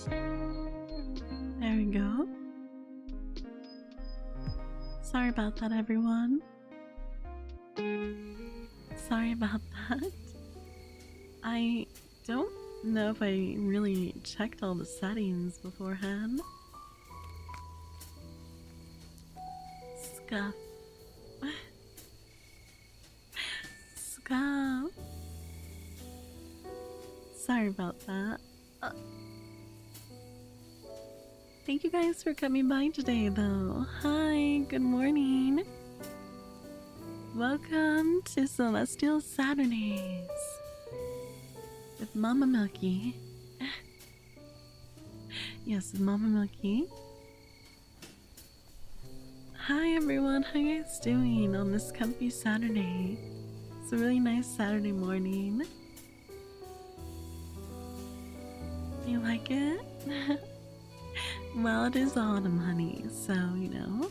There we go. Sorry about that, everyone. Sorry about that. I don't know if I really checked all the settings beforehand. Scuff. Scuff. Sorry about that. Thank you guys for coming by today, though. Hi, good morning. Welcome to Celestial Saturdays with Mama Milky. Yes, Mama Milky. Hi everyone, how you guys doing on this comfy Saturday? It's a really nice Saturday morning. You like it? Well, it is autumn, honey, so, you know.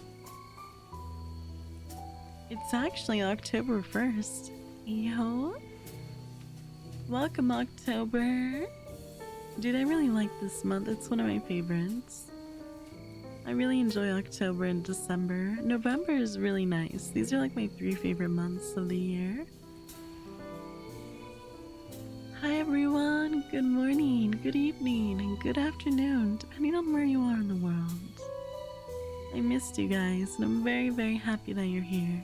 It's actually October 1st. Yo. Welcome, October. Dude, I really like this month. It's one of my favorites. I really enjoy October and December. November is really nice. These are like my 3 favorite months of the year. Hi everyone, good morning, good evening, and good afternoon, depending on where you are in the world. I missed you guys, and I'm very, very happy that you're here.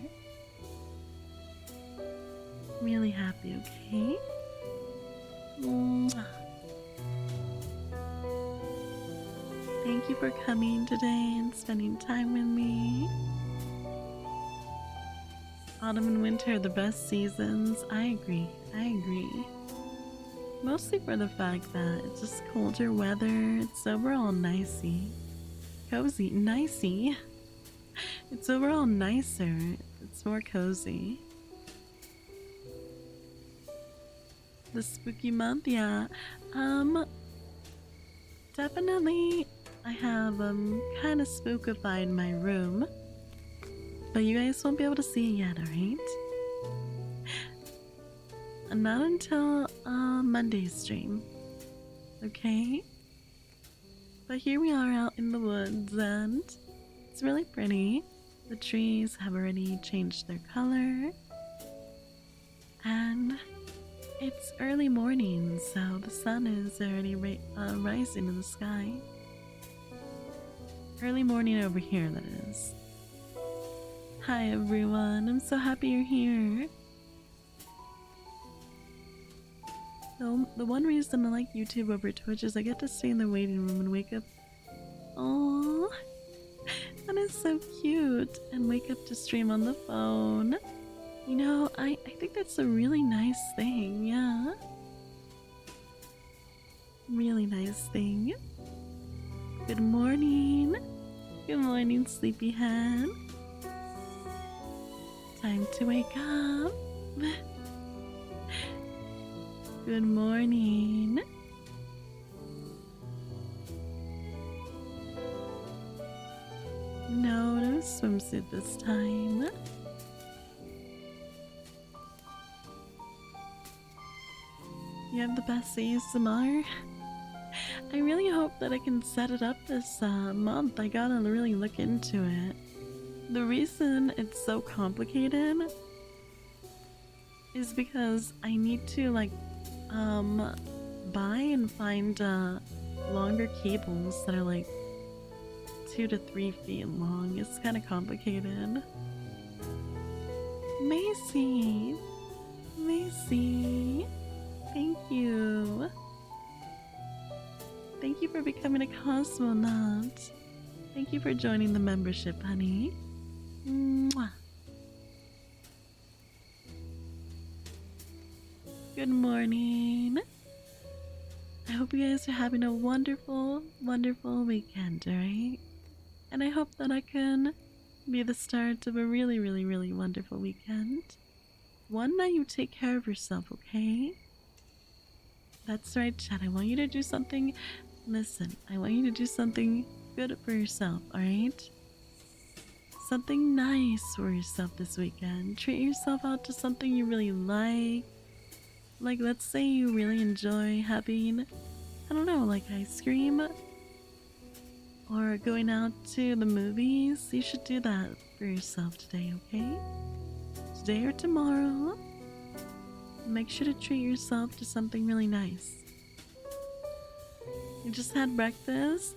Really happy, okay? Mwah. Thank you for coming today and spending time with me. Autumn and winter are the best seasons. I agree, I agree. Mostly for the fact that it's just colder weather. It's overall nicey. Cozy. Nicey. It's overall nicer. It's more cozy. The spooky month, yeah. Definitely I have kind of spookified my room. But you guys won't be able to see it yet, alright? Not until Monday's stream, okay? But here we are out in the woods, and it's really pretty. The trees have already changed their color, and it's early morning, so the sun is already rising in the sky. Early morning over here, that is. Hi everyone, I'm so happy you're here. The one reason I like YouTube over Twitch is I get to stay in the waiting room and wake up. Oh, that is so cute. And wake up to stream on the phone. You know, I think that's a really nice thing, yeah. Really nice thing. Good morning. Good morning, sleepyhead. Time to wake up. Good morning. No swimsuit this time. You have the best ASMR. I really hope that I can set it up this month. I gotta really look into it. The reason it's so complicated is because I need to like buy and find longer cables that are like 2 to 3 feet long. It's kind of complicated. Macy! Macy! Thank you! Thank you for becoming a cosmonaut. Thank you for joining the membership, honey. Mwah. Good morning. I hope you guys are having a wonderful, wonderful weekend, alright? And I hope that I can be the start of a really, really, really wonderful weekend. One that you take care of yourself, okay? That's right, Chad. I want you to do something. Listen, I want you to do something good for yourself, alright? Something nice for yourself this weekend. Treat yourself out to something you really like. Like, let's say you really enjoy having I don't know, like ice cream or going out to the movies. You should do that for yourself today, okay? Today or tomorrow. Make sure to treat yourself to something really nice. You just had breakfast?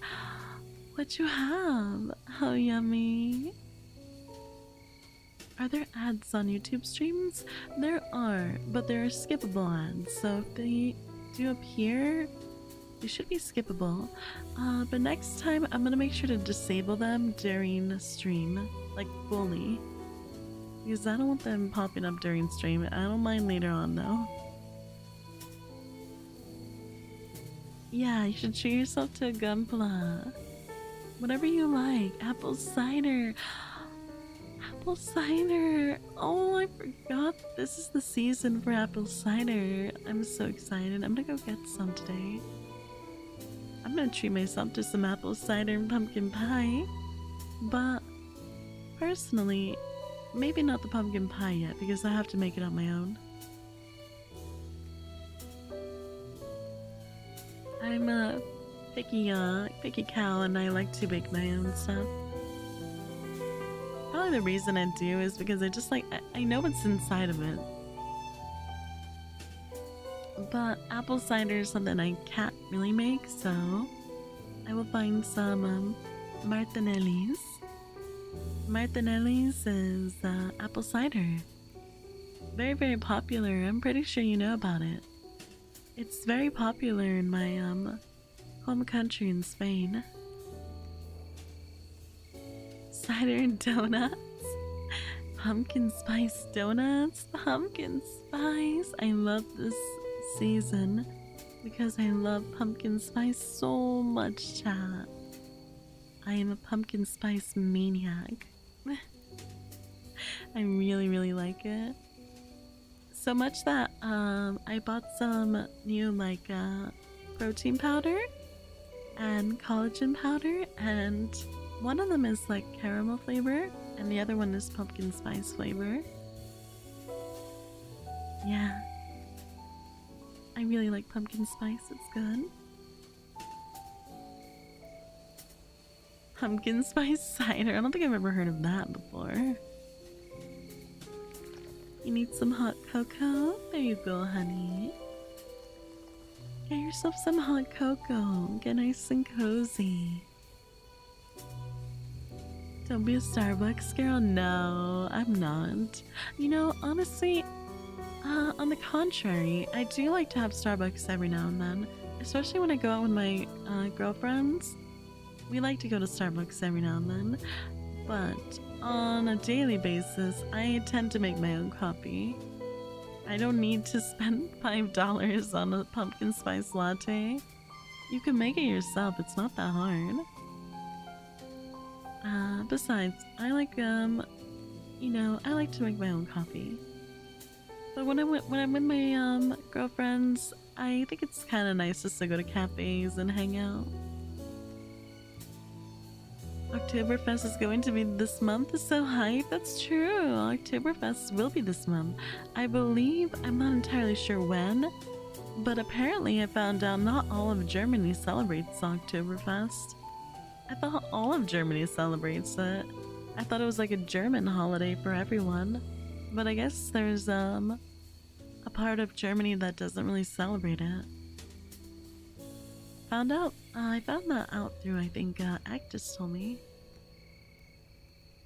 What you have? How yummy. Are there ads on YouTube streams? There are, but there are skippable ads. So if they do appear, they should be skippable. But next time I'm gonna make sure to disable them during stream, like fully. Because I don't want them popping up during stream. I don't mind later on though. Yeah, you should treat yourself to a gunpla. Whatever you like. Apple cider. Apple cider. Oh, I forgot this is the season for apple cider. I'm so excited. I'm gonna go get some today. I'm gonna treat myself to some apple cider and pumpkin pie. But personally, maybe not the pumpkin pie yet because I have to make it on my own. I'm a picky cow and I like to bake my own stuff. Probably the reason I do is because I just like, I know what's inside of it. But apple cider is something I can't really make, so I will find some Martinelli's. Martinelli's is apple cider. Very, very popular. I'm pretty sure you know about it. It's very popular in my home country in Spain. Cider and donuts. Pumpkin spice donuts. Pumpkin spice. I love this season because I love pumpkin spice so much, chat. I am a pumpkin spice maniac. I really, really like it. So much that I bought some new like protein powder and collagen powder, and one of them is like caramel flavor and the other one is pumpkin spice flavor. Yeah, I really like pumpkin spice. It's good. Pumpkin spice cider. I don't think I've ever heard of that before. You need some hot cocoa? There you go, honey. Get yourself some hot cocoa. Get nice and cozy. Don't be a Starbucks girl. No, I'm not. You know, honestly, on the contrary, I do like to have Starbucks every now and then. Especially when I go out with my girlfriends. We like to go to Starbucks every now and then. But on a daily basis, I tend to make my own coffee. I don't need to spend $5 on a pumpkin spice latte. You can make it yourself, it's not that hard. Besides, I like, you know, I like to make my own coffee. But when I'm with my girlfriends, I think it's kind of nice just to go to cafes and hang out. Oktoberfest is going to be this month. So hype. That's true. Oktoberfest will be this month. I believe, I'm not entirely sure when, but apparently I found out not all of Germany celebrates Oktoberfest. I thought all of Germany celebrates it. I thought it was like a German holiday for everyone, but I guess there's a part of Germany that doesn't really celebrate it. I found that out through, I think, Actus told me.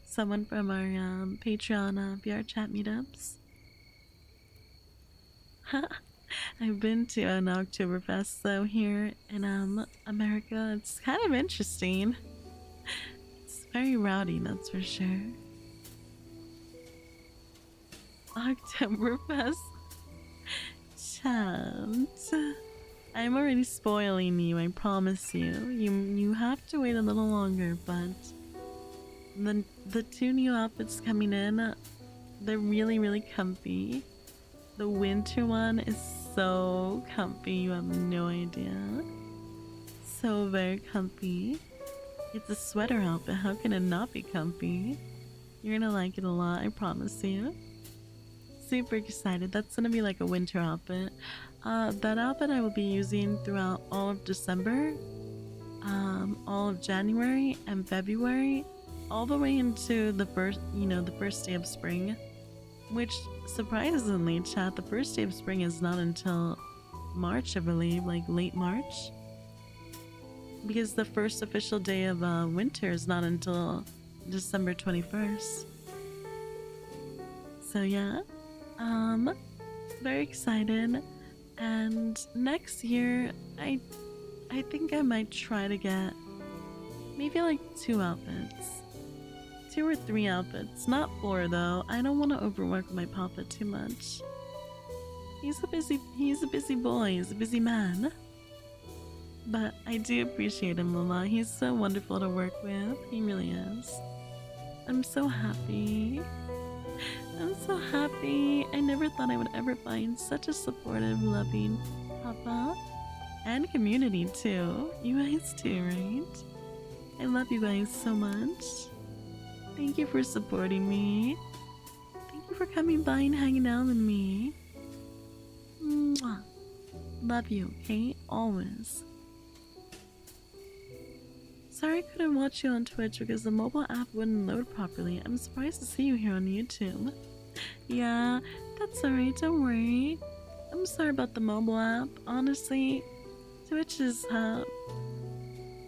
Someone from our Patreon VR chat meetups. I've been to an Oktoberfest though here in America. It's kind of interesting. It's very rowdy, that's for sure. Oktoberfest. Chant. I'm already spoiling you, I promise you. You have to wait a little longer, but the two new outfits coming in, they're really, really comfy. The winter one is so comfy, you have no idea. So very comfy. It's a sweater outfit, how can it not be comfy? You're gonna like it a lot, I promise you. super excited. That's gonna be like a winter outfit. That outfit I will be using throughout all of December, all of January and February, all the way into the first, the first day of spring. Which, surprisingly, chat, the first day of spring is not until March, I believe, like late March. Because the first official day of winter is not until December 21st. So yeah, very excited. And next year, I think I might try to get maybe like 2 outfits. 2 or 3 outfits, not 4 though. I don't want to overwork my papa too much. He's a busy boy, he's a busy man. But I do appreciate him a lot. He's so wonderful to work with. He really is. I'm so happy. I'm so happy. I never thought I would ever find such a supportive, loving papa. And community too. You guys too, right? I love you guys so much. Thank you for supporting me. Thank you for coming by and hanging out with me. Mwah. Love you, okay? Always. Sorry I couldn't watch you on Twitch because the mobile app wouldn't load properly. I'm surprised to see you here on YouTube. Yeah, that's alright, don't worry. I'm sorry about the mobile app. Honestly, Twitch is,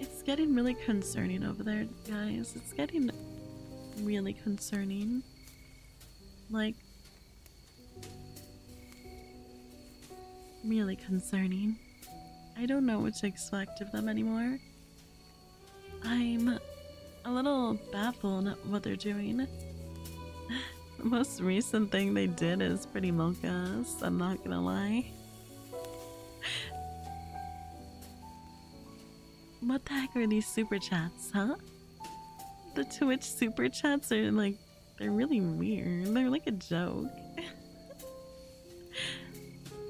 it's getting really concerning over there, guys. It's getting really concerning. Like, really concerning. I don't know what to expect of them anymore. I'm a little baffled at what they're doing. The most recent thing they did is pretty mocha, I'm not gonna lie. What the heck are these super chats, huh? The Twitch super chats are like, they're really weird. They're like a joke.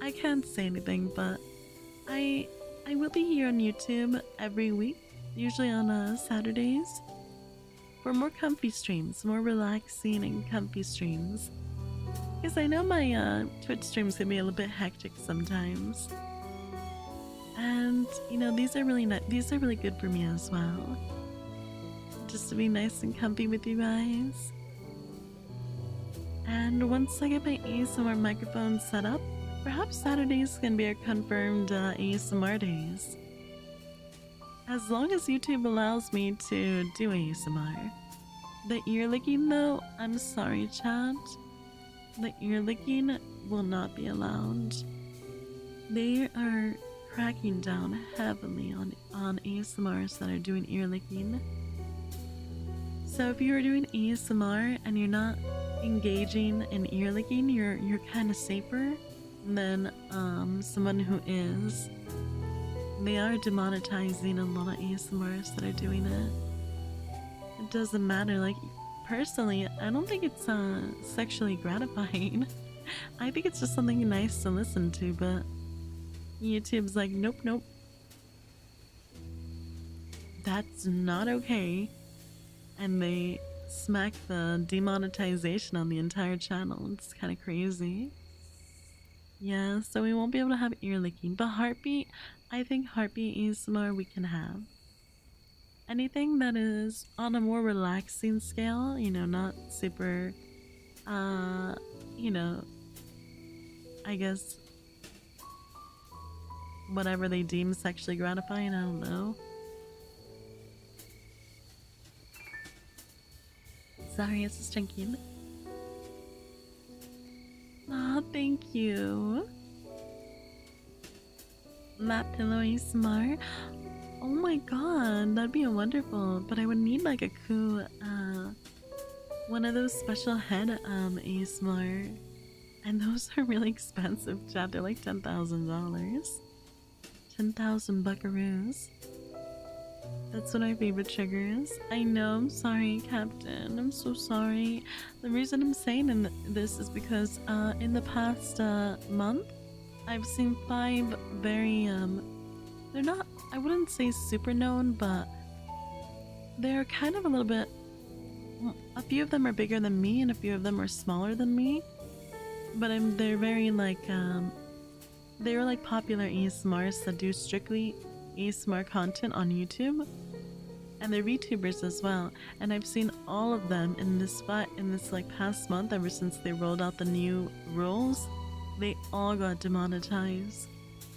I can't say anything, but I will be here on YouTube every week, usually on Saturdays, for more comfy streams, more relaxing and comfy streams. Because I know my Twitch streams can be a little bit hectic sometimes. And these are really these are really good for me as well. Just to be nice and comfy with you guys. And once I get my ASMR microphone set up, perhaps Saturdays can be our confirmed ASMR days. As long as YouTube allows me to do ASMR. The ear licking though, I'm sorry chat. The ear licking will not be allowed. They are cracking down heavily on ASMRs that are doing ear licking. So if you're doing ASMR and you're not engaging in ear licking, you're kind of safer than someone who is. They are demonetizing a lot of ASMRs that are doing it. It doesn't matter. Like, personally, I don't think it's sexually gratifying. I think it's just something nice to listen to, but YouTube's like, nope, nope. That's not okay. And they smack the demonetization on the entire channel. It's kind of crazy. Yeah, so we won't be able to have ear licking. But heartbeat, I think heartbeat ASMR we can have. Anything that is on a more relaxing scale, not super, I guess, whatever they deem sexually gratifying, I don't know. Sorry, it's just drinking. Aw, thank you. That pillow ASMR. Oh my god, that'd be wonderful. But I would need like a one of those special head ASMR. And those are really expensive, chat. They're like $10,000. 10,000 buckaroos. That's one of my favorite triggers. I know, I'm sorry, Captain. I'm so sorry. The reason I'm saying this is because in the past month, I've seen 5 very, they're not, I wouldn't say super known, but they're kind of a little bit, a few of them are bigger than me and a few of them are smaller than me. but they're very like they were like popular ASMRs that do strictly ASMR content on YouTube, and they're VTubers as well. And I've seen all of them in this like past month, ever since they rolled out the new rules. They all got demonetized.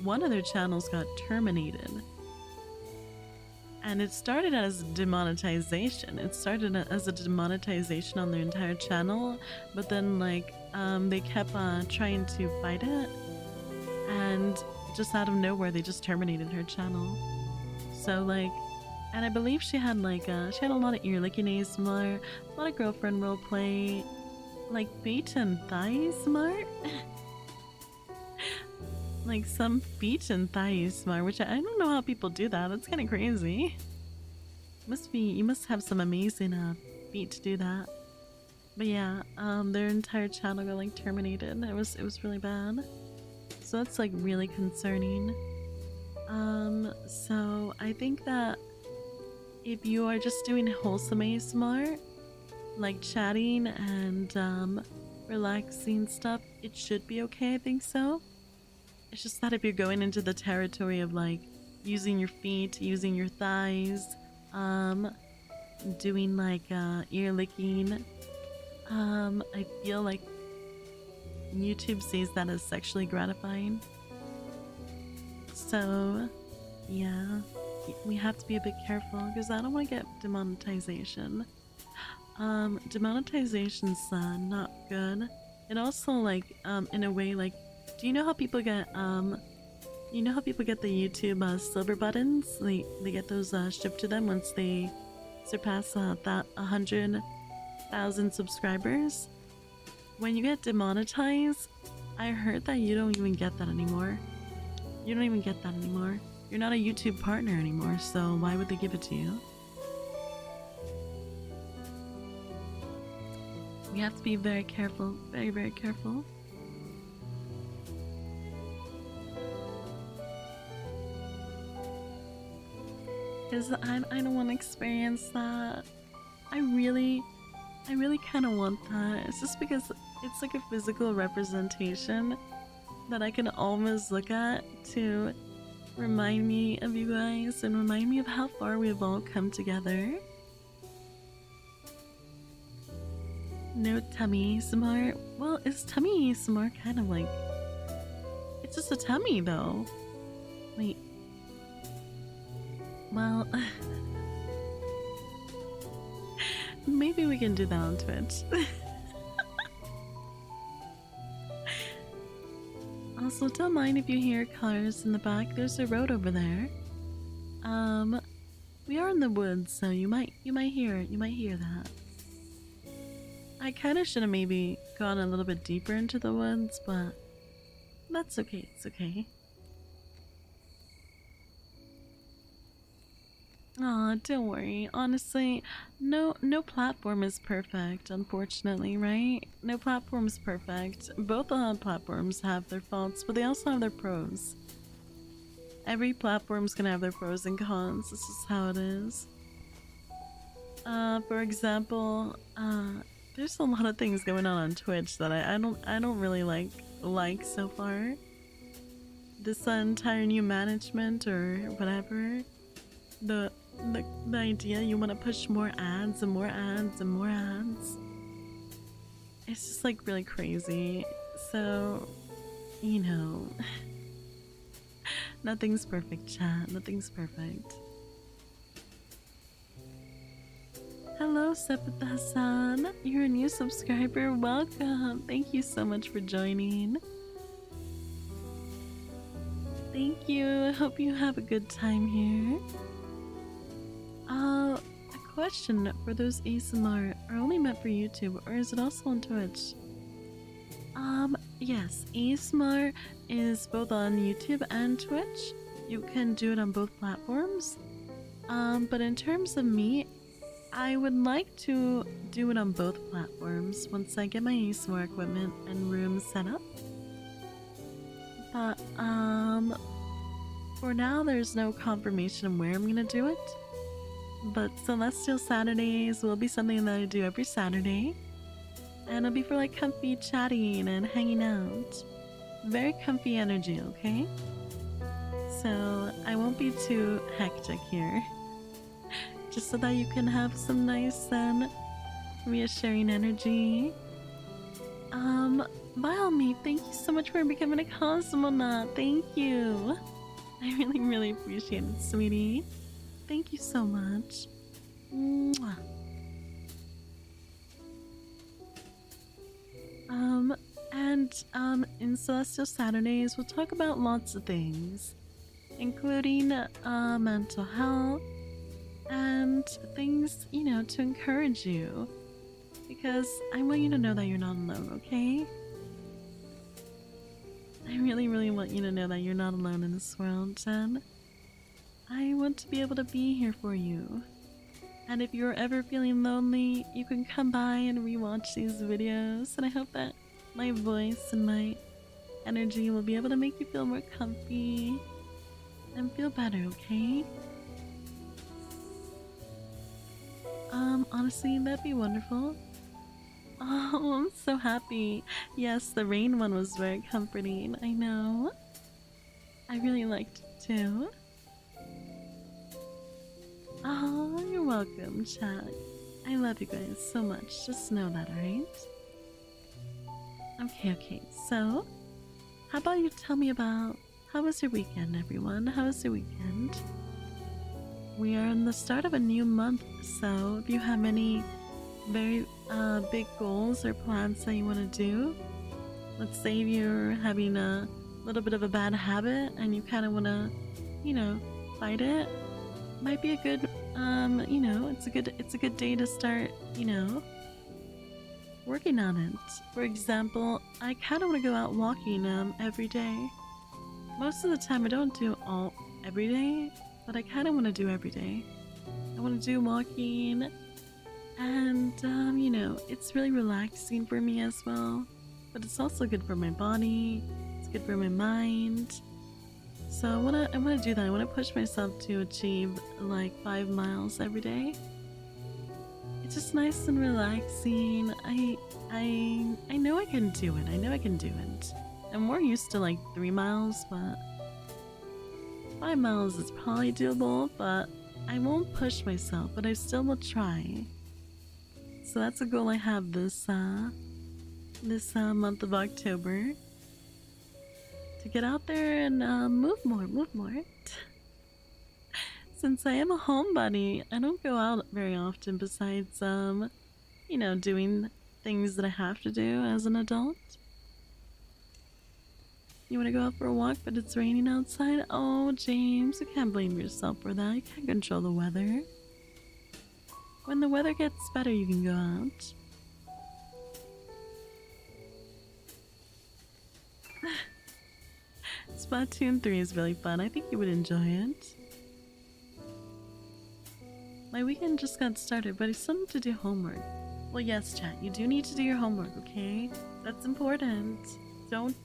One of their channels got terminated. And it started as demonetization. It started as a demonetization on their entire channel, but then like they kept trying to fight it, and just out of nowhere they just terminated her channel. So like, and I believe she had like she had a lot of ear licking ASMR, a lot of girlfriend roleplay, like feet and thigh ASMR. Like some feet and thigh ASMR, which I don't know how people do that. That's kind of crazy. You must have some amazing feet to do that. But yeah, their entire channel got like terminated. It was really bad. So that's like really concerning. So I think that if you are just doing wholesome ASMR, like chatting and relaxing stuff, it should be okay. I think so. It's just that if you're going into the territory of like using your feet, using your thighs, doing like ear licking, I feel like YouTube sees that as sexually gratifying. So yeah, we have to be a bit careful because I don't want to get demonetization. Demonetization's not good. It also like in a way, like, do you know how people get the YouTube silver buttons? They get those shipped to them once they surpass that 100,000 subscribers. When you get demonetized, I heard that you don't even get that anymore. You don't even get that anymore. You're not a YouTube partner anymore, so why would they give it to you? We have to be very careful, very, very careful. Because I don't want to experience that. I really kind of want that. It's just because it's like a physical representation that I can almost look at to remind me of you guys and remind me of how far we've all come together. No tummy ASMR. Well, is tummy ASMR kind of like... It's just a tummy though. Wait. Well, maybe we can do that on Twitch. Also, don't mind if you hear cars in the back. There's a road over there. We are in the woods, so you might hear that. I kind of should have maybe gone a little bit deeper into the woods, but that's okay. It's okay. Aw, don't worry. Honestly, no platform is perfect, unfortunately, right? No platform is perfect. Both platforms have their faults, but they also have their pros. Every platform's gonna have their pros and cons. This is how it is. For example, there's a lot of things going on Twitch that I don't really like so far. This entire new management or whatever. The idea you want to push more ads and more ads and more ads. It's just like really crazy. So, you know, nothing's perfect, chat. Nothing's perfect. Hello, Sepita-san. You're a new subscriber. Welcome. Thank you so much for joining. Thank you. I hope you have a good time here. A question for those ASMR are only meant for YouTube, or is it also on Twitch? Yes, ASMR is both on YouTube and Twitch. You can do it on both platforms. But in terms of me, I would like to do it on both platforms once I get my ASMR equipment and room set up. But, for now, there's no confirmation of where I'm gonna do it. But Celestial Saturdays will be something that I do every Saturday. And it'll be for like comfy chatting and hanging out. Very comfy energy, okay? So I won't be too hectic here. Just so that you can have some nice and reassuring energy. Violet, thank you so much for becoming a cosmonaut. Thank you. I really, really appreciate it, sweetie. Thank you so much. Mwah. In Celestial Saturdays, we'll talk about lots of things, including mental health and things, you know, to encourage you. Because I want you to know that you're not alone, okay? I really, really want you to know that you're not alone in this world, and I want to be able to be here for you. And if you're ever feeling lonely, you can come by and rewatch these videos, and I hope that my voice and my energy will be able to make you feel more comfy and feel better, okay? Honestly, that'd be wonderful. Oh, I'm so happy. Yes, the rain one was very comforting. I know. I really liked it too. Oh, you're welcome, chat. I love you guys so much. Just know that, alright? Okay. So, how about you tell me about how was your weekend, everyone? How was your weekend? We are in the start of a new month, so if you have any very big goals or plans that you want to do, let's say you're having a little bit of a bad habit and you kind of want to, you know, fight it, might be a good, you know, it's a good day to start, you know, working on it. For example, I kind of want to go out walking every day. Most of the time I don't do all every day, but I kind of want to do every day. I want to do walking, and you know, it's really relaxing for me as well, but it's also good for my body, it's good for my mind. So I want to do that. I want to push myself to achieve like 5 miles every day. It's just nice and relaxing. I know I can do it. I know I can do it. I'm more used to like 3 miles, but 5 miles is probably doable, but I won't push myself, but I still will try. So that's a goal I have this month of October. To get out there and move more. Since I am a homebody, I don't go out very often besides, you know, doing things that I have to do as an adult. You want to go out for a walk, but it's raining outside? Oh, James, you can't blame yourself for that. You can't control the weather. When the weather gets better, you can go out. Splatoon 3 is really fun. I think you would enjoy it. My weekend just got started, but I still need to do homework. Well, yes, chat, you do need to do your homework, okay? That's important. Don't,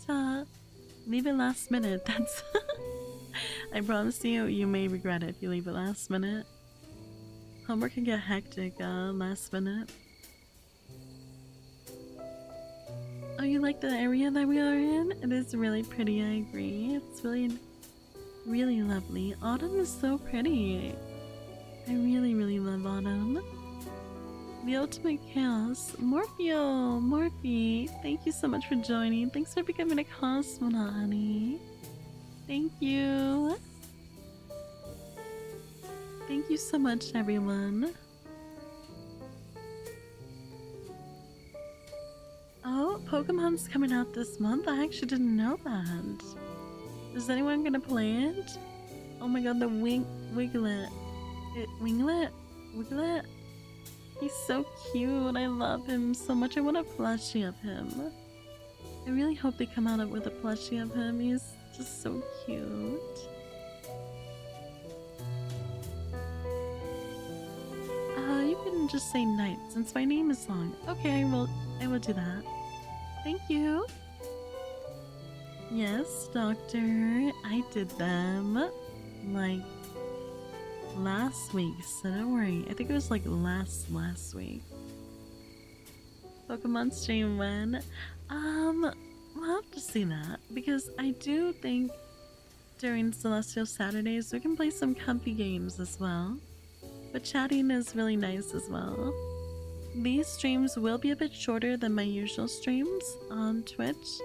leave it last minute. That's... I promise you, you may regret it if you leave it last minute. Homework can get hectic, last minute. Oh, you like the area that we are in? It is really pretty, I agree. It's really, really lovely. Autumn is so pretty. I really, really love autumn. The ultimate chaos. Morphe, thank you so much for joining. Thanks for becoming a cosmonaut, honey. Thank you. Thank you so much, everyone. Oh, Pokemon's coming out this month? I actually didn't know that. Is anyone gonna play it? Oh my god, the Wiglet. Wiglet? He's so cute. I love him so much. I want a plushie of him. I really hope they come out with a plushie of him. He's just so cute. You can just say night since my name is long. Okay, I will do that. Thank you. Yes, doctor. I did them like last week, so don't worry. I think it was like last week. Pokemon stream when? We'll have to see that because I do think during Celestial Saturdays we can play some comfy games as well. But chatting is really nice as well. These streams will be a bit shorter than my usual streams on Twitch,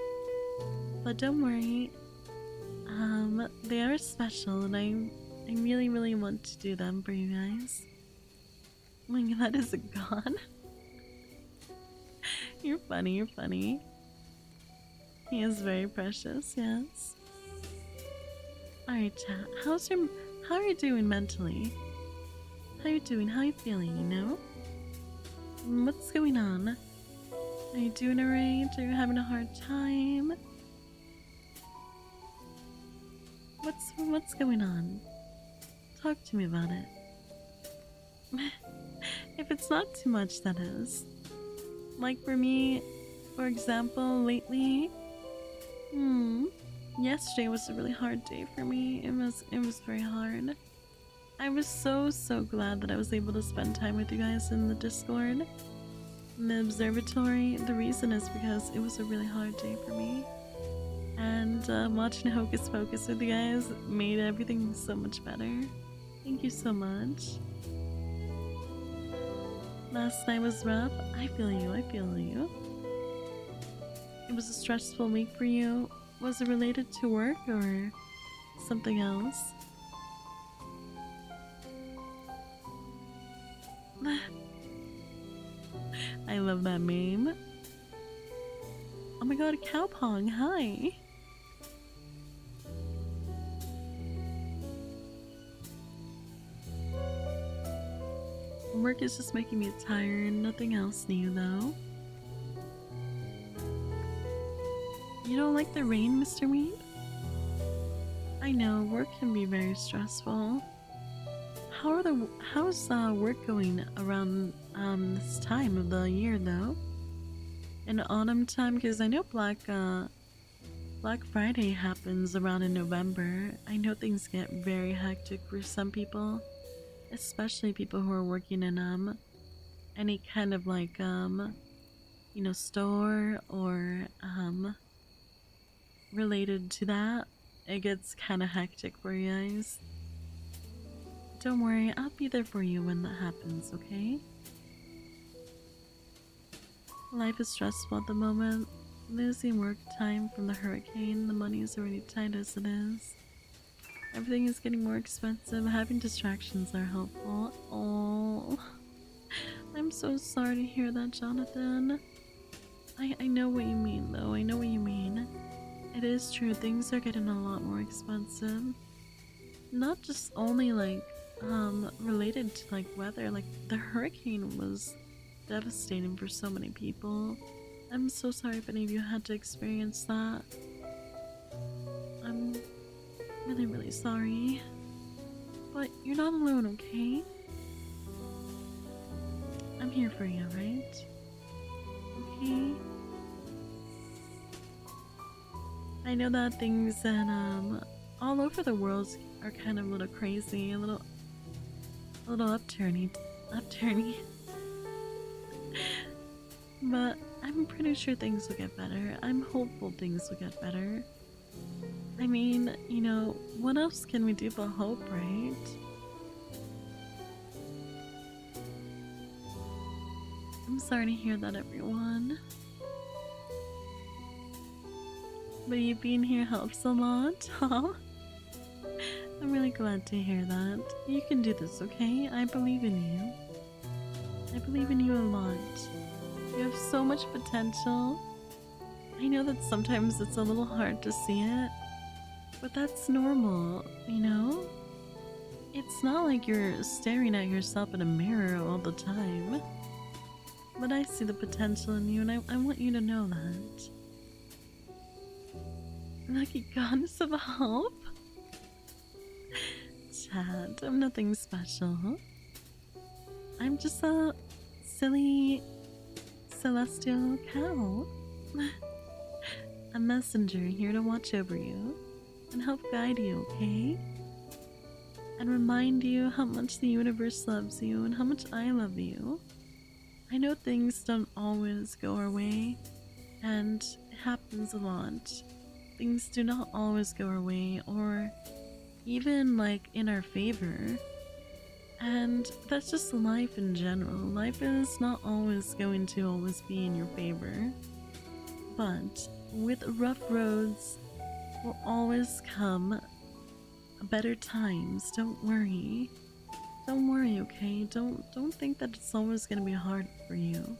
but don't worry, they are special and I really, really want to do them for you guys. Oh my god, that is a god. You're funny, you're funny. He is very precious, yes. Alright, chat. How are you doing mentally? How are you doing? How are you feeling, you know? What's going on? Are you doing alright? Are you having a hard time? What's going on? Talk to me about it. If it's not too much, that is. Like for me, for example, lately, yesterday was a really hard day for me. It was very hard. I was so glad that I was able to spend time with you guys in the Discord, in the observatory. The reason is because it was a really hard day for me, and watching Hocus Pocus with you guys made everything so much better. Thank you so much. Last night was rough. I feel you, I feel you. It was a stressful week for you. Was it related to work or something else? I love that meme. Oh my god, Cowpong, hi! Work is just making me tired, nothing else new though. You don't like the rain, Mr. Weed? I know, work can be very stressful. How's work going around this time of the year though? In autumn time, because I know Black Friday happens around in November. I know things get very hectic for some people, especially people who are working in any kind of like you know, store or related to that. It gets kind of hectic for you guys. Don't worry, I'll be there for you when that happens, okay? Life is stressful at the moment. Losing work time from the hurricane, the money is already tight as it is. Everything is getting more expensive, having distractions are helpful. Oh, I'm so sorry to hear that, Jonathan. I know what you mean though, I know what you mean. It is true, things are getting a lot more expensive. Not just only like related to like weather, like the hurricane was devastating for so many people. I'm so sorry if any of you had to experience that. I'm really, really sorry. But you're not alone, okay? I'm here for you, right? Okay? I know that things that all over the world are kind of a little crazy, a little upturny. But I'm pretty sure things will get better. I'm hopeful things will get better. I mean, you know, what else can we do but hope, right? I'm sorry to hear that, everyone. But you being here helps a lot, huh? I'm really glad to hear that. You can do this, okay? I believe in you. I believe in you a lot. You have so much potential. I know that sometimes it's a little hard to see it, but that's normal, you know? It's not like you're staring at yourself in a mirror all the time. But I see the potential in you, and I want you to know that. Lucky goddess of hope? Chad, I'm nothing special. I'm just a silly celestial cow. A messenger here to watch over you and help guide you, okay? And remind you how much the universe loves you and how much I love you. I know things don't always go our way, and it happens a lot. Things do not always go our way, or even like in our favor. And that's just life in general. Life is not always going to always be in your favor. But with rough roads will always come better times. Don't worry. Don't worry, okay? Don't think that it's always going to be hard for you.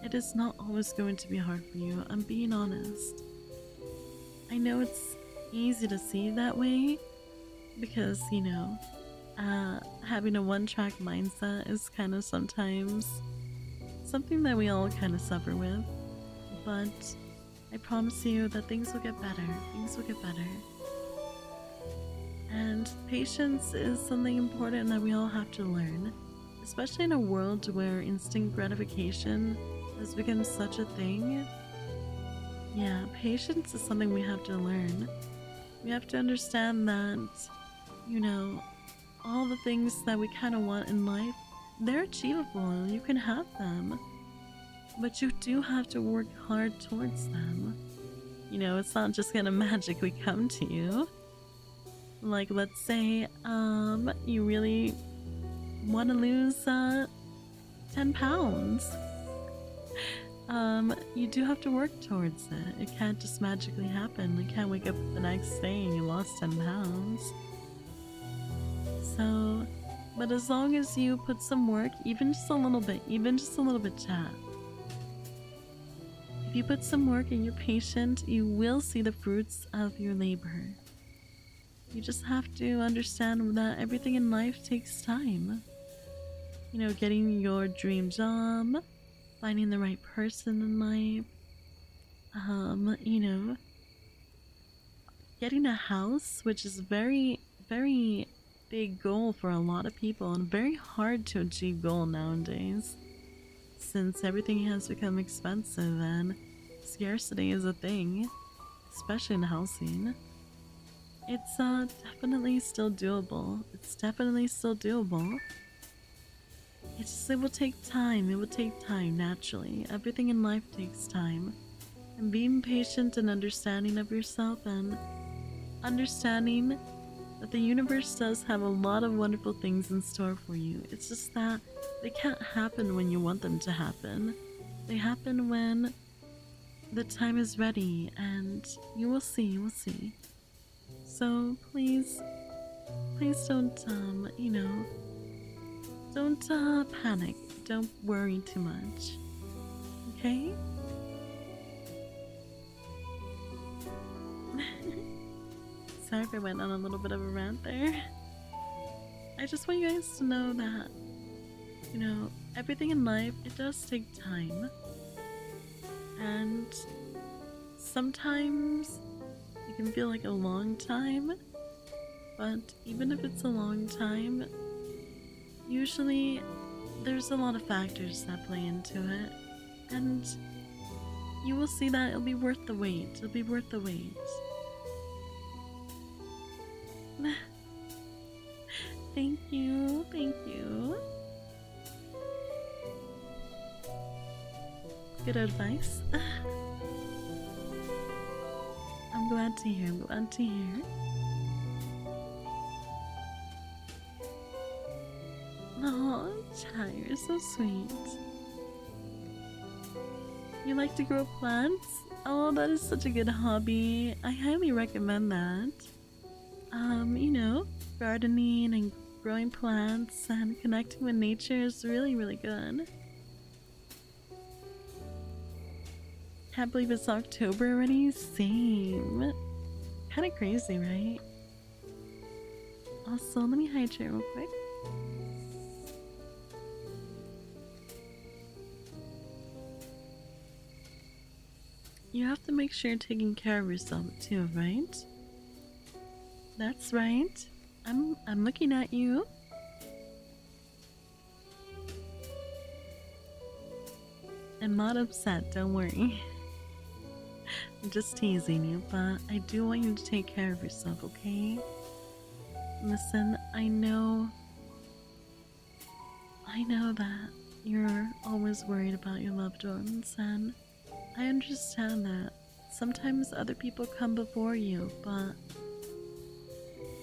It is not always going to be hard for you. I'm being honest. I know it's easy to see that way because, you know, having a one-track mindset is kind of sometimes something that we all kind of suffer with. But I promise you that things will get better. Things will get better. And patience is something important that we all have to learn, especially in a world where instant gratification has become such a thing. Yeah, patience is something we have to learn. We have to understand that, you know, all the things that we kind of want in life, they're achievable. You can have them. But you do have to work hard towards them. You know, it's not just gonna magically come to you. Like, let's say, you really want to lose, 10 pounds. You do have to work towards it. It can't just magically happen. You can't wake up the next day and you lost 10 pounds. So, but as long as you put some work, even just a little bit, chat. If you put some work and you're patient, you will see the fruits of your labor. You just have to understand that everything in life takes time. You know, getting your dream job, finding the right person in life, you know, getting a house, which is very, very big goal for a lot of people and very hard to achieve goal nowadays. Since everything has become expensive and scarcity is a thing, especially in housing. It's definitely still doable. It's definitely still doable. It's just, it will take time. It will take time, naturally. Everything in life takes time. And being patient and understanding of yourself and understanding that the universe does have a lot of wonderful things in store for you. It's just that they can't happen when you want them to happen. They happen when the time is ready, and you will see, you will see. So please don't, you know, don't panic. Don't worry too much. Okay? Sorry if I went on a little bit of a rant there. I just want you guys to know that, you know, everything in life, it does take time. And sometimes it can feel like a long time, but even if it's a long time, usually there's a lot of factors that play into it, and you will see that it'll be worth the wait. It'll be worth the wait. Thank you, thank you. Good advice. I'm glad to hear, I'm glad to hear. Oh, Chai, you're so sweet. You like to grow plants? Oh, that is such a good hobby. I highly recommend that. You know, gardening and growing plants and connecting with nature is really, really good. Can't believe it's October already. Same. Kind of crazy, right? Also, let me hydrate real quick. You have to make sure you're taking care of yourself too, right? That's right. I'm looking at you. I'm not upset, don't worry. I'm just teasing you, but I do want you to take care of yourself, okay? Listen, I know that you're always worried about your loved ones, and I understand that sometimes other people come before you, but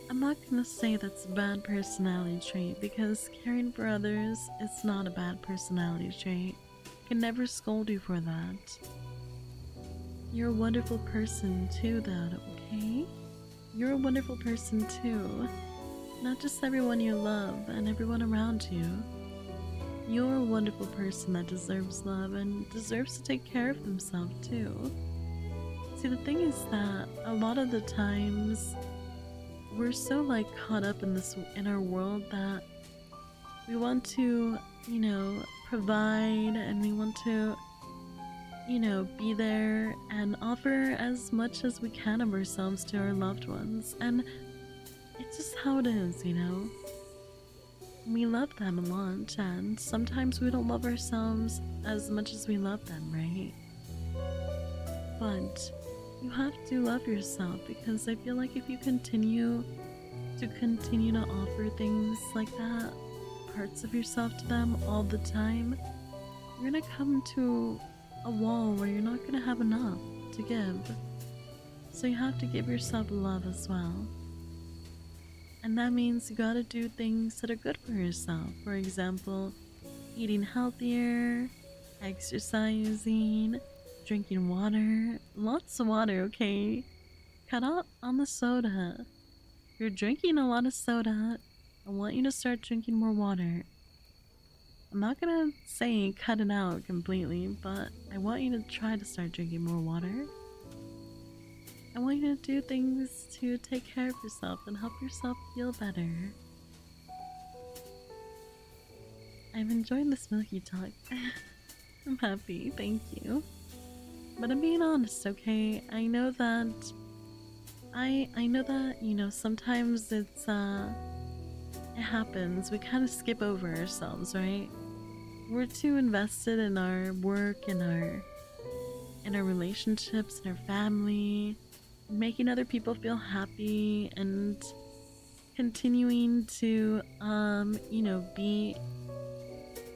I'm not gonna say that's a bad personality trait because caring for others is not a bad personality trait. I can never scold you for that. You're a wonderful person too, though, okay? You're a wonderful person too. Not just everyone you love and everyone around you. You're a wonderful person that deserves love and deserves to take care of themselves too. See, the thing is that a lot of the times we're so like caught up in our world that we want to, provide, and we want to, be there and offer as much as we can of ourselves to our loved ones. And it's just how it is, We love them a lot, and sometimes we don't love ourselves as much as we love them, right? But you have to love yourself, because I feel like if you continue to offer things like that, parts of yourself to them all the time, you're gonna come to a wall where you're not gonna have enough to give. So you have to give yourself love as well. And that means you gotta do things that are good for yourself. For example, eating healthier, exercising, drinking water. Lots of water, okay? Cut out on the soda. If you're drinking a lot of soda, I want you to start drinking more water. I'm not gonna say cut it out completely, but I want you to try to start drinking more water. I want you to do things to take care of yourself and help yourself feel better. I'm enjoying this Milky talk. I'm happy, thank you. But I'm being honest, okay? I know that, sometimes it happens. We kind of skip over ourselves, right? We're too invested in our work, in our relationships, in our family, making other people feel happy, and continuing to, be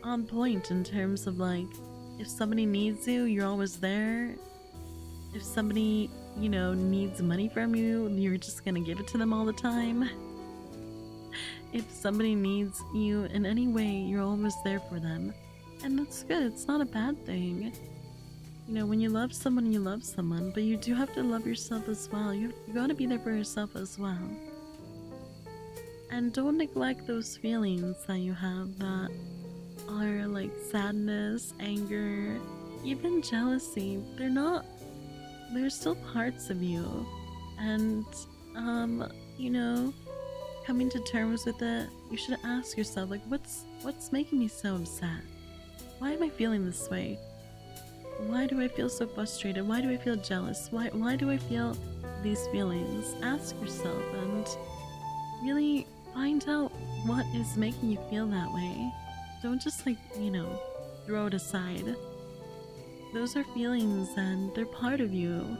on point in terms of like, if somebody needs you, you're always there. If somebody, needs money from you, you're just gonna give it to them all the time. If somebody needs you in any way, you're always there for them. And that's good, it's not a bad thing. When you love someone, you love someone, but you do have to love yourself as well. You gotta be there for yourself as well. And don't neglect those feelings that you have that are like sadness, anger, even jealousy. They're still parts of you. And, coming to terms with it, you should ask yourself, like, what's making me so upset? Why am I feeling this way? Why do I feel so frustrated? Why do I feel jealous? Why do I feel these feelings? Ask yourself and really find out what is making you feel that way. Don't just throw it aside. Those are feelings and they're part of you.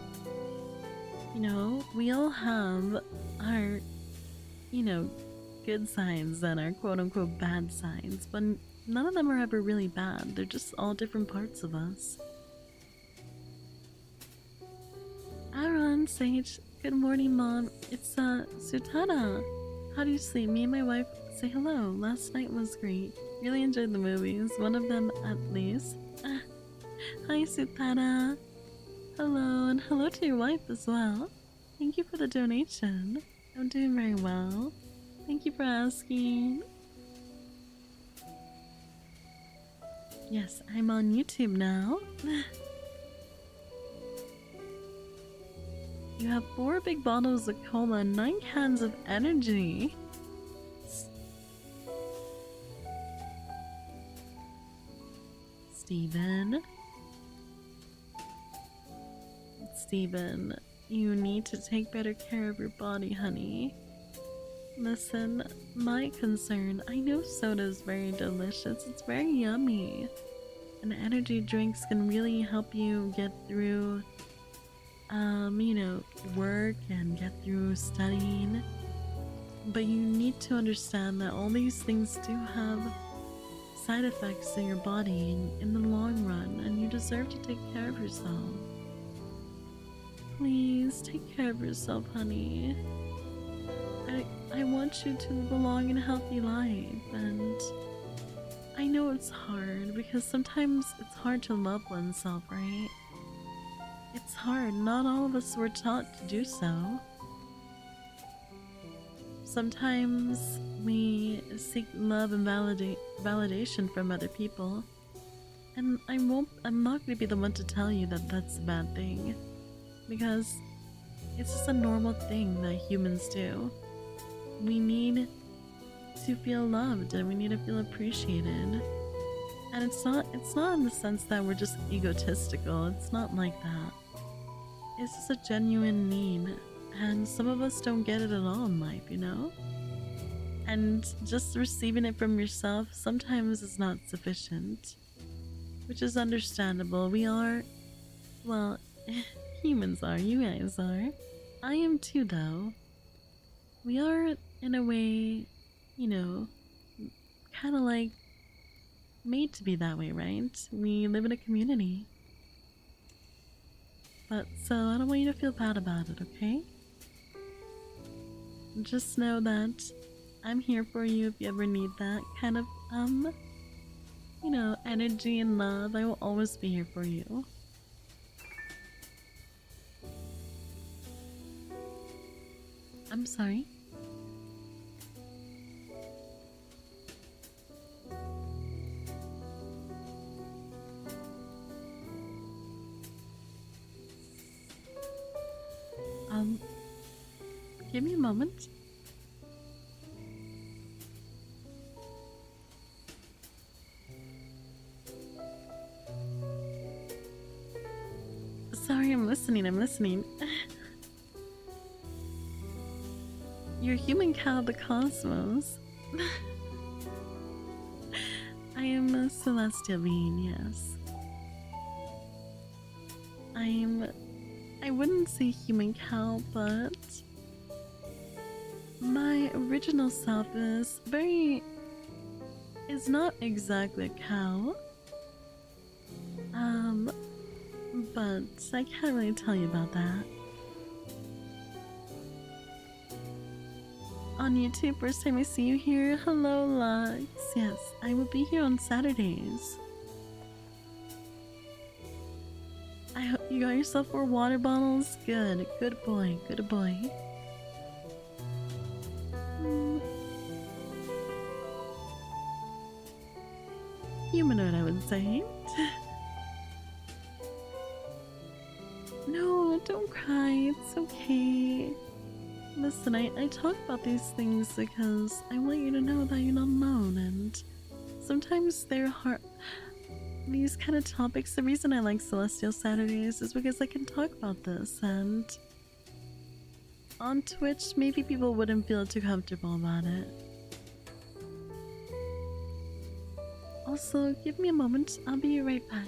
We all have our, good signs and our quote-unquote bad signs, but none of them are ever really bad. They're just all different parts of us. Aaron, Sage, good morning, Mom. It's Sutana. How do you sleep? Me and my wife say hello. Last night was great. Really enjoyed the movies, one of them at least. Hi, Sutana. Hello, and hello to your wife as well. Thank you for the donation. I'm doing very well. Thank you for asking. Yes, I'm on YouTube now. You have 4 big bottles of cola and 9 cans of energy. Steven, you need to take better care of your body, honey. Listen, my concern, I know soda is very delicious, it's very yummy. And energy drinks can really help you get through, work and get through studying. But you need to understand that all these things do have side effects in your body in the long run, and you deserve to take care of yourself. Please take care of yourself, honey. I want you to belong in a healthy life, and I know it's hard because sometimes it's hard to love oneself, right? It's hard. Not all of us were taught to do so. Sometimes we seek love and validation from other people, and I'm not going to be the one to tell you that that's a bad thing, because it's just a normal thing that humans do. We need to feel loved and we need to feel appreciated. And it's not in the sense that we're just egotistical. It's not like that. It's just a genuine need. And some of us don't get it at all in life, you know? And just receiving it from yourself sometimes is not sufficient. Which is understandable. We are, well, humans are, you guys are. I am too, though. We are, in a way, you know, kind of like made to be that way, right? We live in a community. But so I don't want you to feel bad about it, okay? Just know that I'm here for you if you ever need that kind of, you know, energy and love. I will always be here for you. I'm sorry. Give me a moment. Sorry, I'm listening. You're human cow of the cosmos. I am a celestial being, yes. I wouldn't say human cow, but my original self is not exactly a cow. But I can't really tell you about that. On YouTube, first time I see you here. Hello, Lux. Yes, I will be here on Saturdays. I hope you got yourself 4 water bottles. Good boy, good boy. Humanoid, I would say. No, don't cry. It's okay. Listen, I talk about these things because I want you to know that you're not alone, and sometimes they're hard. These kind of topics, the reason I like Celestial Saturdays is because I can talk about this, and on Twitch, maybe people wouldn't feel too comfortable about it. Also, give me a moment. I'll be right back.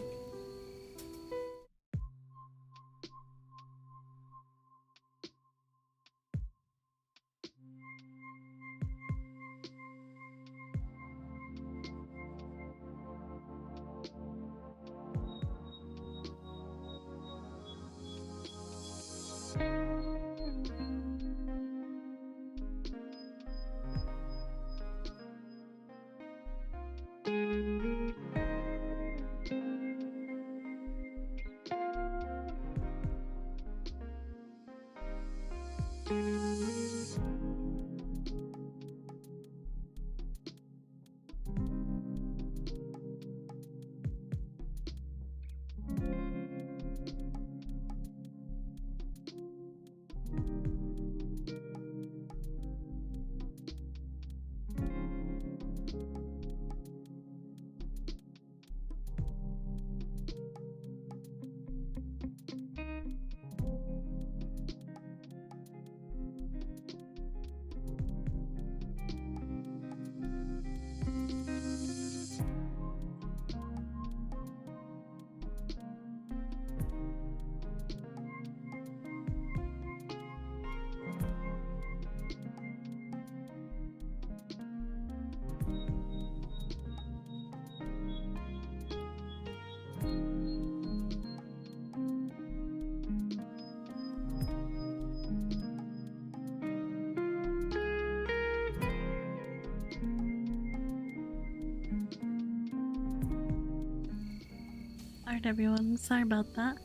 Alright, everyone, sorry about that.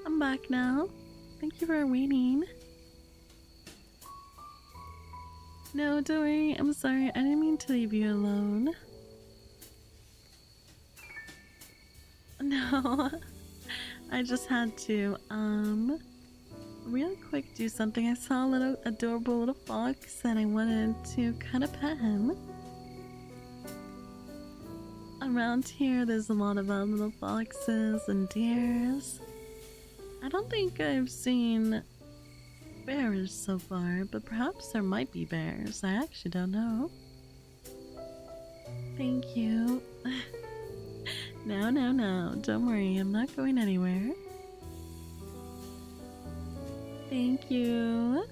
I'm back now. Thank you for waiting. No, don't worry. I'm sorry. I didn't mean to leave you alone. No, I just had to, real quick do something. I saw a little adorable little fox and I wanted to kind of pet him. Around here, there's a lot of little foxes and deers. I don't think I've seen bears so far, but perhaps there might be bears. I actually don't know. Thank you. No. Don't worry, I'm not going anywhere. Thank you.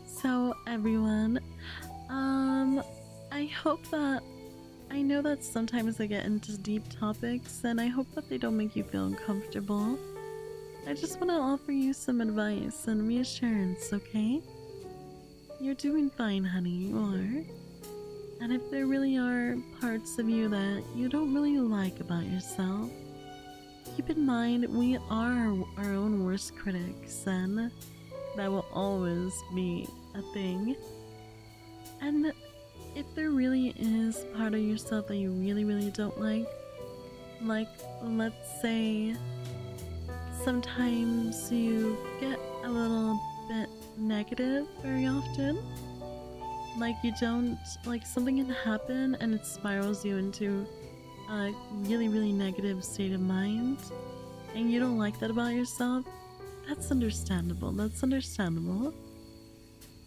So, everyone, I hope that I know that sometimes I get into deep topics, and I hope that they don't make you feel uncomfortable. I just want to offer you some advice and reassurance, okay? You're doing fine, honey, you are. And if there really are parts of you that you don't really like about yourself, keep in mind we are our own worst critics, and that will always be a thing. And if there really is part of yourself that you really don't like let's say sometimes you get a little bit negative very often, like you don't, like something can happen and it spirals you into a really negative state of mind, and you don't like that about yourself, that's understandable.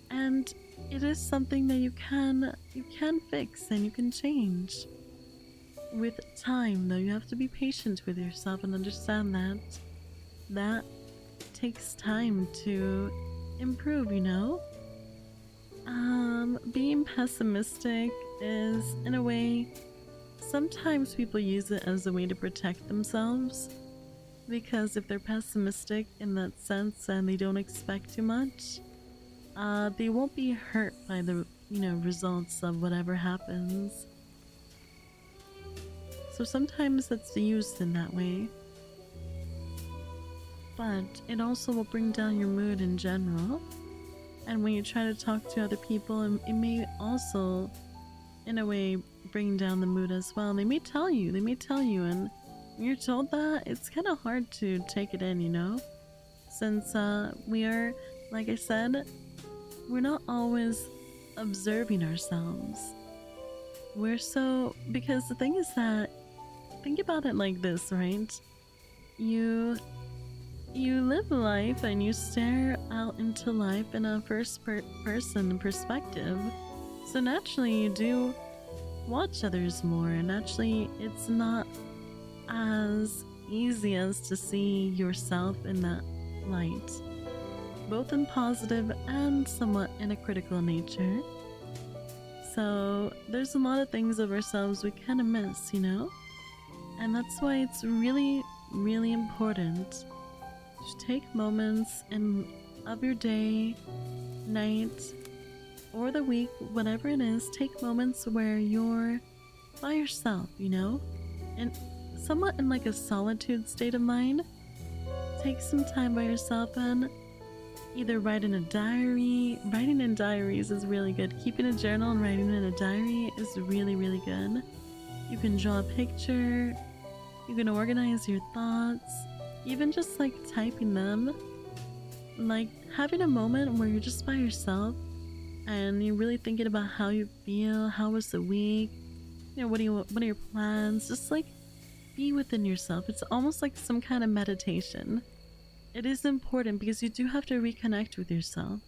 And it is something that you can fix and you can change with time, though. You have to be patient with yourself and understand that takes time to improve, you know? Being pessimistic is, in a way, sometimes people use it as a way to protect themselves, because if they're pessimistic in that sense and they don't expect too much, they won't be hurt by the, results of whatever happens. So sometimes it's used in that way. But it also will bring down your mood in general. And when you try to talk to other people, it may also, in a way, bring down the mood as well. They may tell you, and when you're told that, it's kind of hard to take it in, Since we are, like I said, we're not always observing ourselves. Because the thing is that, think about it like this, right? You live life and you stare out into life in a first-person perspective. So naturally you do watch others more, and naturally it's not as easy as to see yourself in that light, both in positive and somewhat in a critical nature. So there's a lot of things of ourselves we kind of miss, And that's why it's really important to take moments of your day, night, or the week, whatever it is, take moments where you're by yourself, and somewhat in like a solitude state of mind. Take some time by yourself and either write in a diary. Writing in diaries is really good. Keeping a journal and writing in a diary is really good. You can draw a picture. You can organize your thoughts. Even just like typing them. Like having a moment where you're just by yourself and you're really thinking about how you feel, how was the week, what are your plans? Just like be within yourself. It's almost like some kind of meditation. It is important because you do have to reconnect with yourself.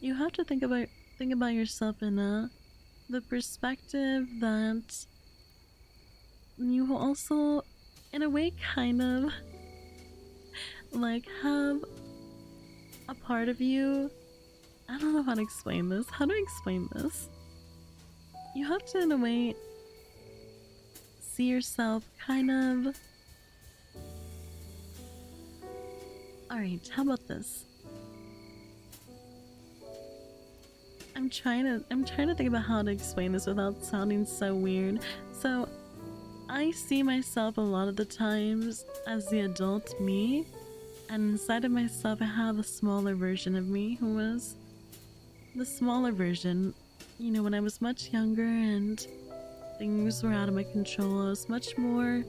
You have to think about yourself in the perspective that you also, in a way, kind of like have a part of you. I don't know how to explain this. You have to, in a way, see yourself kind of. Alright, how about this? I'm trying to think about how to explain this without sounding so weird. So I see myself a lot of the times as the adult me, and inside of myself I have a smaller version of me who was the smaller version, when I was much younger and things were out of my control. I was much more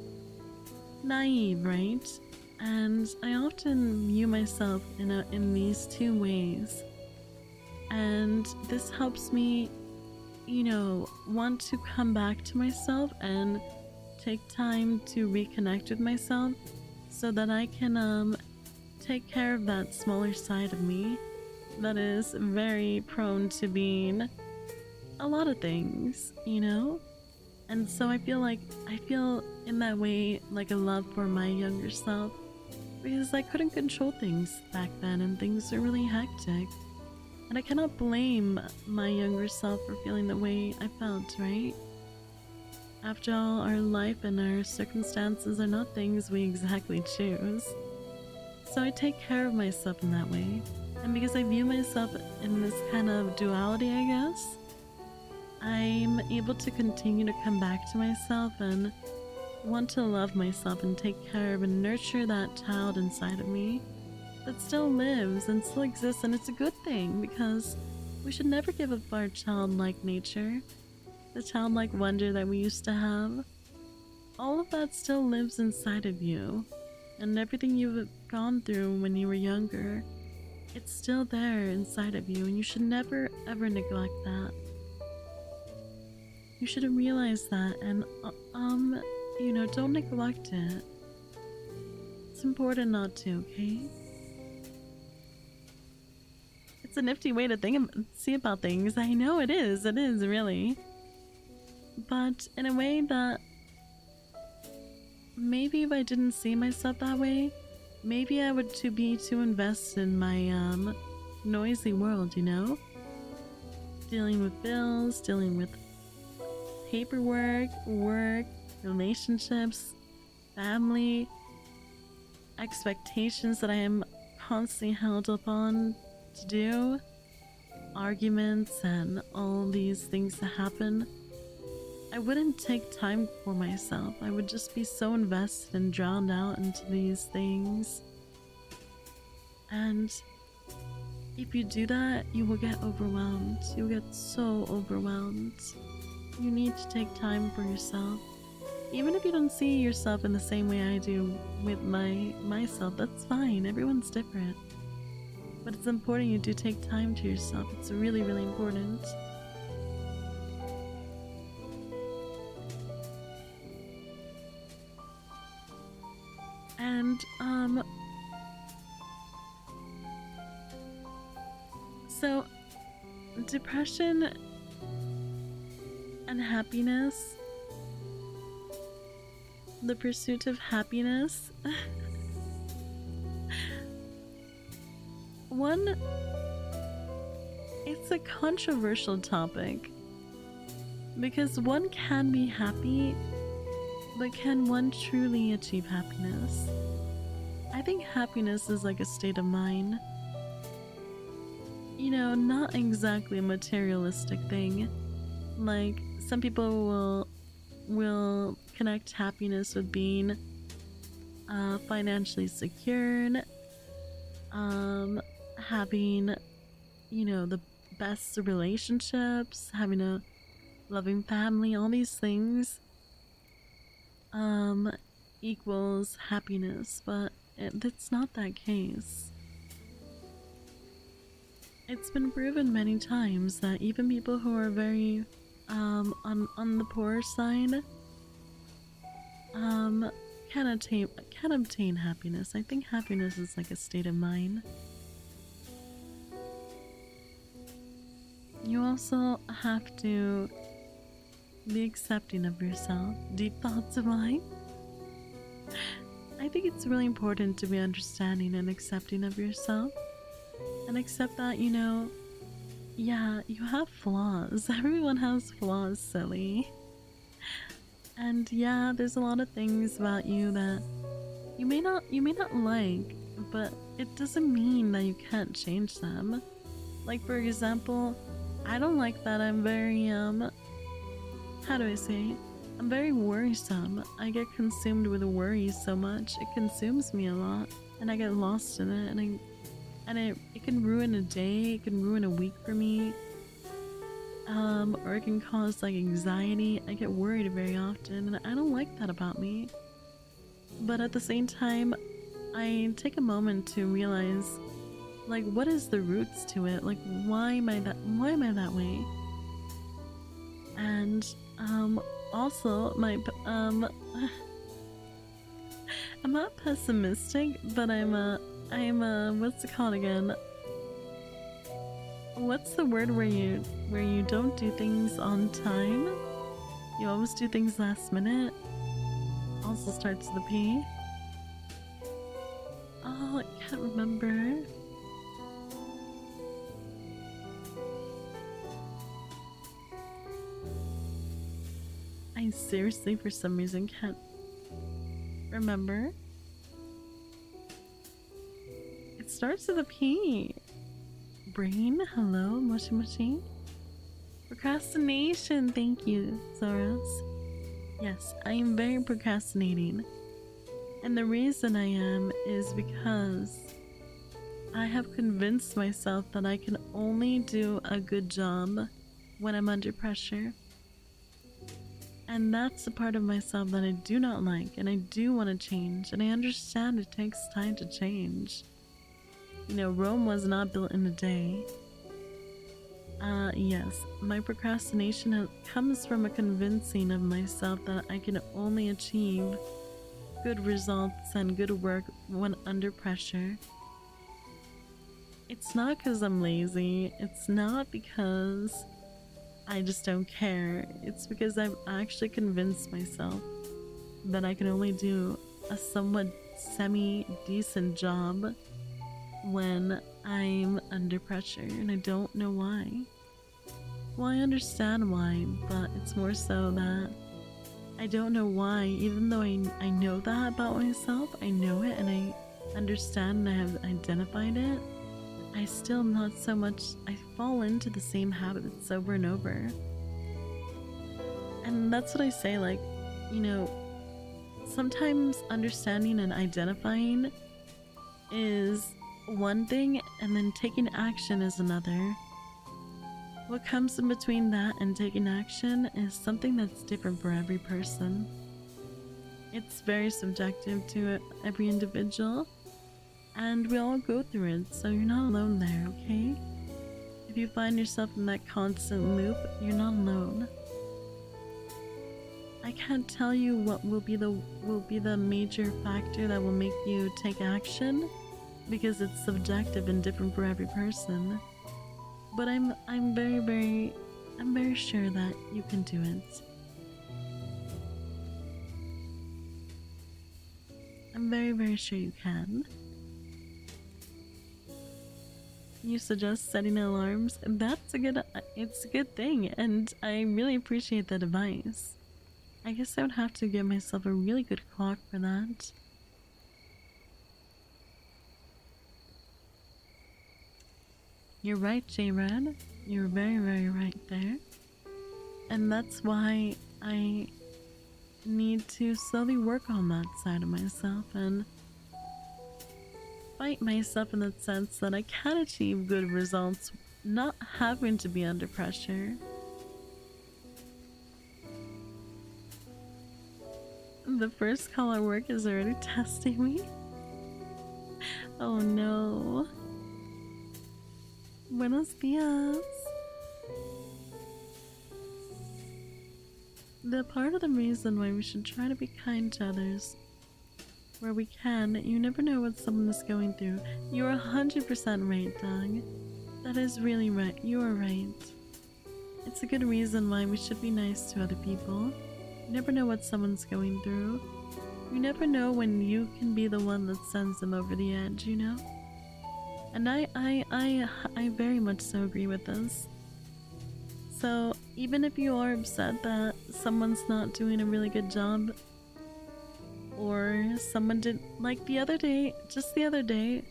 naive, right? And I often view myself in these two ways. And this helps me, want to come back to myself and take time to reconnect with myself so that I can take care of that smaller side of me that is very prone to being a lot of things, And so I feel in that way like a love for my younger self, because I couldn't control things back then and things were really hectic. And I cannot blame my younger self for feeling the way I felt, right? After all, our life and our circumstances are not things we exactly choose. So I take care of myself in that way. And because I view myself in this kind of duality, I guess, I'm able to continue to come back to myself and want to love myself and take care of and nurture that child inside of me that still lives and still exists. And it's a good thing, because we should never give up our childlike nature, the childlike wonder that we used to have. All of that still lives inside of you, and everything you've gone through when you were younger, it's still there inside of you, and you should never ever neglect that. You should realize that, and don't neglect it. It's important not to, okay? It's a nifty way to see about things. I know it is really. But in a way that maybe if I didn't see myself that way, maybe I would be too invested in my noisy world, Dealing with bills, dealing with paperwork, work, relationships, family, expectations that I am constantly held up on to do, arguments, and all these things that happen. I wouldn't take time for myself. I would just be so invested and drowned out into these things. And if you do that, you will get overwhelmed. You'll get so overwhelmed. You need to take time for yourself. Even if you don't see yourself in the same way I do with myself, that's fine. Everyone's different. But it's important you do take time to yourself. It's really, really important. And, so, depression and happiness, the pursuit of happiness, it's a controversial topic, because one can be happy, but can one truly achieve happiness? I think happiness is like a state of mind. Not exactly a materialistic thing. Like, some people will connect happiness with being financially secured, having, the best relationships, having a loving family, all these things equals happiness, but it's not that case. It's been proven many times that even people who are very on the poorer side can obtain happiness. I think happiness is like a state of mind. You also have to be accepting of yourself. Deep thoughts of mine. I think it's really important to be understanding and accepting of yourself. And accept that, yeah, you have flaws. Everyone has flaws, silly. And yeah, there's a lot of things about you that you may not like, but it doesn't mean that you can't change them. Like, for example, I don't like that. I'm very, how do I say? I'm very worrisome. I get consumed with worry so much. It consumes me a lot, and I get lost in it, and it can ruin a day, it can ruin a week for me. Or it can cause like anxiety. I get worried very often, and I don't like that about me. But at the same time, I take a moment to realize, like, what is the roots to it? Like, why am I that way? And also my I'm not pessimistic, but I'm what's it called again? What's the word where you don't do things on time? You always do things last minute. Also starts with a P. Oh, I can't remember. I seriously, for some reason, can't remember. It starts with a P. Brain, hello, moshi moshi. Procrastination, thank you, Zoros. Yes, I am very procrastinating. And the reason I am is because I have convinced myself that I can only do a good job when I'm under pressure. And that's a part of myself that I do not like, and I do want to change, and I understand it takes time to change. You know, Rome was not built in a day. Yes, my procrastination comes from a convincing of myself that I can only achieve good results and good work when under pressure. It's not because I'm lazy, it's not because I just don't care. It's because I've actually convinced myself that I can only do a somewhat semi-decent job when I'm under pressure, and I don't know why. Well, I understand why, but it's more so that I don't know why. Even though I know that about myself, I know it and I understand and I have identified it, I still not so much. I fall into the same habits over and over. And that's what I say, like, you know, sometimes understanding and identifying is one thing, and then taking action is another. What comes in between that and taking action is something that's different for every person. It's very subjective to every individual, and we all go through it, so you're not alone there, okay? If you find yourself in that constant loop, you're not alone. I can't tell you what will be the major factor that will make you take action, because it's subjective and different for every person. But I'm very sure that you can do it. I'm very sure you can. You suggest setting alarms, and it's a good thing, and I really appreciate that advice. I guess I would have to give myself a really good clock for that. You're right, J-Red. You're very right there. And that's why I need to slowly work on that side of myself and fight myself in the sense that I can achieve good results not having to be under pressure. The first call at work is already testing me. Oh no. Buenos dias. The part of the reason why we should try to be kind to others where we can, you never know what someone is going through. You're 100% right, dog. That is really right. You are right. It's a good reason why we should be nice to other people. You never know what someone's going through. You never know when you can be the one that sends them over the edge, you know? And I very much so agree with this. So even if you are upset that someone's not doing a really good job, or someone did, like just the other day,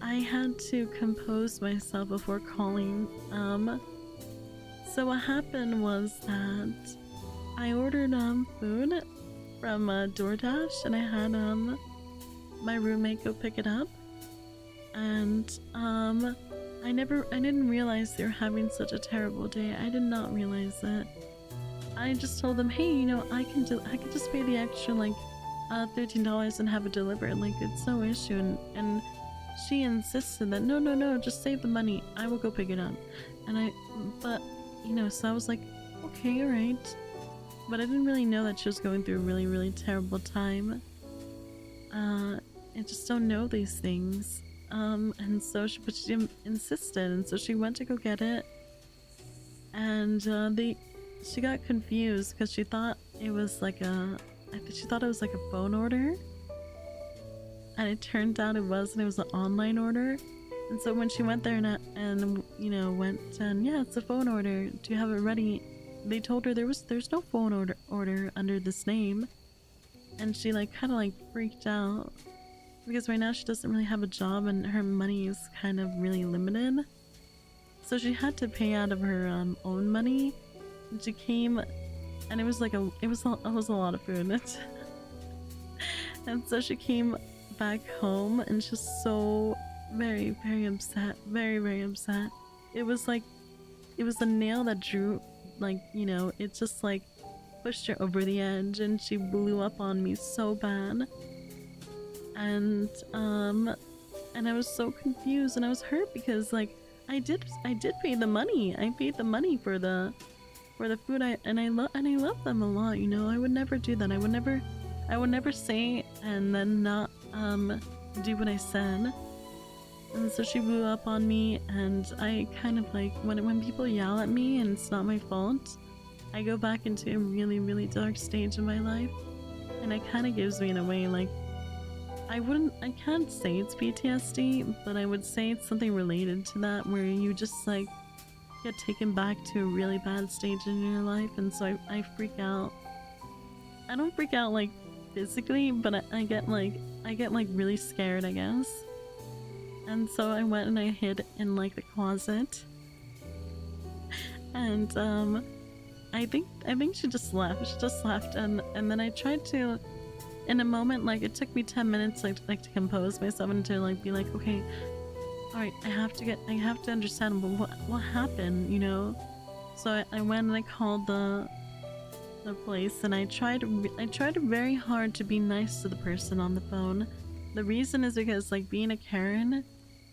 I had to compose myself before calling So what happened was that I ordered food from DoorDash, and I had my roommate go pick it up, and I didn't realize they were having such a terrible day. I did not realize it. I just told them, hey, you know, I can just pay the extra like $13 and have it delivered. Like, it's no issue. And she insisted that no, just save the money. I will go pick it up. But you know, so I was like, okay, alright. But I didn't really know that she was going through a really, really terrible time. I just don't know these things. And so she insisted, and so she went to go get it. And she got confused because she thought it was like a phone order, and it turned out it wasn't. It was an online order. And so when she went there and you know, went and yeah, it's a phone order, do you have it ready? They told her there's no phone order under this name, and she like kind of like freaked out because right now she doesn't really have a job and her money is kind of really limited. So she had to pay out of her own money. And she came, and it was a lot of food. And so she came back home, and she's so very, very upset, very, very upset. It was a nail that drew, like, you know, it just like pushed her over the edge, and she blew up on me so bad. And I was so confused, and I was hurt because like I did pay the money. I paid the money for the food. I love them a lot, you know. I would never do that. I would never say and then not do what I said. And so she blew up on me, and I kind of like when people yell at me and it's not my fault, I go back into a really, really dark stage in my life, and it kind of gives me in a way like I can't say it's PTSD, but I would say it's something related to that, where you just like get taken back to a really bad stage in your life. And so I freak out. I don't freak out like physically, but I get like really scared, I guess. And so I went and I hid in like the closet, and I think she just left. And then I tried to, in a moment, like it took me 10 minutes like to compose myself and to like be like, okay, all right, I have to understand what happened, you know. So I went and I called the place, and I tried very hard to be nice to the person on the phone. The reason is because like being a Karen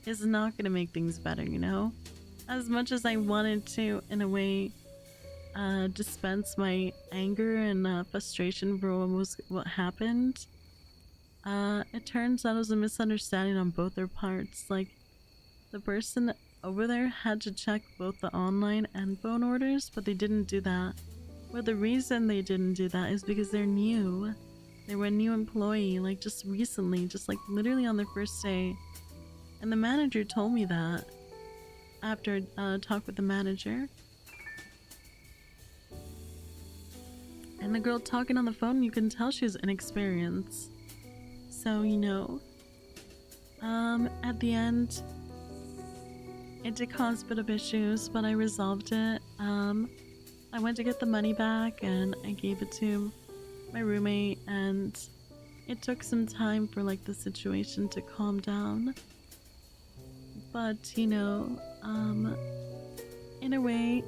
is not gonna make things better, you know. As much as I wanted to, in a way, dispense my anger and frustration for what happened, it turns out it was a misunderstanding on both their parts. Like, the person over there had to check both the online and phone orders, but they didn't do that. But the reason they didn't do that is because they're new. They were a new employee, like just recently, just like literally on their first day. And the manager told me that after a talk with the manager. And the girl talking on the phone, you can tell she's inexperienced. So, you know, at the end, it did cause a bit of issues, but I resolved it. I went to get the money back, and I gave it to my roommate, and it took some time for like the situation to calm down. But, you know, in a way,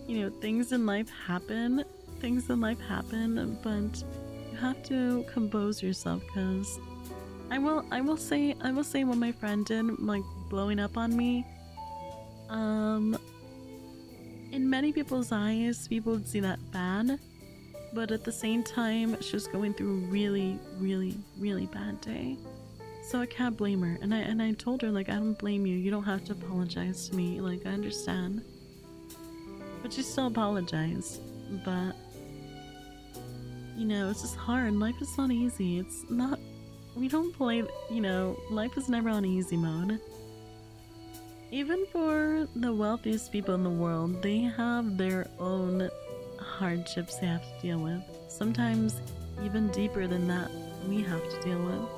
you know, things in life happen, but you have to compose yourself, because I will say what my friend did, like blowing up on me. In many people's eyes, people would see that bad, but at the same time, she was going through a really, really, really bad day. So I can't blame her, and I told her, like, I don't blame you. You don't have to apologize to me. Like, I understand. But she still apologized. But, you know, it's just hard. Life is not easy. It's not. We don't play. You know, life is never on easy mode. Even for the wealthiest people in the world, they have their own hardships they have to deal with. Sometimes even deeper than that, we have to deal with.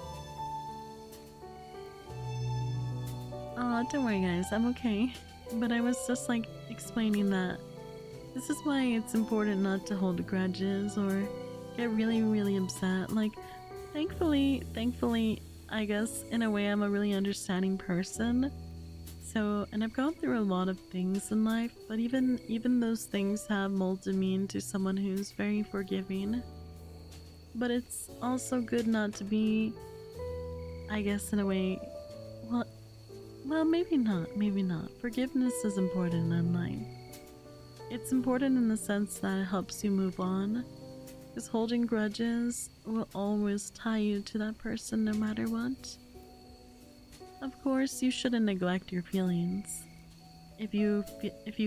Don't worry guys, I'm okay. But I was just like explaining that this is why it's important not to hold grudges or get really, really upset. Like, thankfully, I guess in a way I'm a really understanding person. So, and I've gone through a lot of things in life, but even those things have molded me into someone who's very forgiving. But it's also good not to be, I guess in a way, well, maybe not, maybe not. Forgiveness is important in life. It's important in the sense that it helps you move on, because holding grudges will always tie you to that person no matter what. Of course, you shouldn't neglect your feelings. If you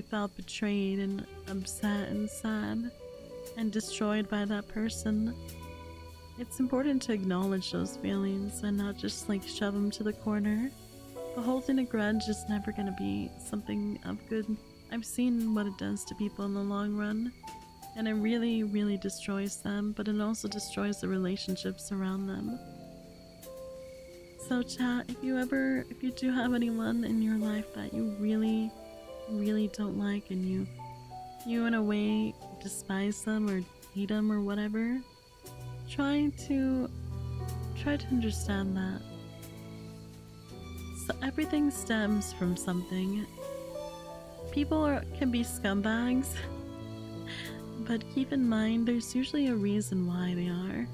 felt betrayed and upset and sad and destroyed by that person, it's important to acknowledge those feelings and not just like shove them to the corner. But holding a grudge is never going to be something of good. I've seen what it does to people in the long run, and it really, really destroys them, but it also destroys the relationships around them. So chat, if you do have anyone in your life that you really, really don't like, and you in a way despise them or hate them or whatever, try to understand that. So everything stems from something. People can be scumbags, but keep in mind there's usually a reason why they are.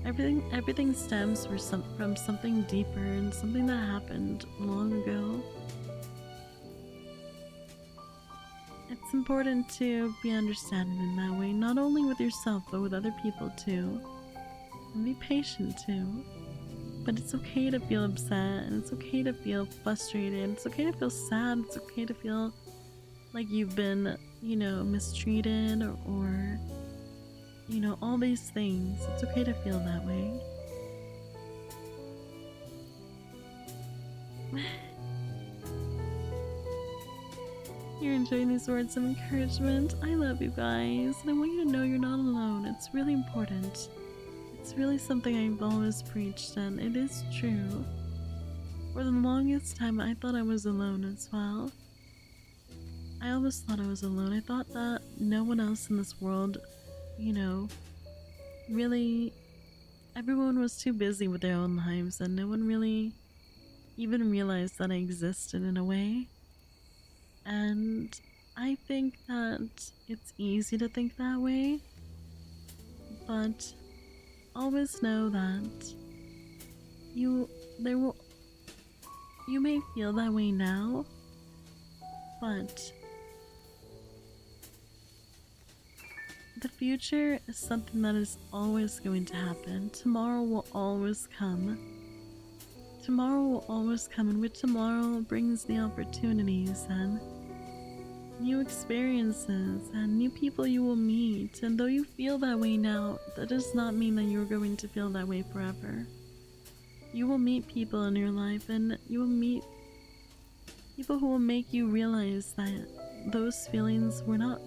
Everything stems from something deeper and something that happened long ago. It's important to be understanding in that way, not only with yourself but with other people too. And be patient too. But it's okay to feel upset, and it's okay to feel frustrated, it's okay to feel sad, it's okay to feel like you've been, mistreated or all these things. It's okay to feel that way. You're enjoying these words of encouragement. I love you guys, and I want you to know you're not alone. It's really important. It's really something I've always preached, and it is true. For the longest time, I thought I was alone as well. I always thought I was alone. I thought that no one else in this world, really, everyone was too busy with their own lives, and no one really even realized that I existed in a way. And I think that it's easy to think that way, but always know that you may feel that way now, but the future is something that is always going to happen. Tomorrow will always come. Tomorrow will always come, and with tomorrow brings the opportunities and new experiences and new people you will meet. And though you feel that way now, that does not mean that you're going to feel that way forever. You will meet people in your life, and you will meet people who will make you realize that those feelings were not,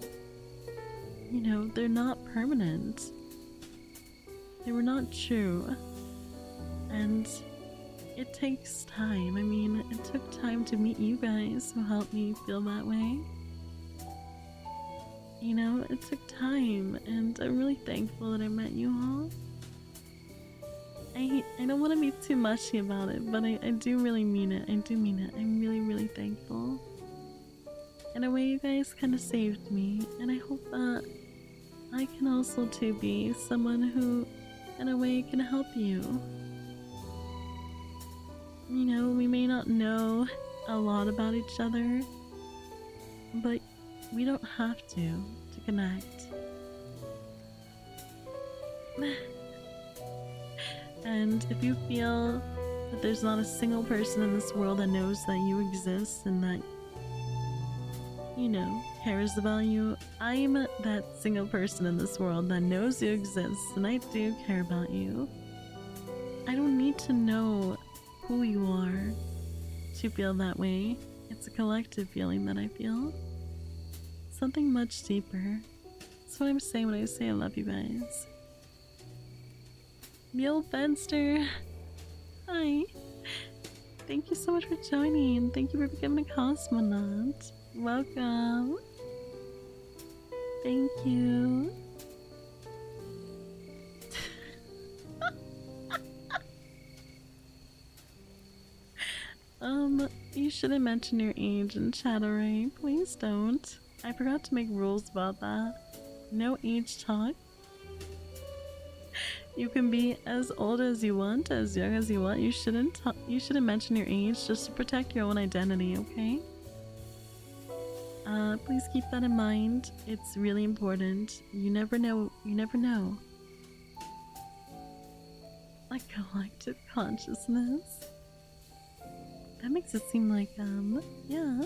they're not permanent. They were not true. And it takes time. I mean, it took time to meet you guys who helped me feel that way. It took time, and I'm really thankful that I met you all. I don't want to be too mushy about it, but I do really mean it. I do mean it. I'm really, really thankful. In a way, you guys kind of saved me, and I hope that I can also too be someone who, in a way, can help you. We may not know a lot about each other, but we don't have to connect. And if you feel that there's not a single person in this world that knows that you exist and that, cares about you, I'm that single person in this world that knows you exist, and I do care about you. I don't need to know who you are to feel that way. It's a collective feeling that I feel. Something much deeper. That's what I'm saying when I say I love you guys. Milkywayz, hi. Thank you so much for joining. Thank you for becoming a cosmonaut. Welcome. Thank you. You shouldn't mention your age in chat, alright? Please don't. I forgot to make rules about that. No age talk. You can be as old as you want, as young as you want. You shouldn't mention your age just to protect your own identity, okay? Please keep that in mind. It's really important. You never know. You never know. Like collective consciousness. That makes it seem like, yeah.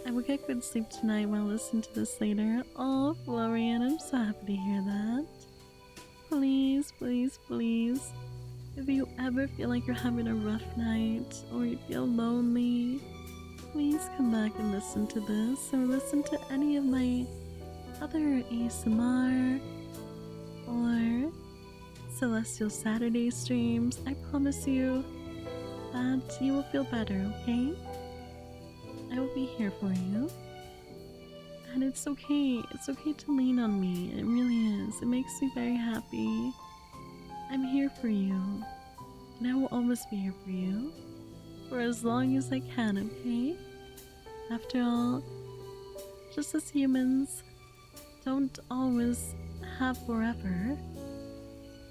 I will get good sleep tonight while listening to this later. Oh, Florian, I'm so happy to hear that. Please, please, please. If you ever feel like you're having a rough night or you feel lonely, please come back and listen to this or listen to any of my other ASMR or Celestial Saturday streams. I promise you that you will feel better, okay? I will be here for you. And it's okay to lean on me. It really is. It makes me very happy. I'm here for you. And I will always be here for you. For as long as I can, okay? After all, just as humans don't always have forever,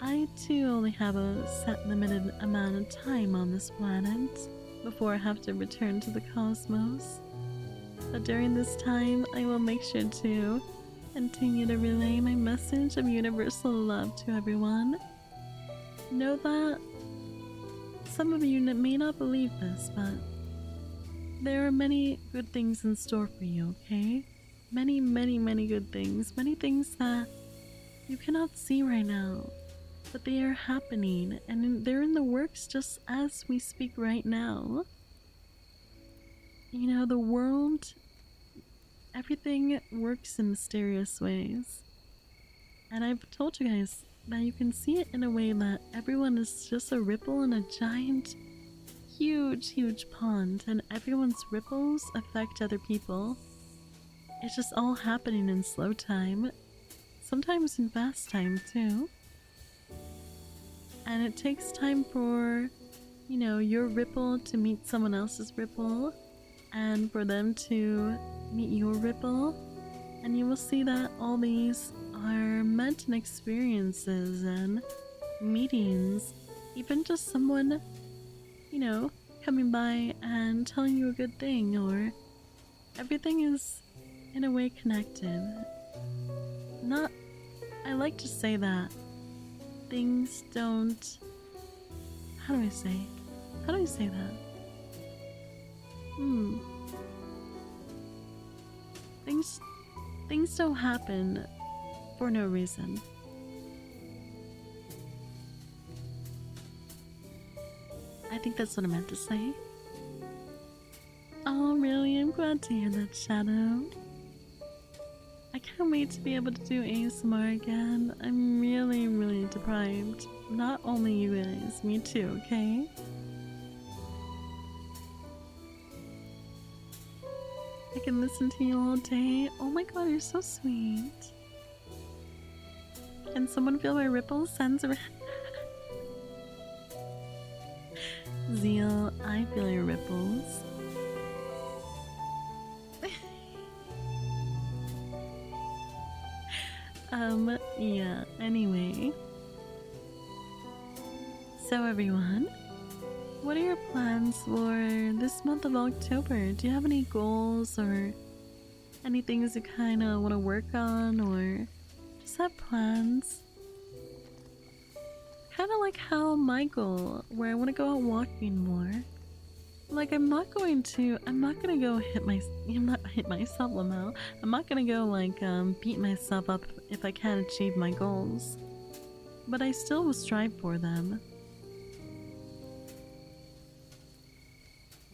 I too only have a set limited amount of time on this planet before I have to return to the cosmos. But during this time, I will make sure to continue to relay my message of universal love to everyone. Know that some of you may not believe this, but there are many good things in store for you, okay? Many, many, many good things. Many things that you cannot see right now. But they are happening, and they're in the works just as we speak right now. You know, the world, everything works in mysterious ways. And I've told you guys that you can see it in a way that everyone is just a ripple in a giant, huge, huge pond, and everyone's ripples affect other people. It's just all happening in slow time, sometimes in fast time too. And it takes time for, you know, your ripple to meet someone else's ripple, and for them to meet your ripple. And you will see that all these are meant in experiences and meetings. Even just someone, you know, coming by and telling you a good thing, or everything is in a way connected. I like to say that things don't, how do I say that? Things don't happen for no reason. I think that's what I meant to say. Oh, really? I'm glad to hear that, Shadow. I can't wait to be able to do ASMR again. I'm really, really deprived. Not only you guys, me too, okay? I can listen to you all day. Oh my god, you're so sweet. Can someone feel my ripples? Sends around. Zeal, I feel your ripples. Yeah, anyway. So everyone, what are your plans for this month of October? Do you have any goals or any things you kind of want to work on, or just have plans? Kind of like how my goal, where I want to go out walking more. Like I'm not gonna go hit myself, Lamau. I'm not gonna go like beat myself up if I can't achieve my goals. But I still will strive for them.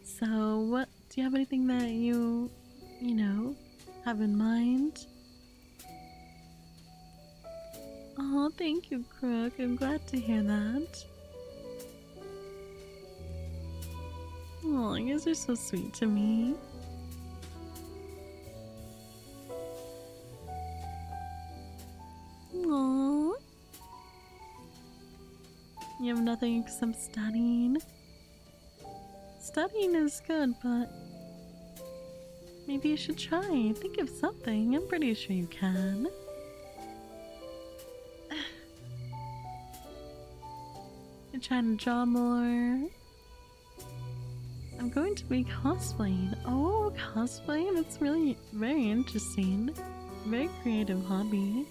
So what, do you have anything that you know, have in mind? Oh, thank you, Crook. I'm glad to hear that. Oh, you guys are so sweet to me. Aww. You have nothing except studying. Studying is good, but maybe you should try. Think of something. I'm pretty sure you can. You're trying to draw more. I'm going to be cosplaying. Oh, cosplaying? That's really very interesting. Very creative hobby.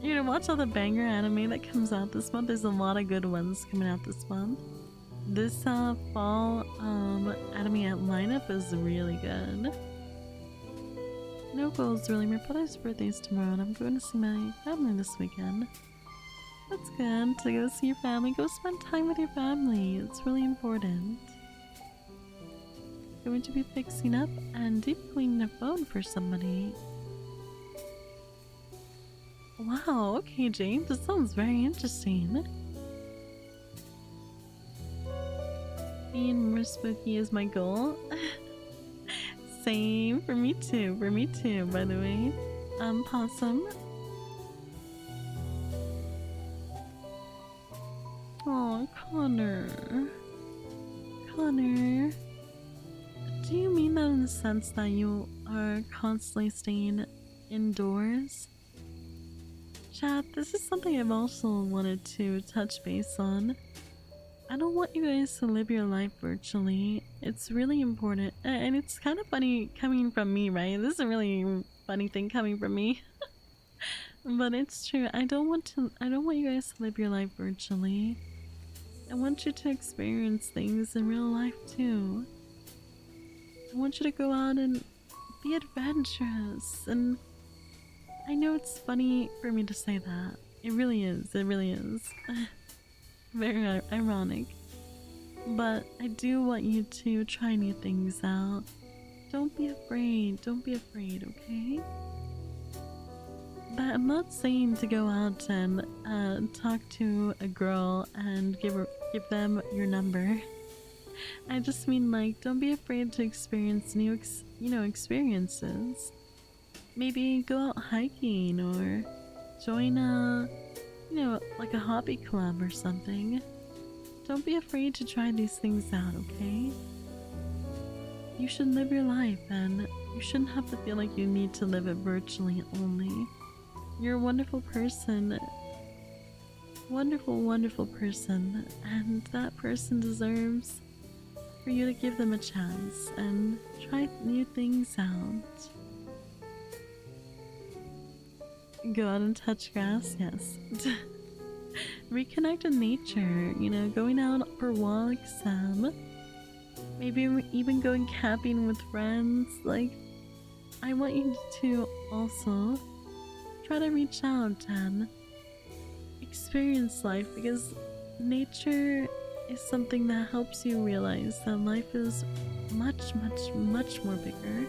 You're gonna watch all the banger anime that comes out this month. There's a lot of good ones coming out this month. This fall anime lineup is really good. No goals really. My brother's birthday's tomorrow and I'm going to see my family this weekend. That's good to go see your family. Go spend time with your family. It's really important. Going to be fixing up and deep cleaning a phone for somebody. Wow, okay, James. This sounds very interesting. Being more spooky is my goal. Same. For me too, by the way. Possum. Oh, Connor. Connor. Do you mean that in the sense that you are constantly staying indoors? Chat, this is something I've also wanted to touch base on. I don't want you guys to live your life virtually. It's really important. And it's kind of funny coming from me, right? This is a really funny thing coming from me. But it's true. I don't want you guys to live your life virtually. I want you to experience things in real life too. I want you to go out and be adventurous. And I know it's funny for me to say that. It really is. It really is. Very ironic. But I do want you to try new things out. Don't be afraid. Don't be afraid, okay? But I'm not saying to go out and talk to a girl and give them your number. I just mean, like, don't be afraid to experience new experiences. Maybe go out hiking or join a like a hobby club or something. Don't be afraid to try these things out, okay? You should live your life and you shouldn't have to feel like you need to live it virtually only. You're a wonderful person. Wonderful, wonderful person. And that person deserves for you to give them a chance and try new things out. Go out and touch grass, yes. Reconnect with nature, going out for walks, maybe even going camping with friends. Like, I want you to also try to reach out and experience life, because nature is something that helps you realize that life is much, much, much more bigger.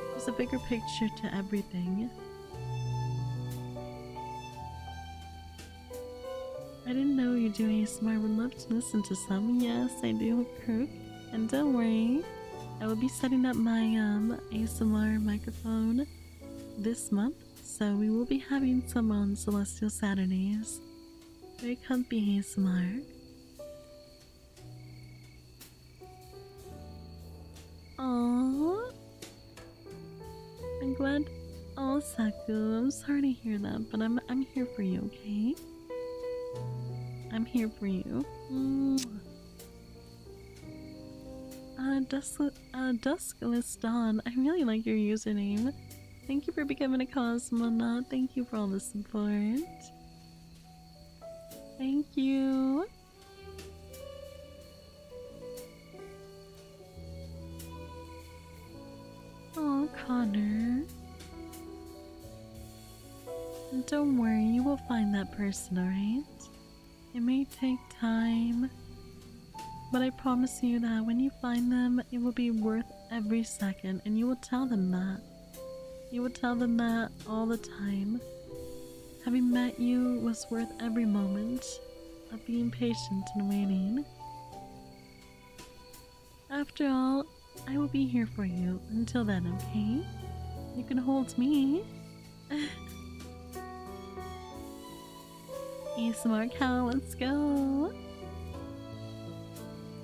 There's a bigger picture to everything. I didn't know you do ASMR. Would love to listen to some. Yes, I do, Crook. And don't worry, I will be setting up my ASMR microphone this month, so we will be having some on Celestial Saturdays. Very comfy ASMR. Aww. I'm glad. Oh, Saku, I'm sorry to hear that, but I'm here for you, okay? I'm here for you. Duskless Dawn. I really like your username. Thank you for becoming a cosmonaut. Thank you for all the support. Thank you. Oh, Connor. Don't worry, you will find that person, alright? It may take time, but I promise you that when you find them, it will be worth every second, and you will tell them that. You will tell them that all the time. Having met you was worth every moment of being patient and waiting. After all, I will be here for you until then, okay? You can hold me. ASMR cow, let's go.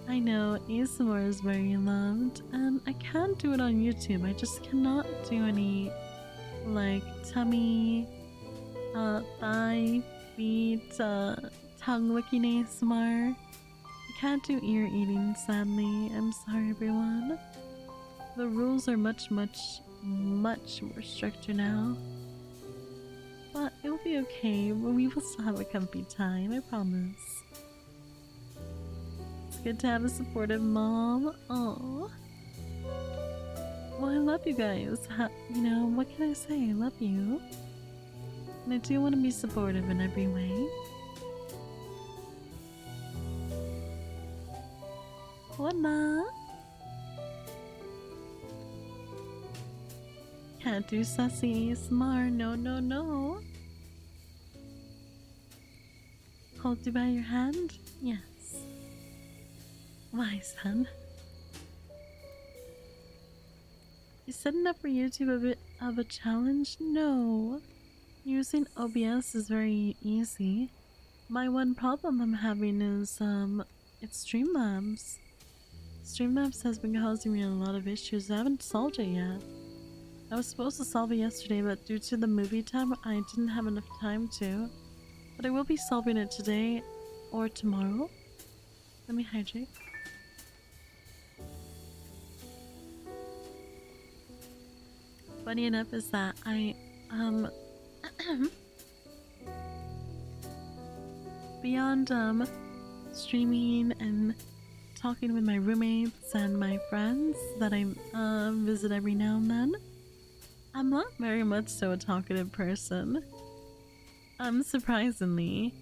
I know ASMR is very loved, and I can do it on YouTube. I just cannot do any like tummy, thigh, feet, tongue licking ASMR. I can't do ear eating, sadly. I'm sorry, everyone. The rules are much more stricter now. But it'll be okay. We will still have a comfy time, I promise. It's good to have a supportive mom. Aww. Well, I love you guys. You know, what can I say? I love you. And I do want to be supportive in every way. Hola! Can't do sassy ASMR. No, no, no. Hold you by your hand? Yes. Why, son? You setting up for YouTube a bit of a challenge? No. Using OBS is very easy. My one problem I'm having is, it's Streamlabs. Streamlabs has been causing me a lot of issues. I haven't solved it yet. I was supposed to solve it yesterday, but due to the movie time, I didn't have enough time to. But I will be solving it today or tomorrow. Let me hydrate. Funny enough is that I, beyond, streaming and talking with my roommates and my friends that I, visit every now and then, I'm not very much so a talkative person. Surprisingly.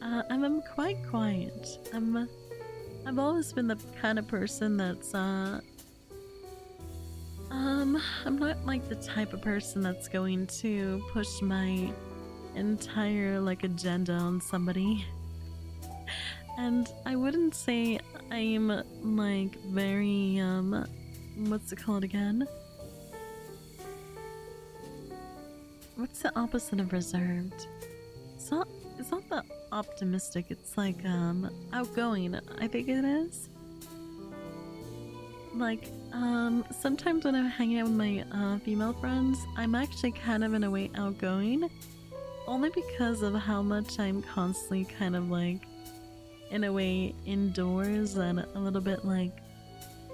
I'm quite quiet. I've always been the kind of person that's, I'm not like the type of person that's going to push my entire, like, agenda on somebody. And I wouldn't say I'm, like, very, what's it called again? What's the opposite of reserved? It's not that optimistic, it's like, outgoing, I think it is. Like, sometimes when I'm hanging out with my, female friends, I'm actually kind of in a way outgoing. Only because of how much I'm constantly kind of like, in a way, indoors and a little bit like,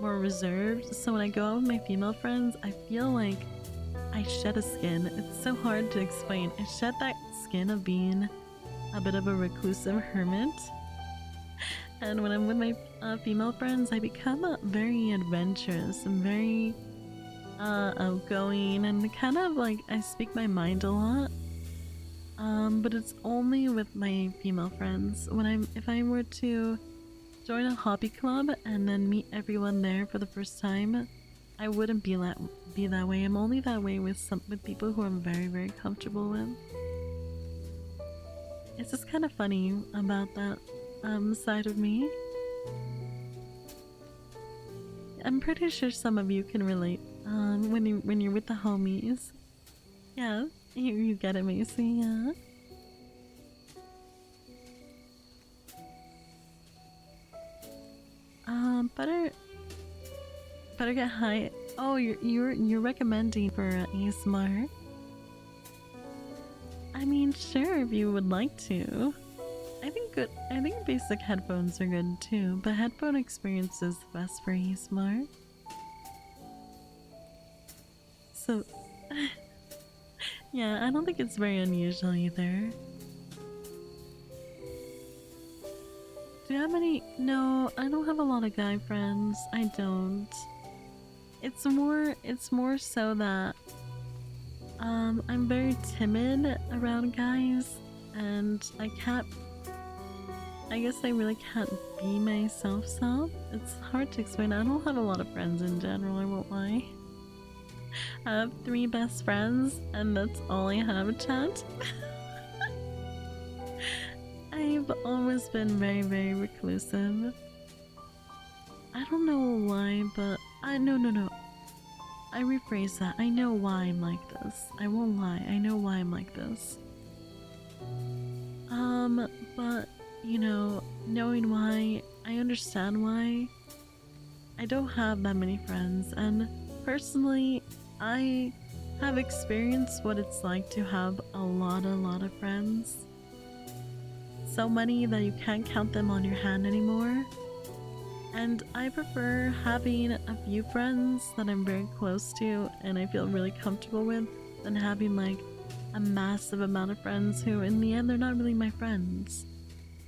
more reserved. So when I go out with my female friends, I feel like I shed a skin. It's so hard to explain. I shed that skin of being a bit of a reclusive hermit. And when I'm with my female friends, I become very adventurous and very outgoing, and kind of like I speak my mind a lot. But it's only with my female friends. If I were to join a hobby club and then meet everyone there for the first time, I wouldn't be that way. I'm only that way with people who I'm very, very comfortable with. It's just kind of funny about that side of me. I'm pretty sure some of you can relate when you're with the homies. Yeah, you get it, Macy. Yeah. Better get high. Oh, you're recommending for ASMR. I mean, sure, if you would like to. I think basic headphones are good too, but headphone experience is the best for ASMR. So, yeah, I don't think it's very unusual either. Do you have any? No, I don't have a lot of guy friends. I don't. It's more so that I'm very timid around guys, and I guess I really can't be myself. It's hard to explain. I don't have a lot of friends in general, I won't lie. I have 3 best friends, and that's all I have, chat. I've always been very, very reclusive. I don't know why, but no. I rephrase that. I know why I'm like this. I won't lie. I know why I'm like this. But you know, knowing why, I understand why. I don't have that many friends, and personally, I have experienced what it's like to have a lot of friends. So many that you can't count them on your hand anymore. And I prefer having a few friends that I'm very close to and I feel really comfortable with than having like a massive amount of friends who in the end they're not really my friends.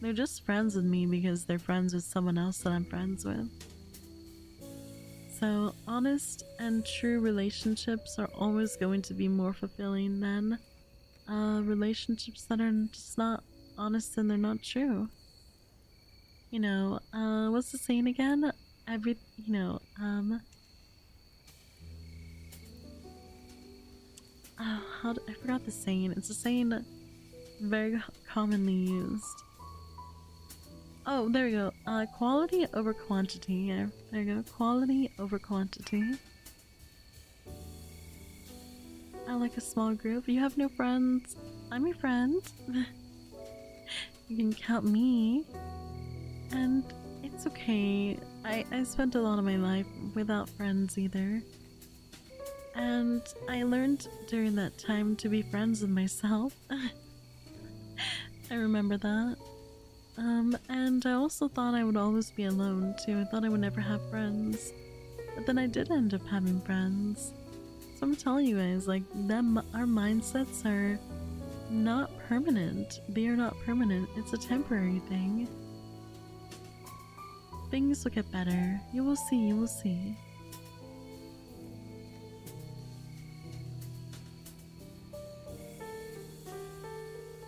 They're just friends with me because they're friends with someone else that I'm friends with. So honest and true relationships are always going to be more fulfilling than relationships that are just not honest and they're not true. You know, what's the saying again? I forgot the saying. It's a saying very commonly used. Oh, there we go. Quality over quantity. Yeah, there you go. Quality over quantity. I like a small group. You have no friends. I'm your friend. You can count me. And it's okay. I spent a lot of my life without friends either. And I learned during that time to be friends with myself. I remember that. And I also thought I would always be alone too. I thought I would never have friends. But then I did end up having friends. So I'm telling you guys, like, our mindsets are not permanent. They are not permanent. It's a temporary thing. Things will get better. You will see, you will see.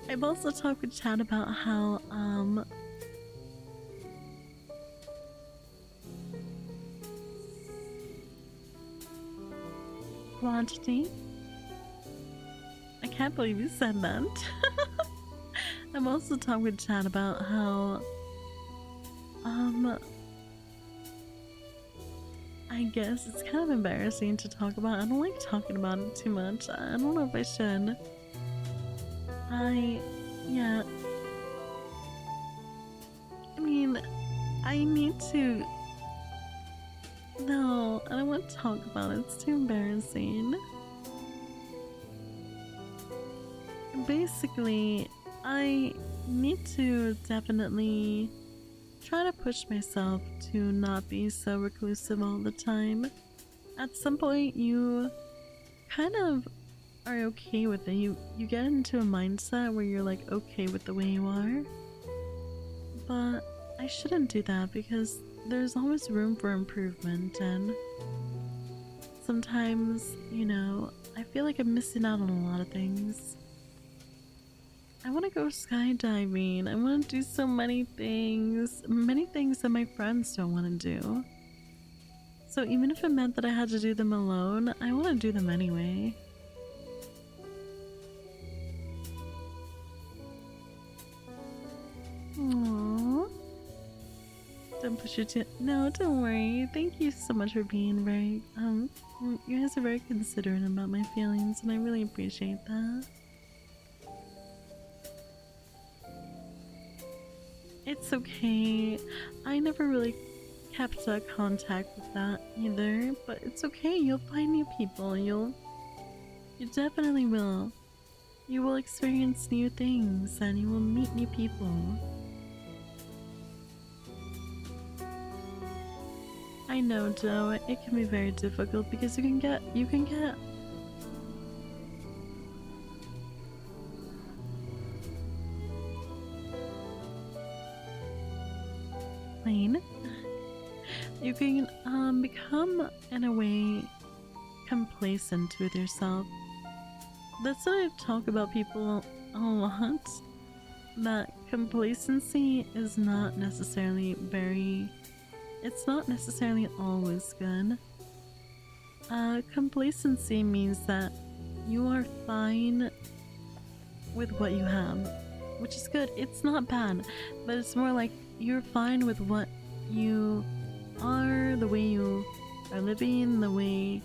I've also talked with Chad about how, quantity. I can't believe you said that. I've also talked with Chad about how, I guess it's kind of embarrassing to talk about. I don't like talking about it too much. I don't know if I should. Yeah. I mean, I need to. No, I don't want to talk about it. It's too embarrassing. Basically, I need to definitely try to push myself to not be so reclusive all the time. At some point, you kind of are okay with it. You get into a mindset where you're like okay with the way you are. But I shouldn't do that because there's always room for improvement, and sometimes, you know, I feel like I'm missing out on a lot of things. I want to go skydiving. I want to do so many things that my friends don't want to do. So even if it meant that I had to do them alone, I want to do them anyway. Aww. Don't push it too. No, don't worry. Thank you so much for being very, you guys are very considerate about my feelings, and I really appreciate that. It's okay. I never really kept contact with that either, but it's okay. You'll find new people. You definitely will. You will experience new things, and you will meet new people. I know, Joe, it can be very difficult because you can get plain. You can become in a way complacent with yourself. That's what I talk about people a lot. That complacency is not necessarily it's not necessarily always good. Complacency means that you are fine with what you have, which is good. It's not bad, but it's more like you're fine with what you are, the way you are living, the way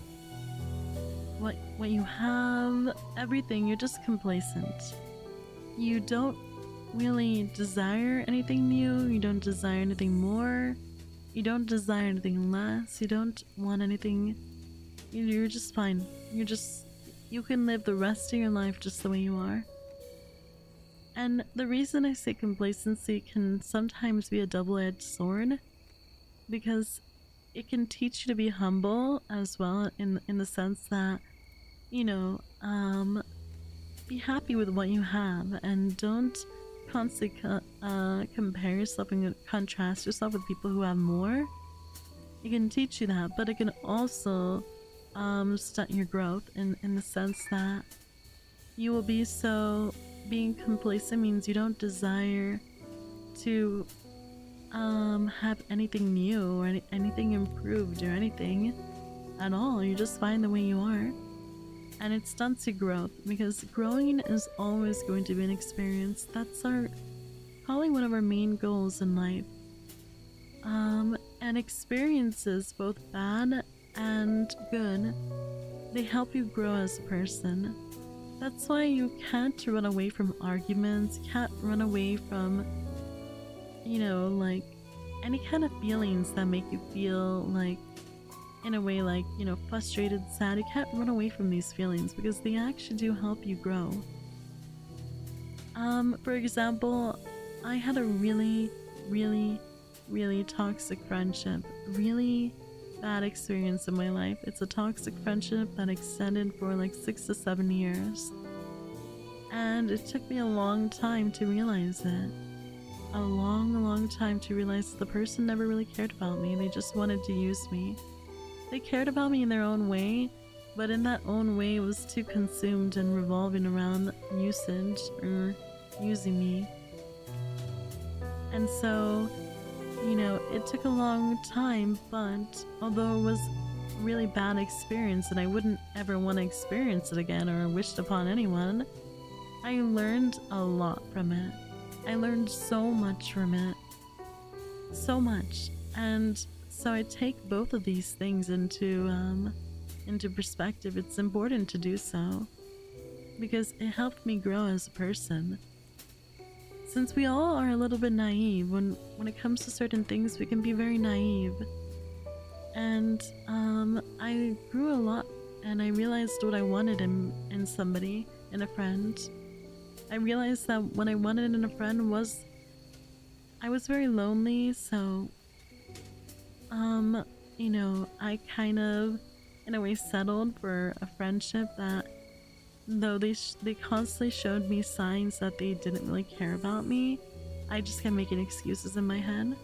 what you have, everything. You're just complacent. You don't really desire anything new. You don't desire anything more. You don't desire anything less. You don't want anything. You're just fine. You can live the rest of your life just the way you are. And the reason I say complacency can sometimes be a double-edged sword, because it can teach you to be humble as well, in the sense that, you know, be happy with what you have and don't constantly compare yourself and contrast yourself with people who have more. It can teach you that, but it can also stunt your growth in the sense that you will be so... Being complacent means you don't desire to have anything new or anything improved or anything at all. You're just fine the way you are. And it stunts your growth, because growing is always going to be an experience. That's probably one of our main goals in life. And experiences, both bad and good, they help you grow as a person. That's why you can't run away from arguments, you can't run away from, you know, like, any kind of feelings that make you feel like, in a way, like, you know, frustrated, sad. You can't run away from these feelings, because they actually do help you grow. For example, I had a really, really, really toxic friendship. Really bad experience in my life. It's a toxic friendship that extended for like 6 to 7 years. And it took me a long time to realize it. A long time to realize the person never really cared about me. They just wanted to use me. They cared about me in their own way, but in that own way it was too consumed and revolving around usage or using me. And so, you know, it took a long time, but although it was a really bad experience and I wouldn't ever want to experience it again or wish it upon anyone, I learned a lot from it. I learned so much from it. So much. And so I take both of these things into perspective. It's important to do so, because it helped me grow as a person. Since we all are a little bit naive, when it comes to certain things, we can be very naive. And I grew a lot, and I realized what I wanted in somebody, in a friend. I realized that what I wanted in a friend was... I was very lonely, so... you know, I kind of, in a way, settled for a friendship that, though they constantly showed me signs that they didn't really care about me, I just kept making excuses in my head.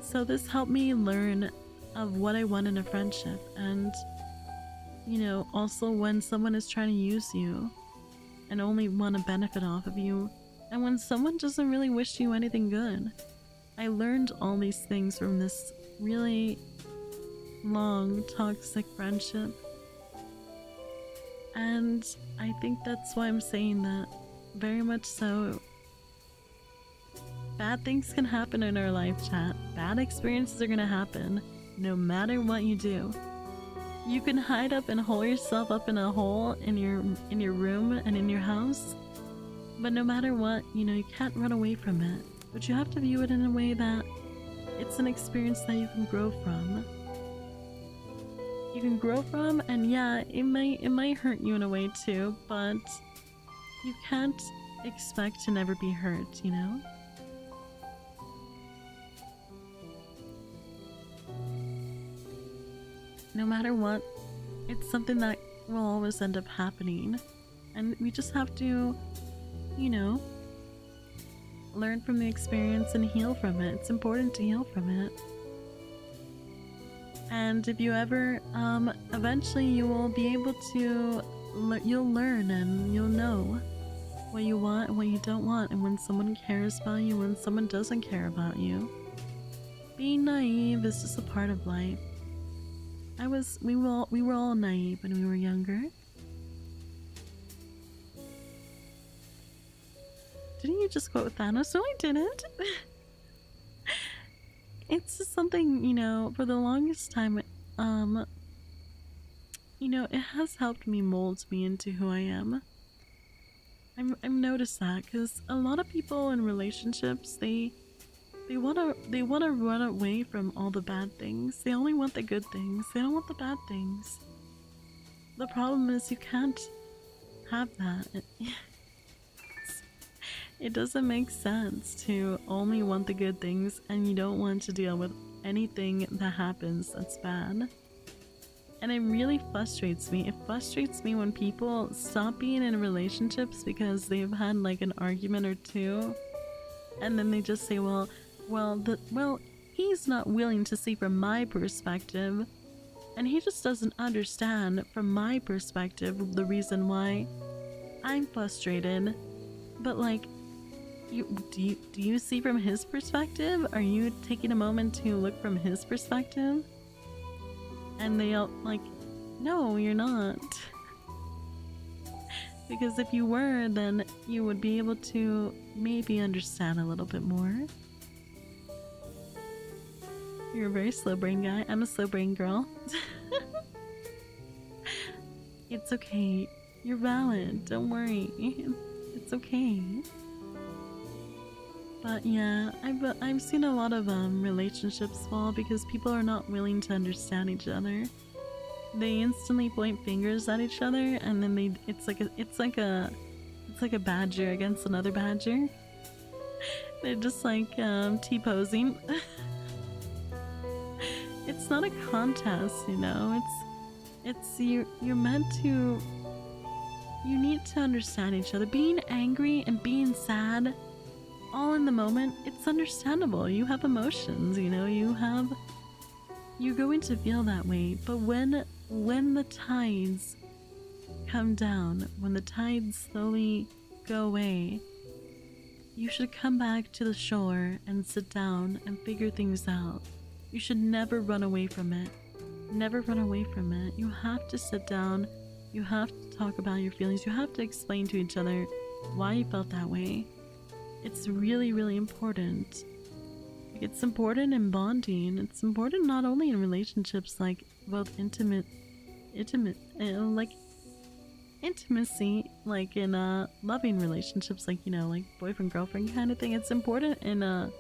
So this helped me learn of what I want in a friendship, and, you know, also when someone is trying to use you and only want to benefit off of you, and when someone doesn't really wish you anything good. I learned all these things from this really long, toxic friendship. And I think that's why I'm saying that. Very much so. Bad things can happen in our life, chat. Bad experiences are gonna happen, no matter what you do. You can hide up and hole yourself up in a hole in your room and in your house, but no matter what, you know, you can't run away from it. But you have to view it in a way that it's an experience that you can grow from. You can grow from, and yeah, it might hurt you in a way too, but you can't expect to never be hurt, you know? No matter what, it's something that will always end up happening. And we just have to, you know, learn from the experience and heal from it. It's important to heal from it. And if you ever, eventually you will be able to, you'll learn and you'll know what you want and what you don't want, and when someone cares about you, when someone doesn't care about you. Being naive is just a part of life. We were all naive when we were younger. Didn't you just quote Thanos? No, I didn't. it's just something, for the longest time, um, it has helped me mold me into who I am. I've noticed that because a lot of people in relationships, they wanna run away from all the bad things. They only want the good things. They don't want the bad things. The problem is you can't have that. It doesn't make sense to only want the good things and you don't want to deal with anything that happens that's bad. And it really frustrates me. It frustrates me when people stop being in relationships because they've had like an argument or two, and then they just say, well, he's not willing to see from my perspective, and he just doesn't understand from my perspective the reason why I'm frustrated. But like, do you see from his perspective? Are you taking a moment to look from his perspective? And they all like, no, you're not. Because if you were, then you would be able to maybe understand a little bit more. You're a very slow brain guy. I'm a slow brain girl. It's okay. You're valid. Don't worry. It's okay. But yeah, I've seen a lot of relationships fall because people are not willing to understand each other. They instantly point fingers at each other, and then it's like a badger against another badger. They're just like T-posing. It's not a contest, It's you're meant to. You need to understand each other. Being angry and being sad, all in the moment, it's understandable. You have emotions, you're going to feel that way. But when the tides come down, when the tides slowly go away, you should come back to the shore and sit down and figure things out. You should never run away from it. Never run away from it. You have to sit down. You have to talk about your feelings. You have to explain to each other why you felt that way. It's really, really important. It's important in bonding. It's important not only in relationships, like both intimate, like intimacy, like in loving relationships, like like boyfriend girlfriend kind of thing. It's important in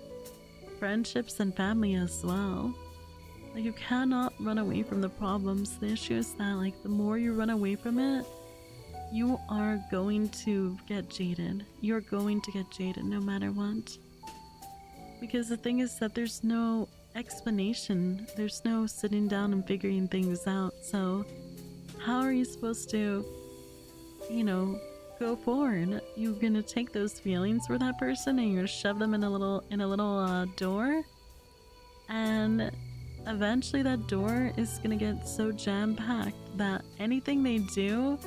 friendships and family as well. Like, you cannot run away from the problems. The issue is that like the more you run away from it, you are going to get jaded. You're going to get jaded no matter what. Because the thing is that there's no explanation. There's no sitting down and figuring things out. So how are you supposed to, go forward? You're gonna take those feelings for that person and you're gonna shove them in a little door, and eventually that door is gonna get so jam-packed that anything they do,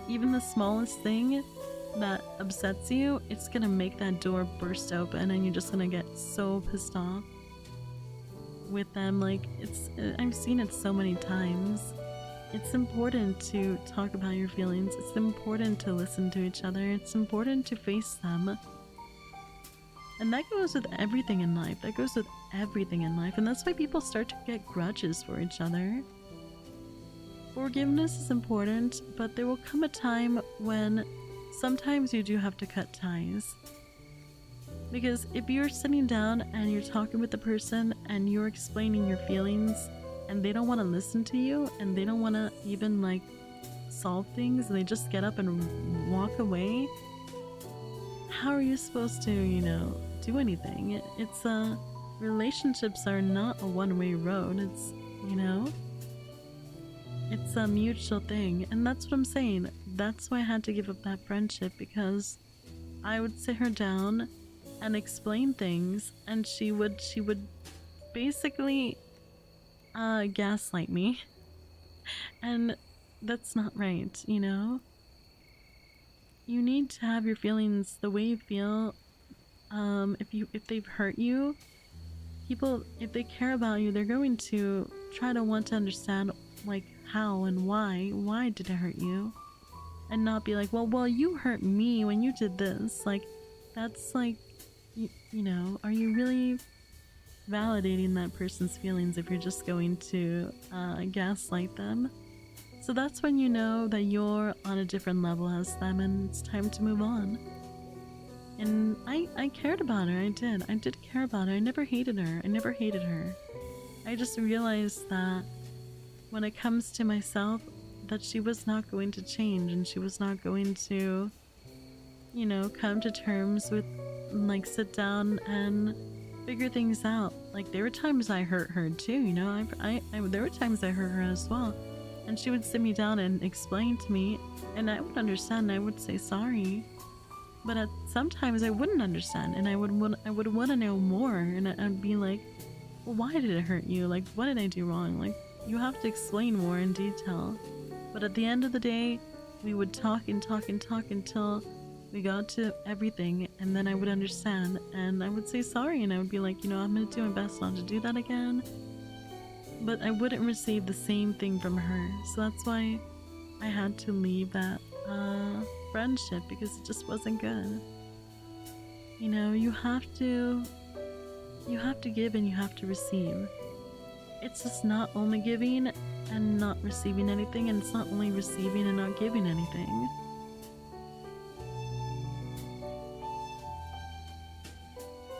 even the smallest thing that upsets you, it's gonna make that door burst open, and you're just gonna get so pissed off with them. Like, I've seen it so many times. It's important to talk about your feelings. It's important to listen to each other. It's important to face them. And that goes with everything in life. And that's why people start to get grudges for each other. Forgiveness is important, but there will come a time when sometimes you do have to cut ties. Because if you're sitting down and you're talking with the person and you're explaining your feelings and they don't want to listen to you and they don't want to even like solve things and they just get up and walk away, how are you supposed to, do anything? It's relationships are not a one-way road. It's, it's a mutual thing. And that's what I'm saying. That's why I had to give up that friendship, because I would sit her down and explain things, and she would basically gaslight me. And that's not right, You need to have your feelings the way you feel. If they've hurt you, people, if they care about you, they're going to try to want to understand like how and why did it hurt you, and not be like, well you hurt me when you did this. Like, that's like, are you really validating that person's feelings if you're just going to gaslight them. So that's when you know that you're on a different level as them and it's time to move on. And I cared about her. I did care about her. I never hated her. I just realized that when it comes to myself, that she was not going to change and she was not going to, you know, come to terms with, like, sit down and figure things out. Like, there were times I hurt her too, you know. There were times I hurt her as well. And she would sit me down and explain to me, and I would understand, and I would say sorry. But sometimes I wouldn't understand, and I would want to know more, and I'd be like, well, why did it hurt you? Like, what did I do wrong? Like, you have to explain more in detail. But at the end of the day, we would talk until we got to everything, and then I would understand, and I would say sorry, and I would be like, you know, I'm gonna do my best not to do that again. But I wouldn't receive the same thing from her, so that's why I had to leave that friendship, because it just wasn't good. You know, you have to give and you have to receive. It's just not only giving and not receiving anything, and it's not only receiving and not giving anything.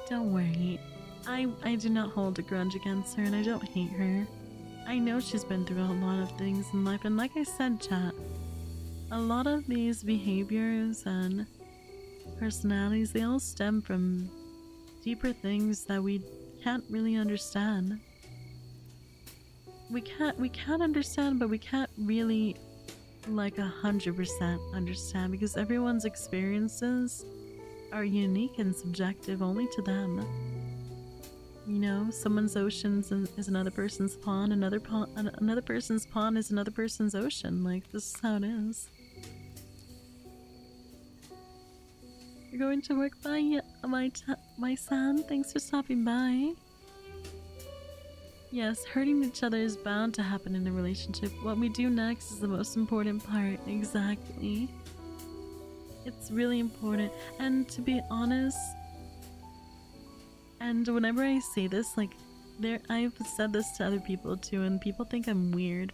Don't worry, I do not hold a grudge against her, and I don't hate her. I know she's been through a lot of things in life, and like I said, chat, a lot of these behaviors and personalities, they all stem from deeper things that we can't really understand. We can't understand, but we can't really, like, 100% understand, because everyone's experiences are unique and subjective only to them. You know, someone's ocean is another person's pond, another person's pond is another person's ocean. Like, this is how it is. You're going to work, by my son. Thanks for stopping by. Yes, hurting each other is bound to happen in a relationship. What we do next is the most important part. Exactly. It's really important. And to be honest, and whenever I say this, like, I've said this to other people too, and people think I'm weird.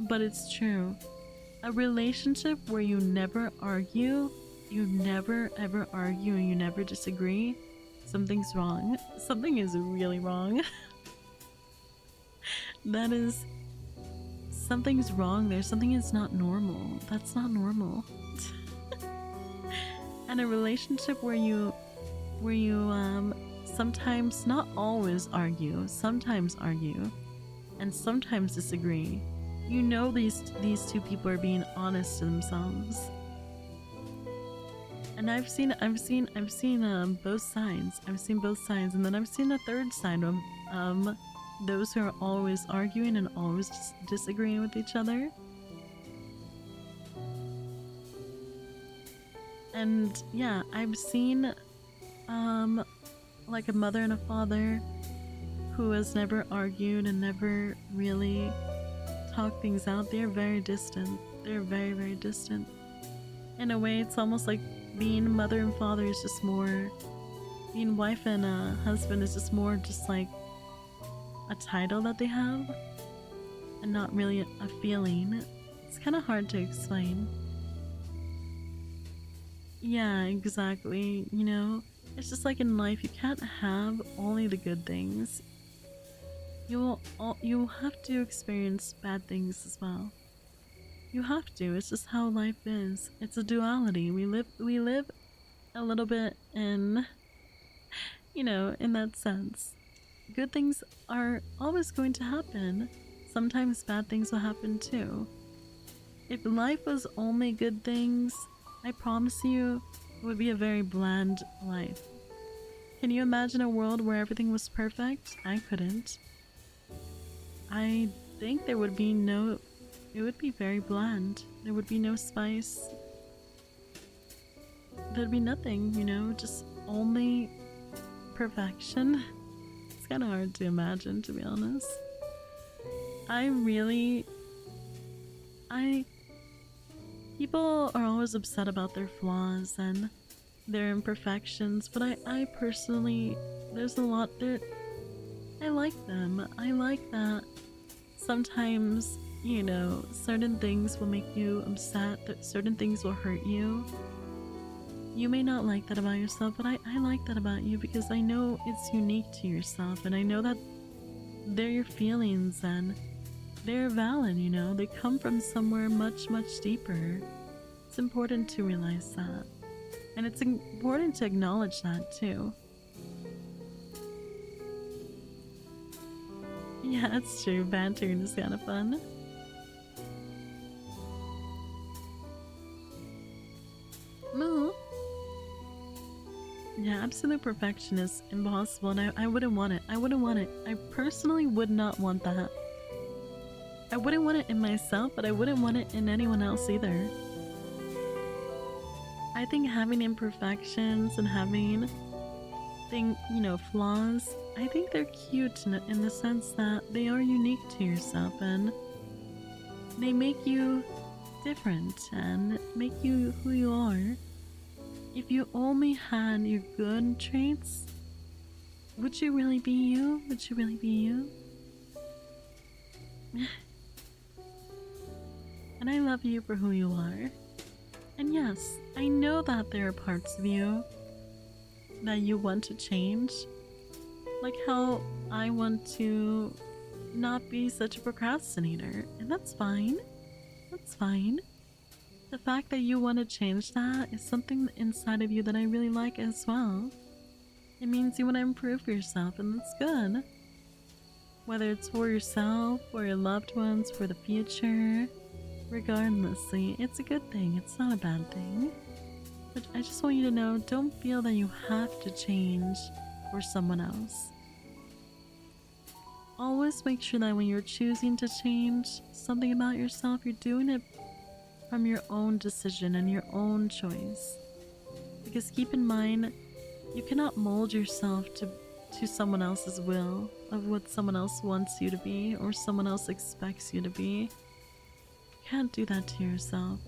But it's true. A relationship where you never argue, you never ever argue, and you never disagree, something's wrong. Something is really wrong. Something's wrong there. Something is not normal. That's not normal. And a relationship where you sometimes, not always argue, sometimes argue, and sometimes disagree. You know, these two people are being honest to themselves. And I've seen both sides. I've seen both sides, and then I've seen a third side of those who are always arguing and always disagreeing with each other. And yeah, I've seen like a mother and a father who has never argued and never really talked things out. They're very distant. They're very, very distant. In a way, it's almost like being mother and father is just more, being wife and husband is just more just like a title that they have, and not really a feeling. It's kind of hard to explain. Yeah, exactly. You know, it's just like in life, you can't have only the good things. You have to experience bad things as well. You have to. It's just how life is. It's a duality. We live a little bit in, you know, in that sense. Good things are always going to happen. Sometimes bad things will happen too. If life was only good things, I promise you, it would be a very bland life. Can you imagine a world where everything was perfect? I couldn't. I think there would be no... It would be very bland. There would be no spice. There'd be nothing, you know, just only perfection. It's kind of hard to imagine, to be honest. People are always upset about their flaws, and their imperfections, but I personally, there's a lot that I like them. I like that sometimes, certain things will make you upset, that certain things will hurt you. You may not like that about yourself, but I like that about you because I know it's unique to yourself, and I know that they're your feelings and they're valid, they come from somewhere much, much deeper. It's important to realize that. And it's important to acknowledge that too. Yeah, it's true. Bantering is kind of fun. No. Yeah, absolute perfection is impossible, and I wouldn't want it. I wouldn't want it. I personally would not want that. I wouldn't want it in myself, but I wouldn't want it in anyone else either. I think having imperfections and having flaws, I think they're cute in the sense that they are unique to yourself and they make you different and make you who you are. If you only had your good traits, would you really be you? Would you really be you? And I love you for who you are. And yes, I know that there are parts of you that you want to change. Like how I want to not be such a procrastinator. And that's fine. That's fine. The fact that you want to change that is something inside of you that I really like as well. It means you want to improve yourself, and that's good. Whether it's for yourself, for your loved ones, for the future, regardlessly, it's a good thing. It's not a bad thing. But I just want you to know, don't feel that you have to change for someone else. Always make sure that when you're choosing to change something about yourself, you're doing it from your own decision and your own choice. Because keep in mind, you cannot mold yourself to someone else's will of what someone else wants you to be or someone else expects you to be. You can't do that to yourself.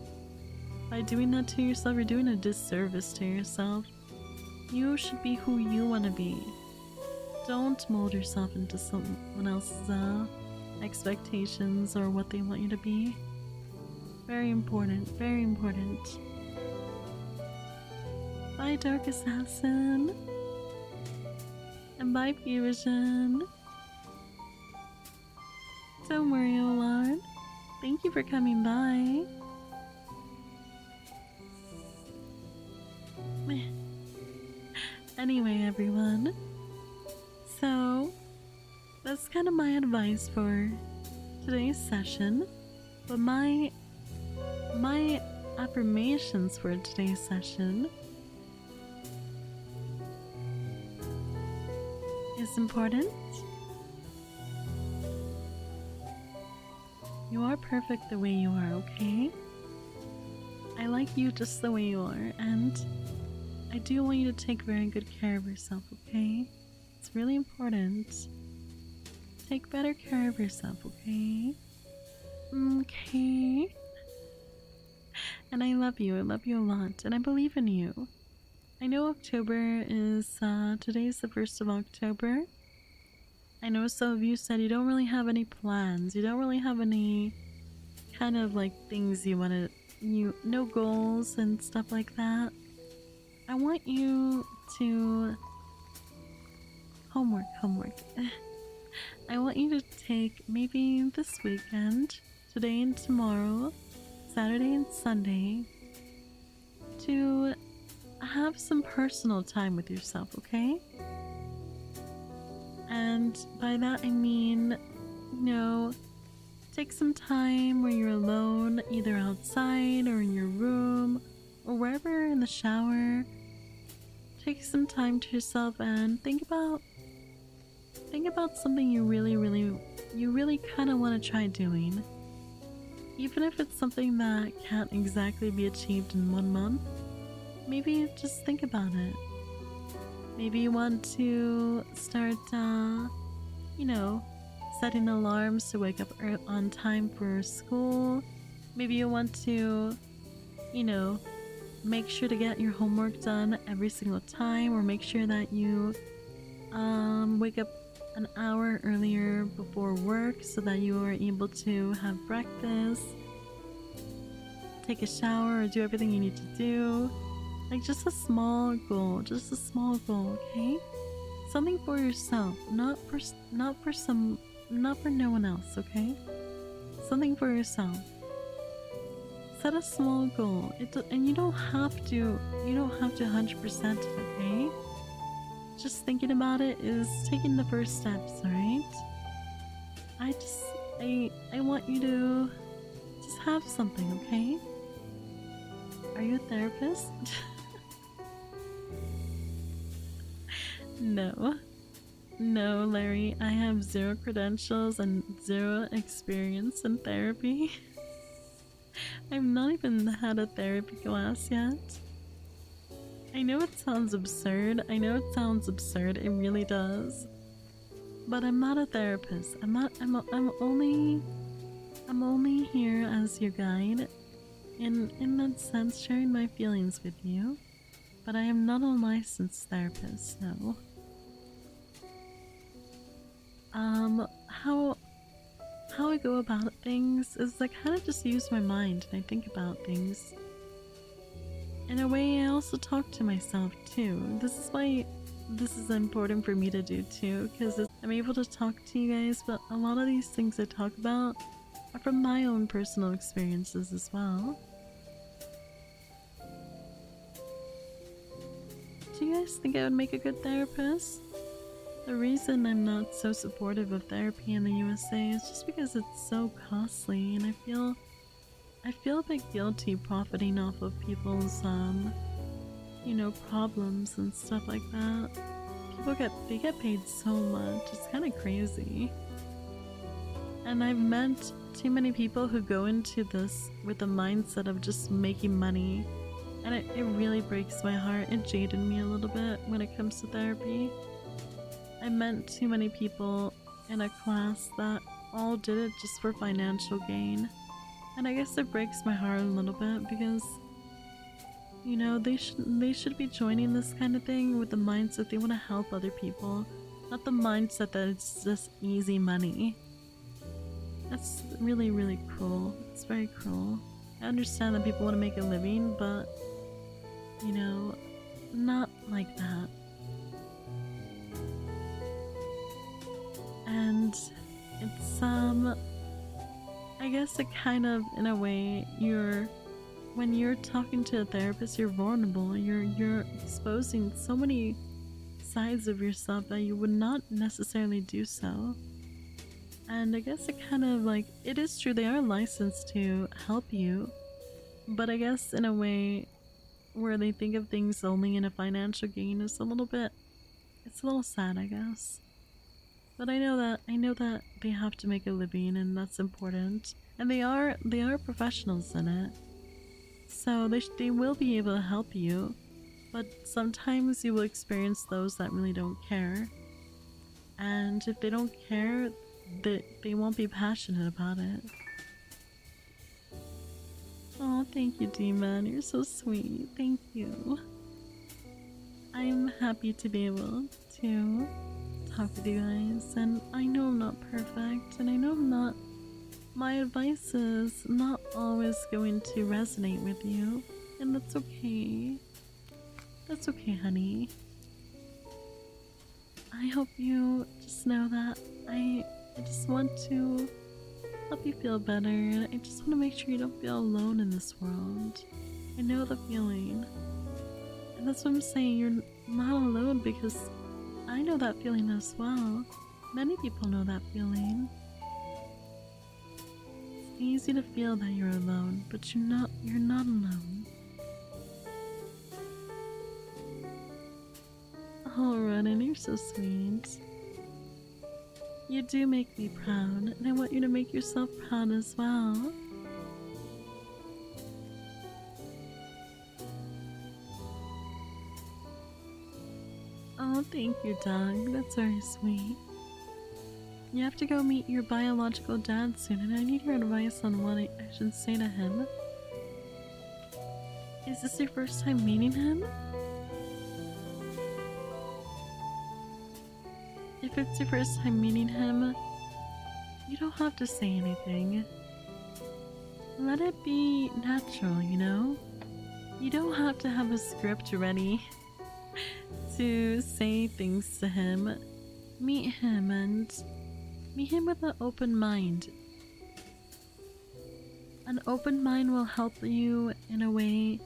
By doing that to yourself, you're doing a disservice to yourself. You should be who you want to be. Don't mold yourself into someone else's expectations or what they want you to be. Very important, very important. Bye, Dark Assassin. And bye, P-Vision. Don't worry, Olard. Thank you for coming by. Anyway, everyone. So, that's kind of my advice for today's session. But my affirmations for today's session is important. You are perfect the way you are, okay? I like you just the way you are, and I do want you to take very good care of yourself, okay? It's really important. Take better care of yourself, okay? Okay? And I love you a lot, and I believe in you. I know October is, today's the 1st of October. I know some of you said you don't really have any plans, you don't really have any kind of like things you want to, no goals and stuff like that. I want you to, homework. I want you to take maybe this weekend, today and tomorrow, Saturday and Sunday, to have some personal time with yourself, okay? And by that I mean, take some time where you're alone, either outside or in your room or wherever, in the shower. Take some time to yourself and think about something you really kind of want to try doing. Even if it's something that can't exactly be achieved in 1 month, maybe just think about it. Maybe you want to start, setting alarms to wake up on time for school. Maybe you want to, make sure to get your homework done every single time, or make sure that you wake up an hour earlier before work so that you are able to have breakfast, take a shower, or do everything you need to do. Like, just a small goal, okay? Something for yourself, not for no one else, okay? Something for yourself. Set a small goal. And you don't have to 100% it, okay? Just thinking about it is taking the first steps, alright? I want you to just have something, okay? Are you a therapist? No, Larry, I have 0 credentials and 0 experience in therapy. I've not even had a therapy class yet. I know it sounds absurd. It really does. But I'm not a therapist. I'm only here as your guide. In that sense, sharing my feelings with you. But I am not a licensed therapist, no. How I go about things is I kind of just use my mind and I think about things. In a way, I also talk to myself too. This is why this is important for me to do too, because I'm able to talk to you guys, but a lot of these things I talk about are from my own personal experiences as well. Do you guys think I would make a good therapist? The reason I'm not so supportive of therapy in the USA is just because it's so costly, and I feel a bit guilty profiting off of people's problems and stuff like that. They get paid so much. It's kind of crazy. And I've met too many people who go into this with the mindset of just making money, and it really breaks my heart. It jaded me a little bit when it comes to therapy. I met too many people in a class that all did it just for financial gain. And I guess it breaks my heart a little bit because, they should be joining this kind of thing with the mindset they want to help other people, not the mindset that it's just easy money. That's really, really cruel. It's very cruel. I understand that people want to make a living, but, not like that. And it's, I guess it kind of, in a way, when you're talking to a therapist, you're vulnerable. You're exposing so many sides of yourself that you would not necessarily do so. And I guess it kind of it is true, they are licensed to help you, but I guess in a way where they think of things only in a financial gain is it's a little sad, I guess. But I know that they have to make a living, and that's important. And they are professionals in it. So they will be able to help you, but sometimes you will experience those that really don't care. And if they don't care, they won't be passionate about it. Oh, thank you, Demon. You're so sweet. Thank you. I'm happy to be able to talk with you guys, and I know I'm not perfect, and I know my advice is not always going to resonate with you, and that's okay. That's okay, honey. I hope you just know that I just want to help you feel better, and I just want to make sure you don't feel alone in this world. I know the feeling, and that's what I'm saying. You're not alone, because I know that feeling as well. Many people know that feeling. It's easy to feel that you're alone, but you're not alone. Oh, Ronan, you're so sweet. You do make me proud, and I want you to make yourself proud as well. Oh, thank you, dog. That's very sweet. You have to go meet your biological dad soon, and I need your advice on what I should say to him. Is this your first time meeting him? If it's your first time meeting him, you don't have to say anything. Let it be natural, you know? You don't have to have a script ready to say things to him. Meet him with an open mind. An open mind will help you, in a way,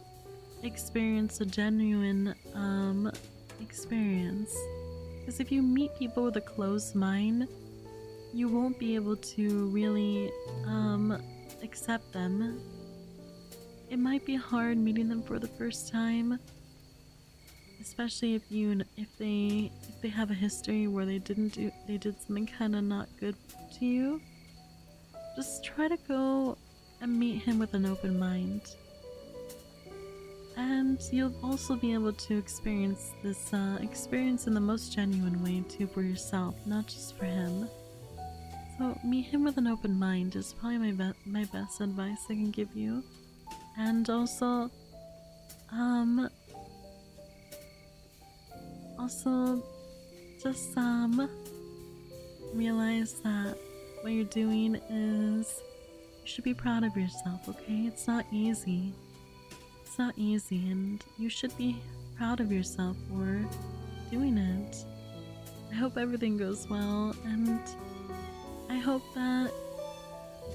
experience a genuine experience. Because if you meet people with a closed mind, you won't be able to really accept them. It might be hard meeting them for the first time, especially if they have a history where they did something kind of not good to you. Just try to go and meet him with an open mind. And you'll also be able to experience this experience in the most genuine way too, for yourself, not just for him. So meet him with an open mind is probably my best advice I can give you. And also just realize that what you're doing is, you should be proud of yourself, okay? It's not easy. It's not easy, and you should be proud of yourself for doing it. I hope everything goes well, and I hope that,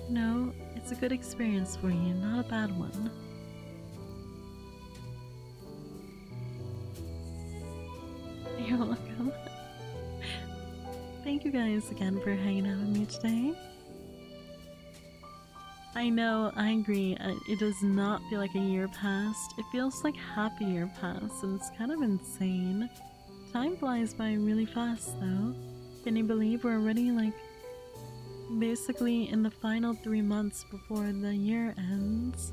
you know, it's a good experience for you, not a bad one. You're welcome. Thank you guys again for hanging out with me today. I know, I agree, it does not feel like a year passed. It feels like half a year passed, and it's kind of insane. Time flies by really fast though. Can you believe we're already like basically in the final 3 months before the year ends?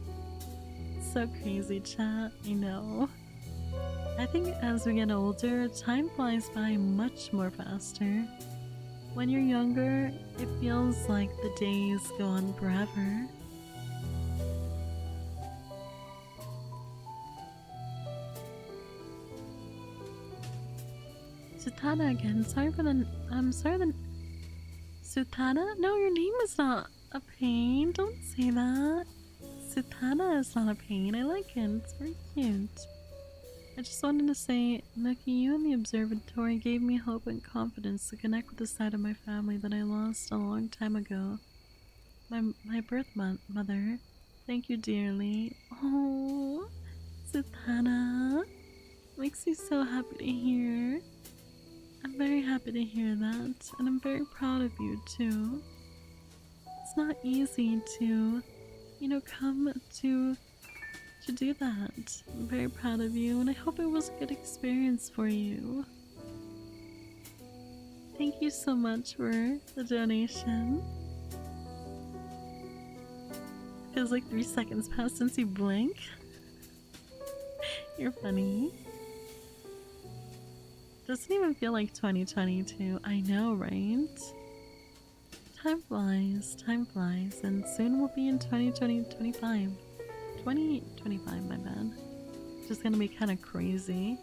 It's so crazy, chat, I know. I think as we get older, time flies by much more faster. When you're younger, it feels like the days go on forever. Sutana again, sorry for the, Sutana? No, your name is not a pain, don't say that. Sutana is not a pain, I like it, it's very cute. I just wanted to say, Milky, you and the observatory gave me hope and confidence to connect with the side of my family that I lost a long time ago. My birth mother. Thank you dearly. Oh, Zatanna. Makes me so happy to hear. I'm very happy to hear that, and I'm very proud of you too. It's not easy to, you know, come to do that. I'm very proud of you, and I hope it was a good experience for you. Thank you so much for the donation. Feels like 3 seconds passed since you blink. You're funny. Doesn't even feel like 2022. I know, right? Time flies, and soon we'll be in 2025. 2025, my bad. Just gonna be kind of crazy.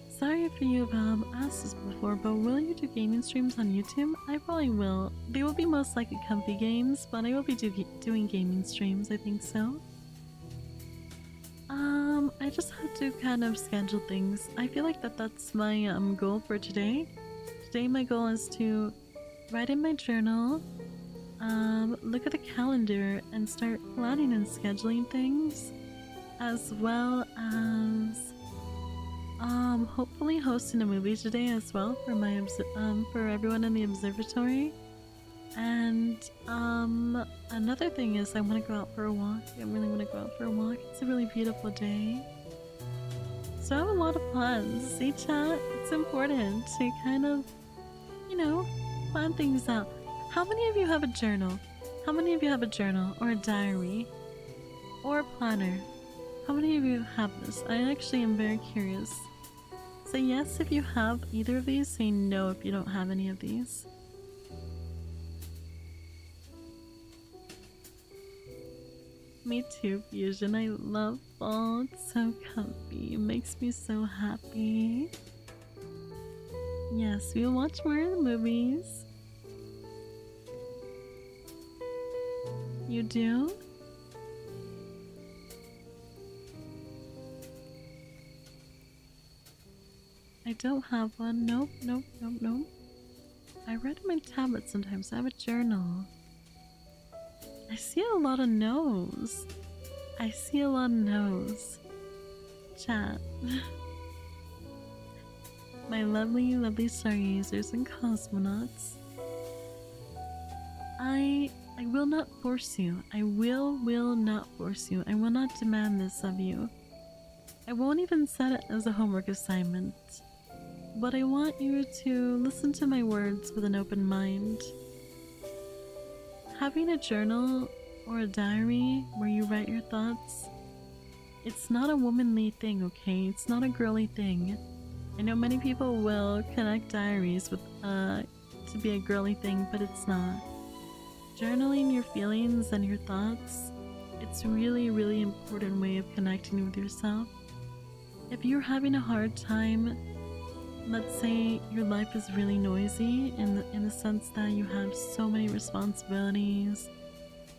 Sorry if you've asked this before, but will you do gaming streams on YouTube? I probably will. They will be most likely comfy games, but I will be doing gaming streams, I think so. I just have to kind of schedule things. I feel like that's my goal for today. Today my goal is to write in my journal, look at the calendar and start planning and scheduling things, as well as hopefully hosting a movie today as well for my for everyone in the observatory. And another thing is I want to go out for a walk. I really want to go out for a walk. It's a really beautiful day. So I have a lot of plans. See, chat? It's important to kind of, you know, plan things out. How many of you have a journal? How many of you have a journal or a diary or a planner? How many of you have this? I actually am very curious. Say yes if you have either of these. Say no if you don't have any of these. Me too, Fusion. I love fall. It's so comfy. It makes me so happy. Yes, we'll watch more of the movies. You do? I don't have one. Nope, nope, nope, nope. I read on my tablet sometimes. I have a journal. I see a lot of no's. I see a lot of no's. Chat. My lovely, lovely stargazers and cosmonauts. I will not force you. I will not force you. I will not demand this of you. I won't even set it as a homework assignment. But I want you to listen to my words with an open mind. Having a journal or a diary where you write your thoughts, it's not a womanly thing, okay? It's not a girly thing. I know many people will connect diaries with to be a girly thing, but it's not. Journaling your feelings and your thoughts, it's really, really important way of connecting with yourself. If you're having a hard time, let's say your life is really noisy in the sense that you have so many responsibilities,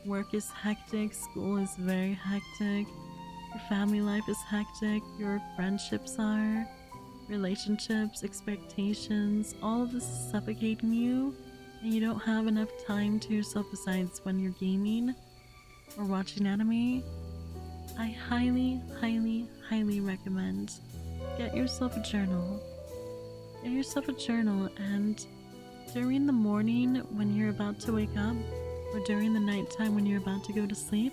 work is hectic, school is very hectic, your family life is hectic, your friendships are, relationships, expectations, all of this is suffocating you, and you don't have enough time to yourself besides when you're gaming or watching anime, I highly, highly, highly recommend get yourself a journal. Get yourself a journal, and during the morning when you're about to wake up, or during the nighttime when you're about to go to sleep,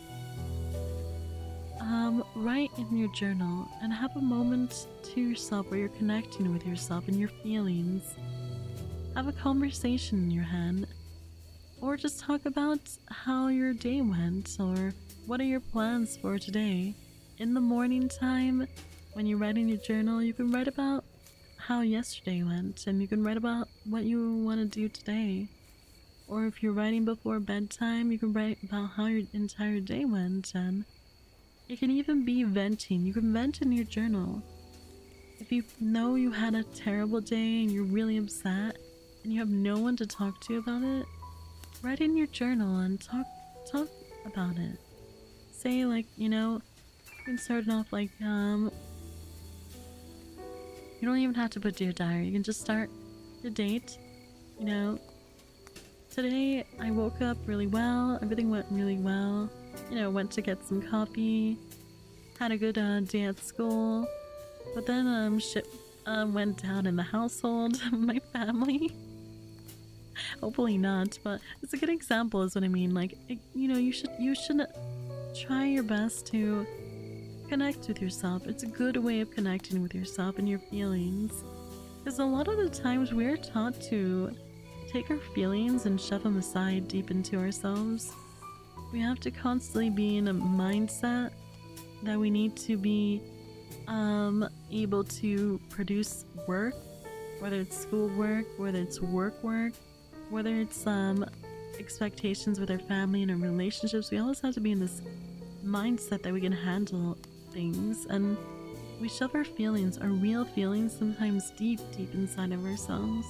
write in your journal and have a moment to yourself where you're connecting with yourself and your feelings. Have a conversation in your head, or just talk about how your day went, or what are your plans for today. In the morning time, when you write in your journal, you can write about how yesterday went, and you can write about what you want to do today. Or if you're writing before bedtime, you can write about how your entire day went, and it can even be venting. You can vent in your journal. If you know you had a terrible day and you're really upset and you have no one to talk to about it, write in your journal and talk about it. Say, like, you know, you can start it off like, you don't even have to put your diary. You can just start the date. You know, today I woke up really well. Everything went really well. You know, went to get some coffee. Had a good day at school. But then shit went down in the household. My family. Hopefully not, but it's a good example is what I mean. Like, you know, you should try your best to connect with yourself. It's a good way of connecting with yourself and your feelings. Because a lot of the times we're taught to take our feelings and shove them aside deep into ourselves. We have to constantly be in a mindset that we need to be able to produce work, whether it's schoolwork, whether it's work, whether it's expectations with our family and our relationships. We always have to be in this mindset that we can handle things, and we shove our feelings, our real feelings, sometimes deep inside of ourselves.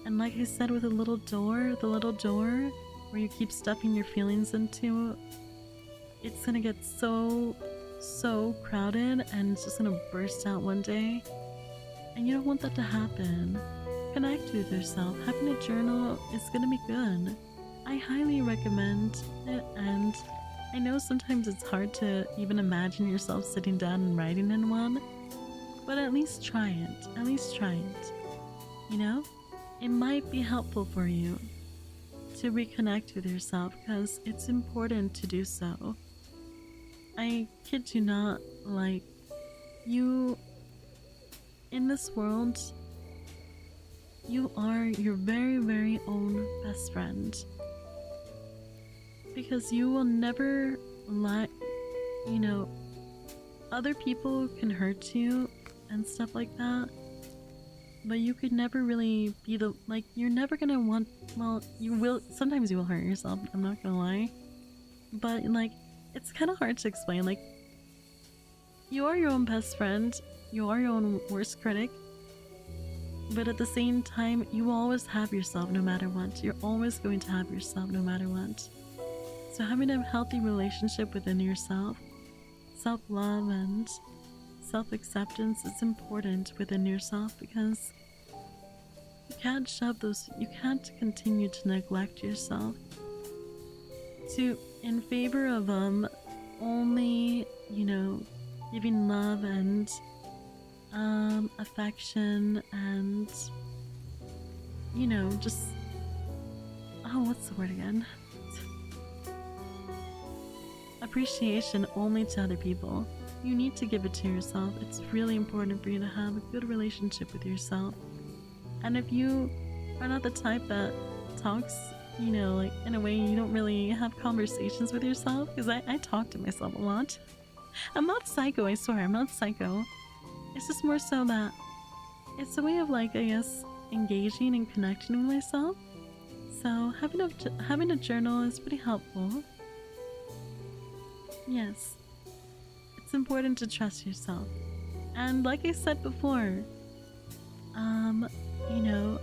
And like I said, with the little door where you keep stuffing your feelings into, it's gonna get so crowded and it's just gonna burst out one day, and you don't want that to happen. Connect with yourself. Having a journal is gonna be good. I highly recommend it, and I know sometimes it's hard to even imagine yourself sitting down and writing in one, but at least try it. At least try it. You know? It might be helpful for you to reconnect with yourself, because it's important to do so. I kid you not, like, you, in this world, you are your very, very own best friend. Because you will never let, you know, other people can hurt you and stuff like that, but you could never really be the, like, you're never gonna want, well, you will, sometimes you will hurt yourself, I'm not gonna lie, but, like, it's kind of hard to explain. Like, you are your own best friend, you are your own worst critic, but at the same time, you will always have yourself no matter what. You're always going to have yourself no matter what. So having a healthy relationship within yourself, self-love and self-acceptance is important within yourself, because you can't you can't continue to neglect yourself in favor of only, you know, giving love and affection and, you know, just, oh, what's the word again? Appreciation only to other people. You need to give it to yourself. It's really important for you to have a good relationship with yourself. And if you are not the type that talks, you know, like in a way you don't really have conversations with yourself, because I talk to myself a lot. I'm not psycho, I swear, I'm not psycho. It's just more so that it's a way of, like, I guess, engaging and connecting with myself. So having a journal is pretty helpful. Yes, it's important to trust yourself. And like I said before, you know,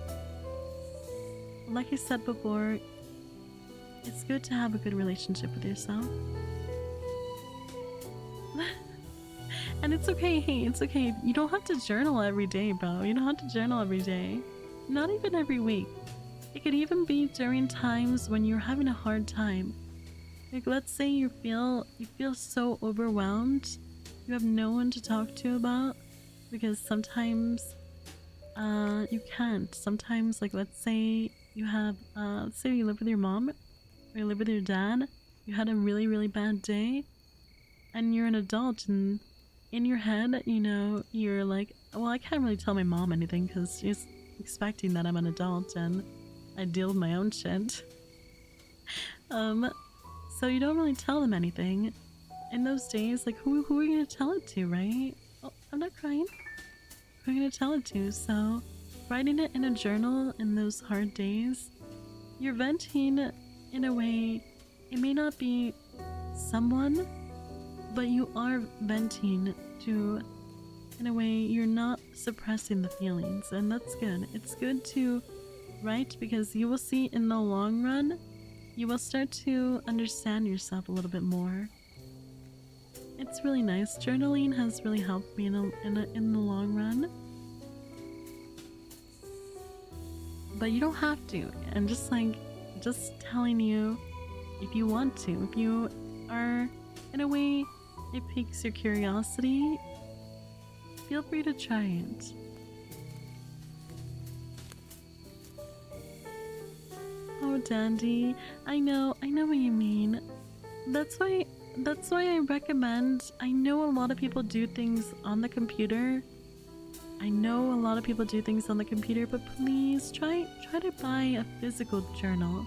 like I said before, it's good to have a good relationship with yourself. And it's okay, hey, it's okay. You don't have to journal every day, bro. You don't have to journal every day. Not even every week. It could even be during times when you're having a hard time. Like, let's say you feel so overwhelmed, you have no one to talk to about, because sometimes you can't. Sometimes, like, let's say you have let's say you live with your mom or you live with your dad, you had a really, really bad day, and you're an adult, and in your head, you know, you're like, well, I can't really tell my mom anything because she's expecting that I'm an adult and I deal with my own shit. So you don't really tell them anything. In those days, like, who are you gonna tell it to, right? Oh, I'm not crying. Who are you gonna tell it to? So, writing it in a journal in those hard days, you're venting in a way. It may not be someone, but you are venting to, in a way, you're not suppressing the feelings, and that's good. It's good to write, because you will see in the long run, you will start to understand yourself a little bit more. It's really nice. Journaling has really helped me in the long run. But you don't have to. And just telling you, if you want to, if you are, in a way, it piques your curiosity, feel free to try it. Oh, Dandy, I know what you mean. That's why I recommend. I know a lot of people do things on the computer. But please try to buy a physical journal,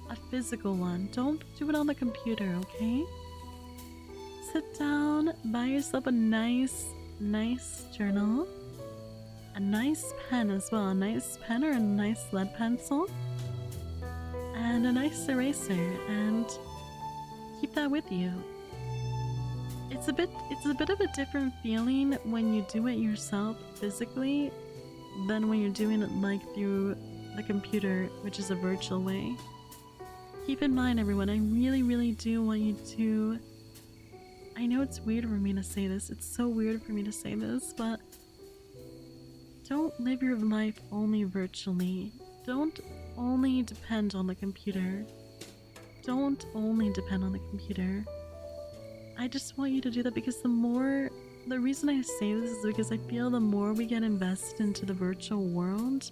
a physical one. Don't do it on the computer, okay? Sit down, buy yourself a nice journal, a nice pen as well, a nice pen or a nice lead pencil, and a nice eraser, and keep that with you. It's a bit of a different feeling when you do it yourself physically than when you're doing it like through the computer, which is a virtual way. Keep in mind, everyone, I really, really do want you to, I know it's weird for me to say this, it's so weird for me to say this, but don't live your life only virtually. Don't only depend on the computer. Don't only depend on the computer. I just want you to do that, because the reason I say this is because I feel the more we get invested into the virtual world,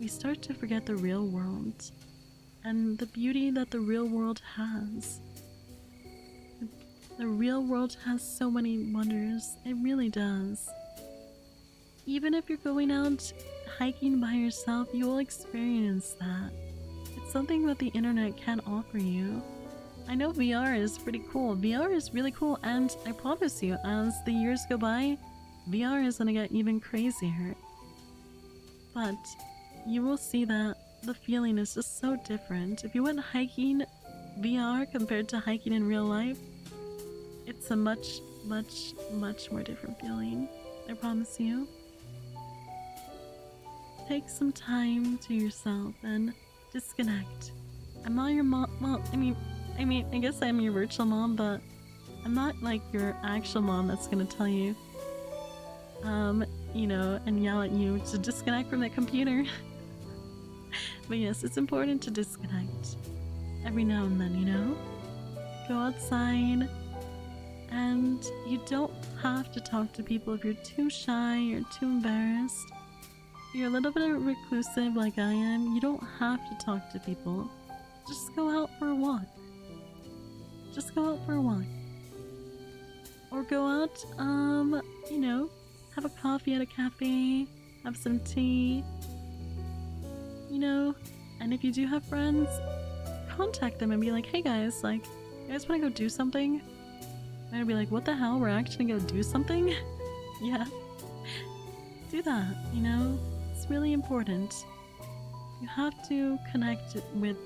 we start to forget the real world and the beauty that the real world has. The real world has so many wonders. It really does. Even if you're going out hiking by yourself, you will experience that. It's something that the internet can't offer you. I know VR is pretty cool. VR is really cool, and I promise you, as the years go by, VR is gonna get even crazier. But you will see that the feeling is just so different. If you went hiking VR compared to hiking in real life, it's a much, much, much more different feeling. I promise you. Take some time to yourself and disconnect. I'm not your mom. Well, I guess I'm your virtual mom, but I'm not like your actual mom that's gonna tell you, you know, and yell at you to disconnect from that computer. But yes, it's important to disconnect every now and then, you know? Go outside, and you don't have to talk to people if you're too shy or too embarrassed. You're a little bit reclusive like I am. You don't have to talk to people. Just go out for a walk. Just go out for a walk. Or go out, you know, have a coffee at a cafe, have some tea, you know, and if you do have friends, contact them and be like, hey guys, like, you guys want to go do something? And I'd be like, what the hell, we're actually gonna go do something? Yeah. Do that, you know? It's really important. You have to connect with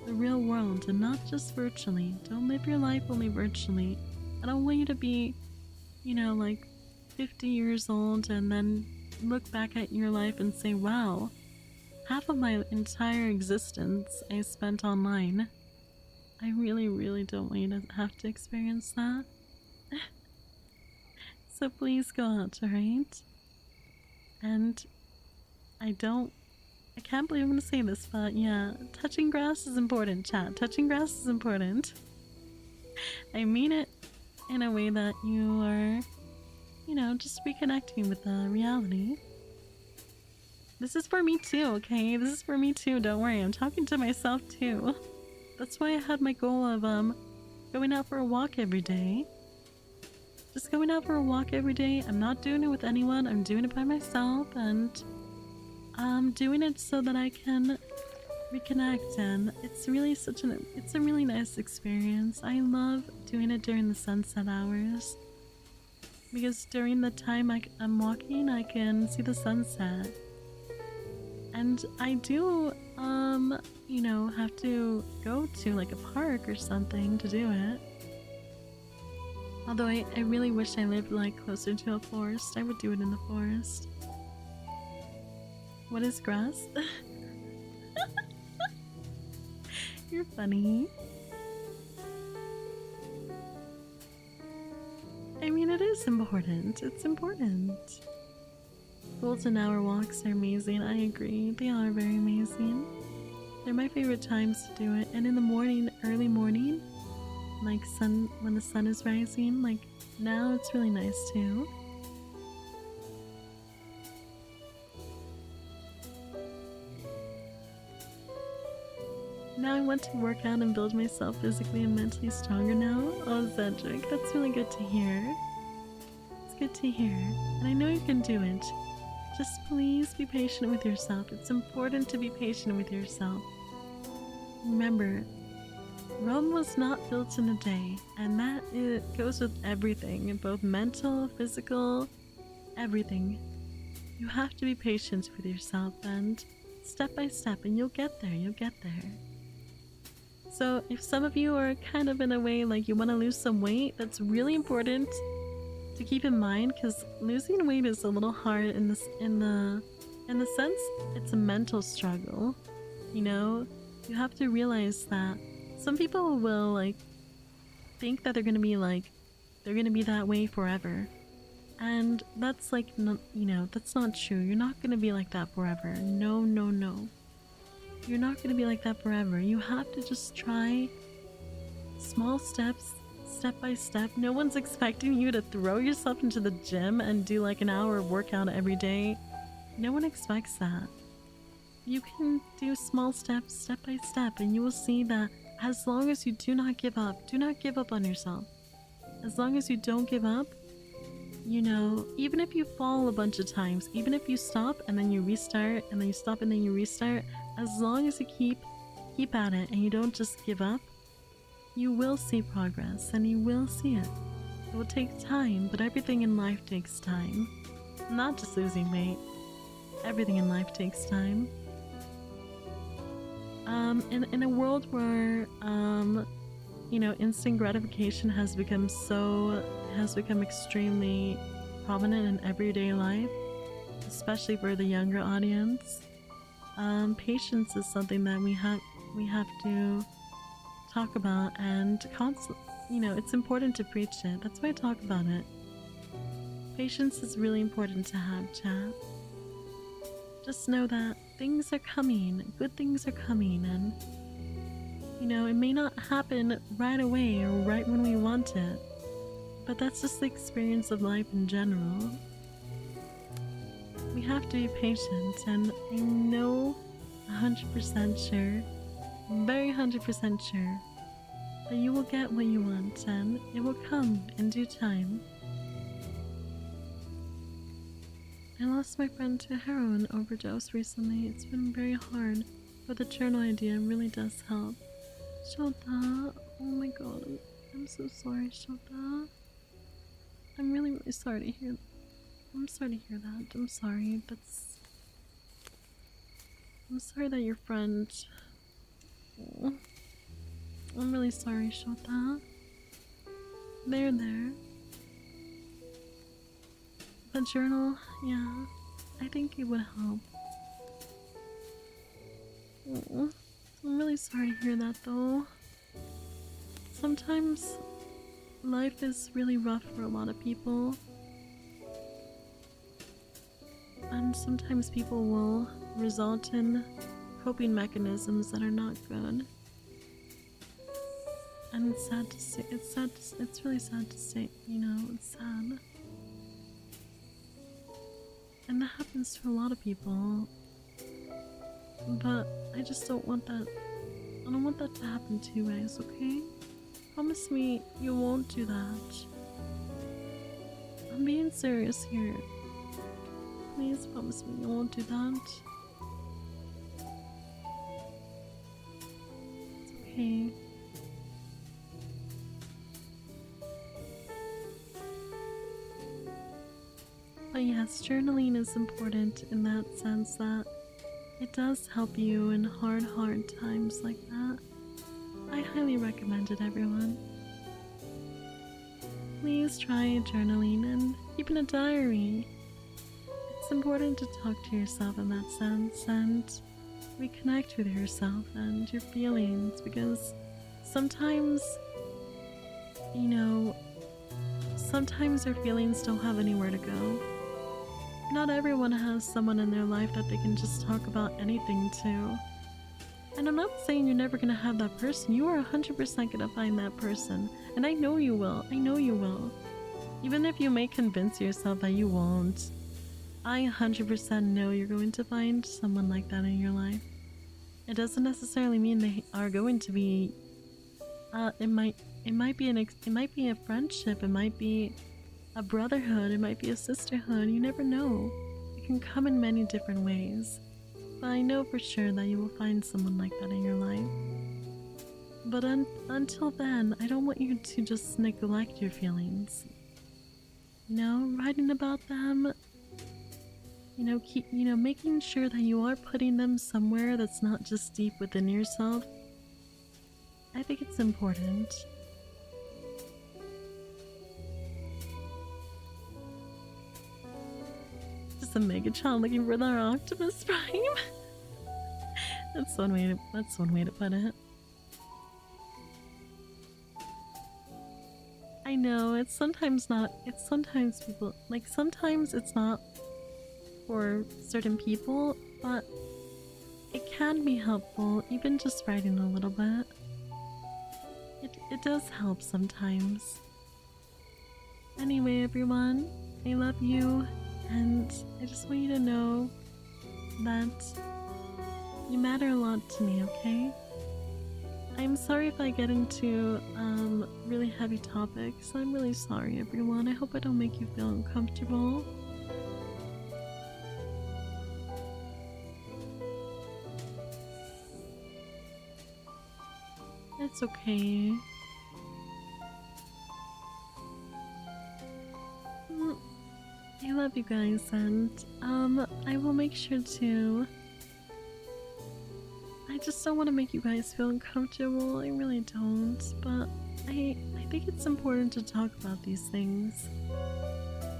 the real world and not just virtually. Don't live your life only virtually. I don't want you to be, you know, like 50 years old and then look back at your life and say, wow, half of my entire existence I spent online. I really, really don't want you to have to experience that. So please go out, alright? And I can't believe I'm gonna say this, but yeah, touching grass is important, chat. Touching grass is important. I mean it in a way that you are, you know, just reconnecting with the reality. This is for me too, okay? This is for me too, don't worry. I'm talking to myself too. That's why I had my goal of going out for a walk every day. Just going out for a walk every day. I'm not doing it with anyone. I'm doing it by myself, and I'm doing it so that I can reconnect, and it's really it's a really nice experience. I love doing it during the sunset hours because during the time I'm walking, I can see the sunset. And I do, you know, have to go to like a park or something to do it. Although I really wish I lived like closer to a forest. I would do it in the forest. What is grass? You're funny. I mean, it is important. It's important. Golden hour walks are amazing. I agree. They are very amazing. They're my favorite times to do it. And in the morning, early morning, like when the sun is rising, like now it's really nice too. Now I want to work out and build myself physically and mentally stronger now. Oh, Cedric, that's really good to hear. It's good to hear. And I know you can do it. Just please be patient with yourself. It's important to be patient with yourself. Remember, Rome was not built in a day, and that goes with everything, both mental, physical, everything. You have to be patient with yourself, and step by step, and you'll get there, you'll get there. So if some of you are kind of in a way like you want to lose some weight, that's really important to keep in mind, because losing weight is a little hard in the sense it's a mental struggle. You know, you have to realize that some people will like think that they're gonna be that way forever, and that's like that's not true. You're not gonna be like that forever. No, you're not gonna be like that forever. You have to just try small steps, step by step. No one's expecting you to throw yourself into the gym and do like an hour of workout every day. No one expects that. You can do small steps, step by step, and you will see that as long as you do not give up on yourself. As long as you don't give up, you know, even if you fall a bunch of times, even if you stop and then you restart, and then you stop and then you restart, as long as you keep at it and you don't just give up, you will see progress, and you will see it. It will take time, but everything in life takes time. Not just losing weight. Everything in life takes time. In a world where instant gratification has become extremely prominent in everyday life, especially for the younger audience. Patience is something that we have to talk about, and it's important to preach it. That's why I talk about it. Patience is really important to have, chat. Just know that things are coming, good things are coming, and it may not happen right away or right when we want it, but that's just the experience of life in general. We have to be patient, and I know 100% sure, very 100% sure, that you will get what you want, and it will come in due time. I lost my friend to a heroin overdose recently. It's been very hard, but the journal idea really does help. Shota, oh my god, I'm so sorry, Shota. I'm really, really sorry to hear. I'm sorry to hear that. I'm sorry. I'm sorry that your friend. Oh, I'm really sorry, Shota. There. The journal, yeah, I think it would help. Oh, I'm really sorry to hear that, though. Sometimes life is really rough for a lot of people, and sometimes people will result in coping mechanisms that are not good. And it's sad to say. It's really sad to say. It's sad. And that happens to a lot of people. But I just don't want that. I don't want that to happen to you guys, okay? Promise me you won't do that. I'm being serious here. Please promise me you won't do that. It's okay. But yes, journaling is important in that sense that it does help you in hard times like that. I highly recommend it, everyone. Please try journaling and keeping a diary. It's important to talk to yourself in that sense and reconnect with yourself and your feelings, because sometimes, sometimes our feelings don't have anywhere to go. Not everyone has someone in their life that they can just talk about anything to. And I'm not saying you're never gonna have that person. You are 100% gonna find that person. And I know you will. I know you will. Even if you may convince yourself that you won't, I 100% know you're going to find someone like that in your life. It doesn't necessarily mean they are going to be. It might be a friendship. It might be a brotherhood, it might be a sisterhood, you never know. It can come in many different ways. But I know for sure that you will find someone like that in your life. But until then, I don't want you to just neglect your feelings. Writing about them, making sure that you are putting them somewhere that's not just deep within yourself. I think it's important. A Megatron looking for their Optimus Prime. That's one way to put it. I know sometimes it's not for certain people, but it can be helpful, even just writing a little bit. It does help sometimes. Anyway, everyone, I love you. And I just want you to know that you matter a lot to me, okay? I'm sorry if I get into really heavy topics. I'm really sorry, everyone. I hope I don't make you feel uncomfortable. It's okay. I love you guys, and I will make sure to I just don't want to make you guys feel uncomfortable. I really don't, but I think it's important to talk about these things.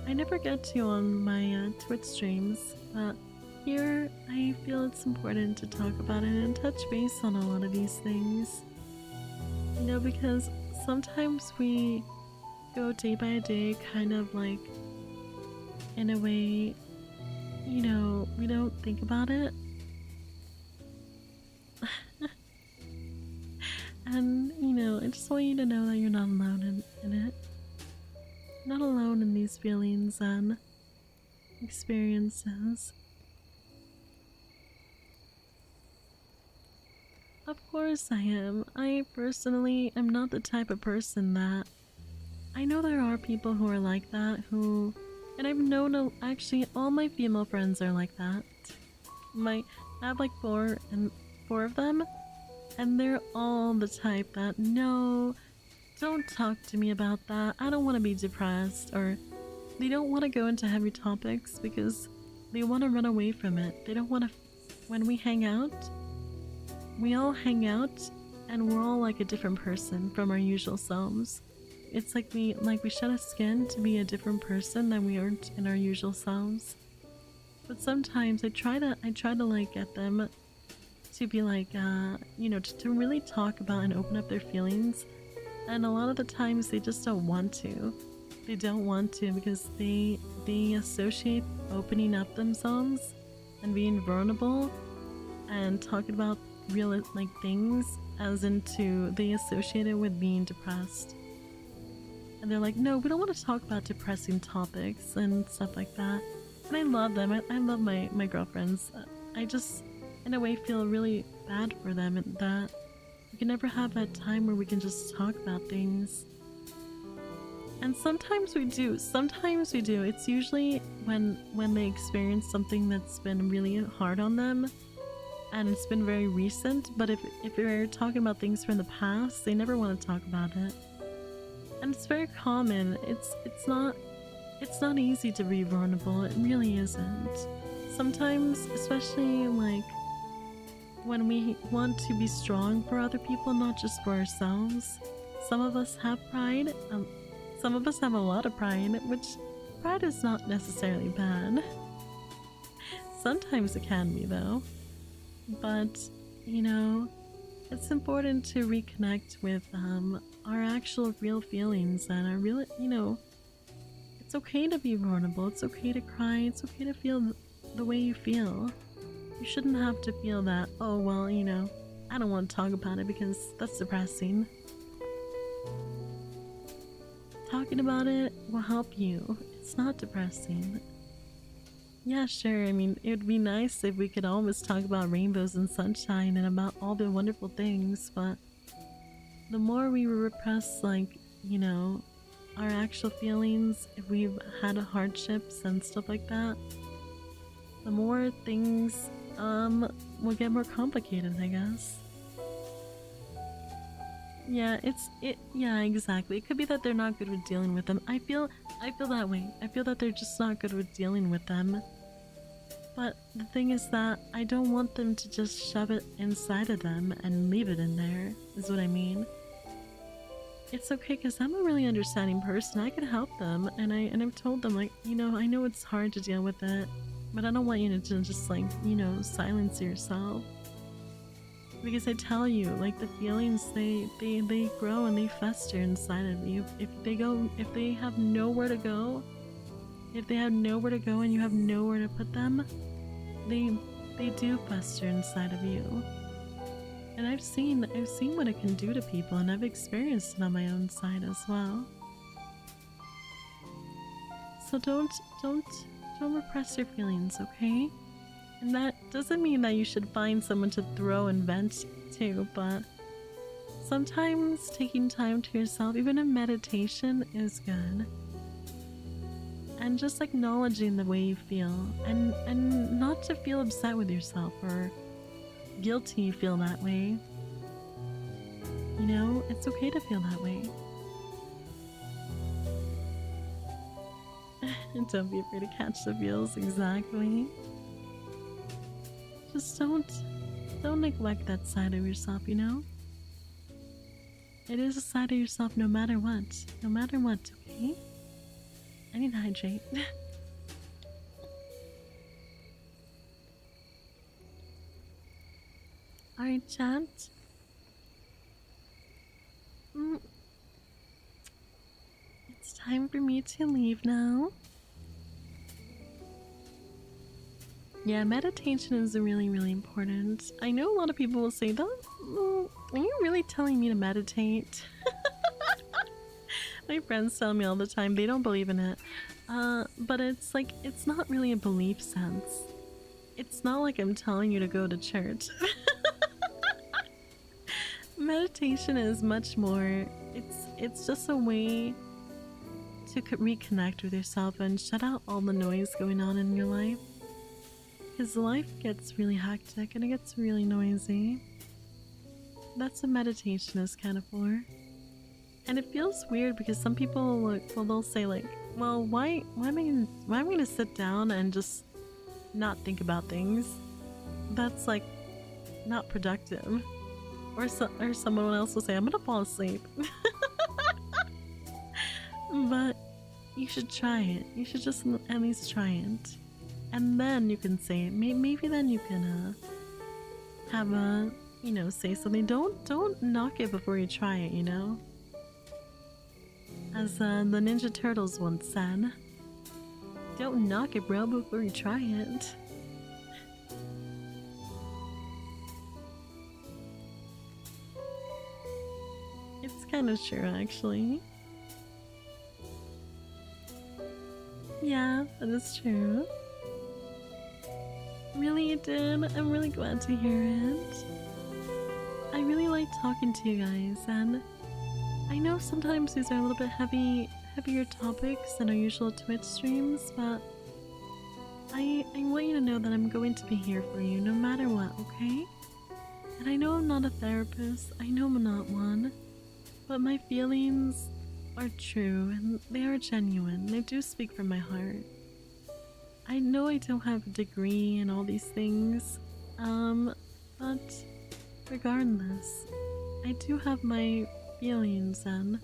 I never get to on my Twitch streams, but here I feel it's important to talk about it and touch base on a lot of these things. You know, because sometimes we go day by day, kind of like in a way, you know, we don't think about it. And, you know, I just want you to know that you're not alone in it. Not alone in these feelings and experiences. Of course I am. I personally am not the type of person that... I know there are people who are like that, and I've known, actually, all my female friends are like that. I have like four of them, and they're all the type that, no, don't talk to me about that. I don't want to be depressed, or they don't want to go into heavy topics because they want to run away from it. They don't want to... When we hang out, we all hang out, and we're all like a different person from our usual selves. It's like we shed a skin to be a different person than we aren't in our usual selves. But sometimes I try to like get them to be like, you know, to really talk about and open up their feelings. And a lot of the times they just don't want to. They don't want to because they associate opening up themselves and being vulnerable and talking about real like things as into they associate it with being depressed. And they're like, no, we don't want to talk about depressing topics and stuff like that. And I love them. I love my girlfriends. I just, in a way, feel really bad for them, and that we can never have that time where we can just talk about things. And sometimes we do. Sometimes we do. It's usually when they experience something that's been really hard on them, and it's been very recent. But if we're talking about things from the past, they never want to talk about it. And it's very common. It's not easy to be vulnerable. It really isn't. Sometimes, especially like when we want to be strong for other people, not just for ourselves. Some of us have pride. Some of us have a lot of pride, which pride is not necessarily bad. Sometimes it can be though. But, you know, it's important to reconnect with our actual real feelings and our real, you know, it's okay to be vulnerable, it's okay to cry, it's okay to feel the way you feel. You shouldn't have to feel that, oh, well, you know, I don't want to talk about it because that's depressing. Talking about it will help you. It's not depressing. Yeah, sure. I mean, it would be nice if we could always talk about rainbows and sunshine and about all the wonderful things, but the more we repress, like, you know, our actual feelings, if we've had hardships and stuff like that, the more things will get more complicated, I guess. Yeah, yeah, exactly. It could be that they're not good with dealing with them. I feel that way. I feel that they're just not good with dealing with them. But the thing is that I don't want them to just shove it inside of them and leave it in there, is what I mean. It's okay, because I'm a really understanding person. I can help them, and I've told them, like, you know, I know it's hard to deal with it, but I don't want you to just, like, you know, silence yourself. Because I tell you, like, the feelings, they grow and they fester inside of you. If they have nowhere to go, and you have nowhere to put them, they do fester inside of you. And I've seen what it can do to people, and I've experienced it on my own side as well. So don't repress your feelings, okay? And that doesn't mean that you should find someone to throw and vent to, but sometimes taking time to yourself, even in meditation, is good. And just acknowledging the way you feel, and not to feel upset with yourself or guilty you feel that way. You know, it's okay to feel that way. And don't be afraid to catch the feels, exactly. Just don't don't neglect that side of yourself, you know? It is a side of yourself no matter what. No matter what, okay? I need to hydrate. Alright, chat. It's time for me to leave now. Yeah, meditation is really, really important. I know a lot of people will say, "That, are you really telling me to meditate?" My friends tell me all the time they don't believe in it. But it's like, it's not really a belief sense. It's not like I'm telling you to go to church. Meditation is much more, it's just a way to reconnect with yourself and shut out all the noise going on in your life. Because life gets really hectic and it gets really noisy. That's what meditation is kind of for. And it feels weird because some people they'll say like, well, why am I gonna sit down and just not think about things? That's like not productive. Or someone else will say, I'm gonna fall asleep. But you should try it. You should just at least try it. And then you can say it. Maybe then you can have a, you know, say something. Don't knock it before you try it, you know? As the Ninja Turtles once said, don't knock it, bro, before you try it. It's kind of true, actually. Yeah, that is true. Really, you did? I'm really glad to hear it. I really like talking to you guys, and I know sometimes these are a little bit heavier topics than our usual Twitch streams, but I want you to know that I'm going to be here for you no matter what, okay? And I know I'm not a therapist, I know I'm not one, but my feelings are true and they are genuine. They do speak from my heart. I know I don't have a degree and all these things, but regardless, I do have my feelings and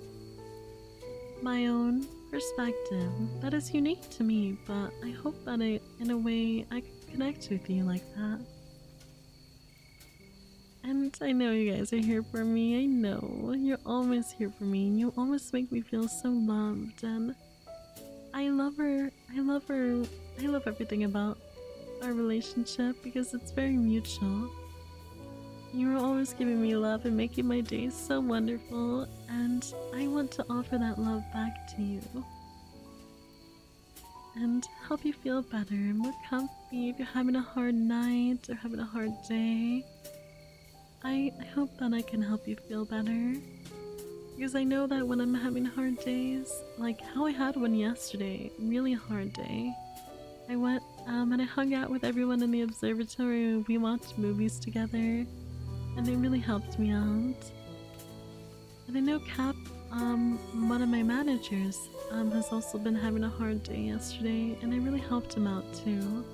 my own perspective that is unique to me, but I hope that in a way I can connect with you like that. And I know you guys are here for me. I know you're always here for me and you always make me feel so loved, and I love her. I love everything about our relationship because it's very mutual. You're always giving me love and making my days so wonderful, and I want to offer that love back to you and help you feel better and more comfy if you're having a hard night or having a hard day. I hope that I can help you feel better, because I know that when I'm having hard days, like how I had one yesterday, really hard day, I went and I hung out with everyone in the observatory. We watched movies together and it really helped me out. And I know Cap, one of my managers, has also been having a hard day yesterday, and I really helped him out too.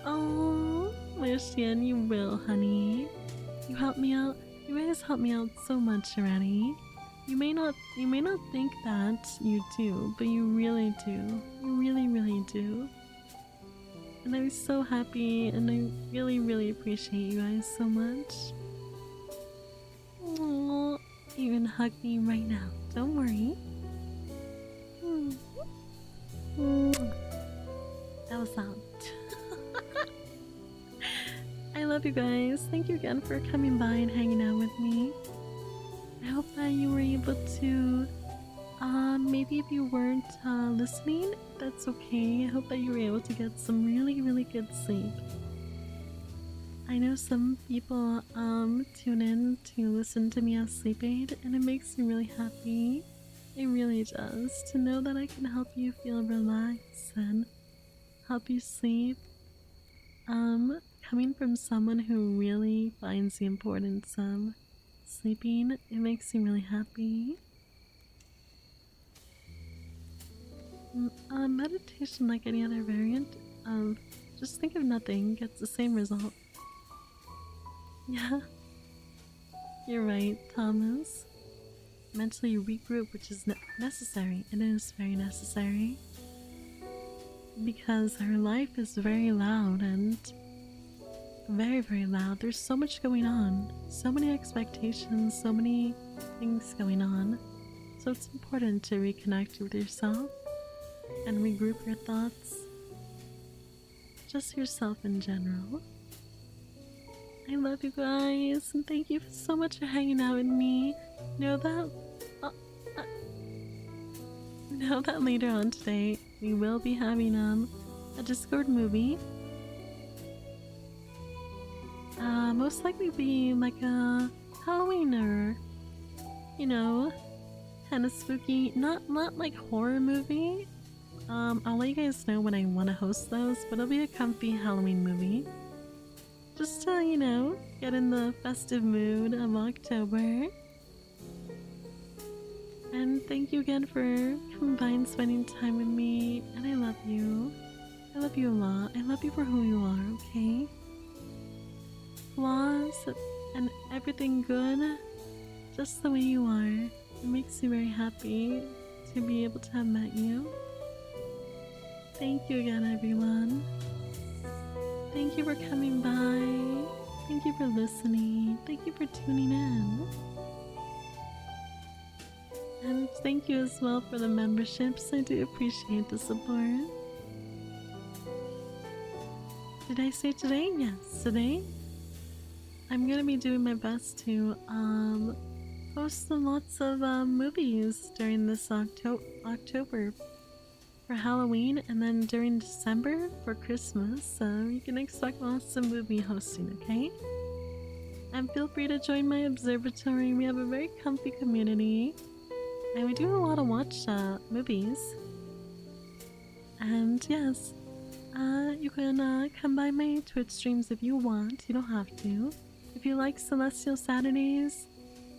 Oh, Lucian, you will, honey. You helped me out. You guys helped me out so much already. You may not think that you do, but you really do. You really, really do. And I'm so happy, and I really, really appreciate you guys so much. Aww, you can hug me right now. Don't worry. That was loud. I love you guys. Thank you again for coming by and hanging out with me. I hope that you were able to, maybe if you weren't listening, that's okay. I hope that you were able to get some really, really good sleep. I know some people tune in to listen to me as sleep aid, and it makes me really happy. It really does, to know that I can help you feel relaxed and help you sleep. Coming from someone who really finds the importance of sleeping, it makes me really happy. Meditation, like any other variant of just think of nothing, gets the same result. Yeah, you're right, Thomas. Mentally regroup, which is necessary. It is very necessary. Because our life is very loud and very, very loud. There's so much going on. So many expectations, so many things going on. So it's important to reconnect with yourself and regroup your thoughts. Just yourself in general. I love you guys, and thank you so much for hanging out with me. Know that later on today we will be having a Discord movie. Most likely be like a Halloween or, you know, kind of spooky, not like horror movie. I'll let you guys know when I want to host those, but it'll be a comfy Halloween movie. Just to, you know, get in the festive mood of October. And thank you again for spending time with me. And I love you. I love you a lot. I love you for who you are, okay? Flaws and everything good, just the way you are. It makes me very happy to be able to have met you. Thank you again, everyone. Thank you for coming by. Thank you for listening. Thank you for tuning in. And thank you as well for the memberships. I do appreciate the support. Did I say today? Yes, today. I'm gonna be doing my best to post lots of movies during this October for Halloween, and then during December for Christmas, so you can expect lots of movie hosting, okay? And feel free to join my observatory. We have a very comfy community, and we do a lot of watch movies. And yes, you can come by my Twitch streams if you want. You don't have to. If you like Celestial Saturdays,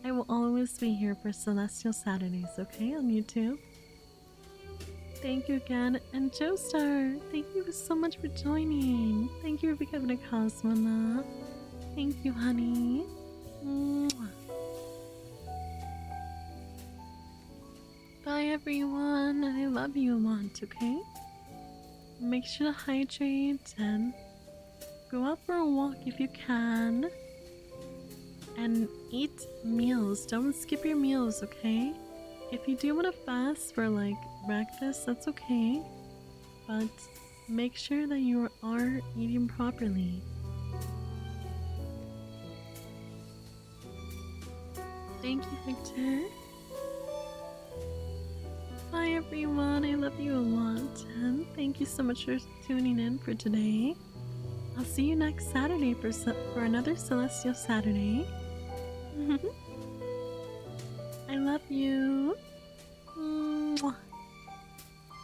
I will always be here for Celestial Saturdays, okay, on YouTube. Thank you again, and Joestar, thank you so much for joining. Thank you for becoming a cosmonaut. Thank you, honey. Mwah. Bye, everyone. I love you a lot, okay? Make sure to hydrate and go out for a walk if you can. And eat meals. Don't skip your meals, okay? If you do want to fast for like breakfast, that's okay. But make sure that you are eating properly. Thank you, Victor. Bye, everyone. I love you a lot. And thank you so much for tuning in for today. I'll see you next Saturday for another Celestial Saturday. I love you. Mwah.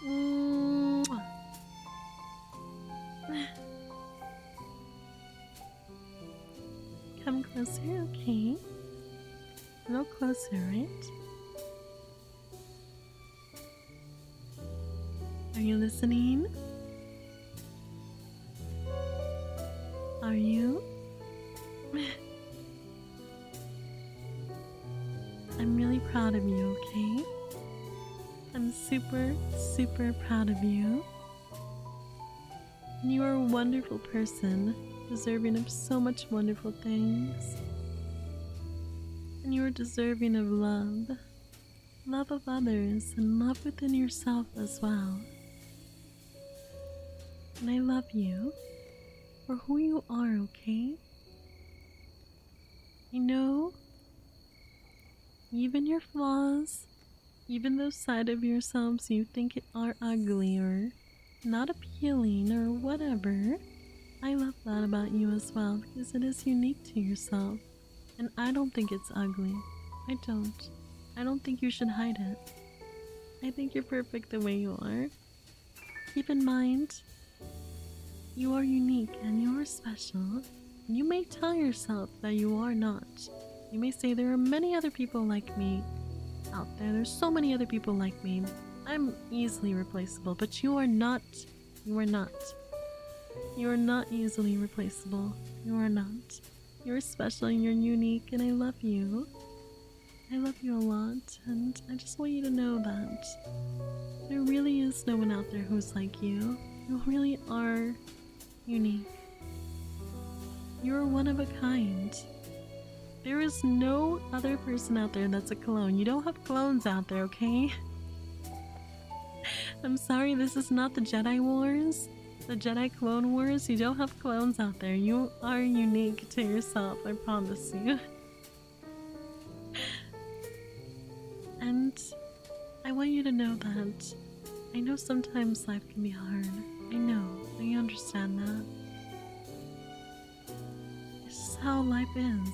Mwah. Come closer, okay? A little closer, right? Are you listening? Are you? I'm really proud of you, okay? I'm super, super proud of you. And you are a wonderful person, deserving of so much wonderful things. And you are deserving of love. Love of others, and love within yourself as well. And I love you for who you are, okay? I know even your flaws, even those side of yourselves you think are ugly or not appealing or whatever, I love that about you as well because it is unique to yourself. And I don't think it's ugly. I don't. I don't think you should hide it. I think you're perfect the way you are. Keep in mind, you are unique and you are special. You may tell yourself that you are not. You may say there are many other people like me out there. There's so many other people like me. I'm easily replaceable, but you are not. You are not. You are not easily replaceable. You are not. You're special and you're unique, and I love you. I love you a lot, and I just want you to know that there really is no one out there who's like you. You really are unique. You're one of a kind. There is no other person out there that's a clone. You don't have clones out there, okay? I'm sorry, this is not the Jedi Wars. The Jedi Clone Wars. You don't have clones out there. You are unique to yourself, I promise you. And I want you to know that I know sometimes life can be hard. I know. I understand that. It's just how life is.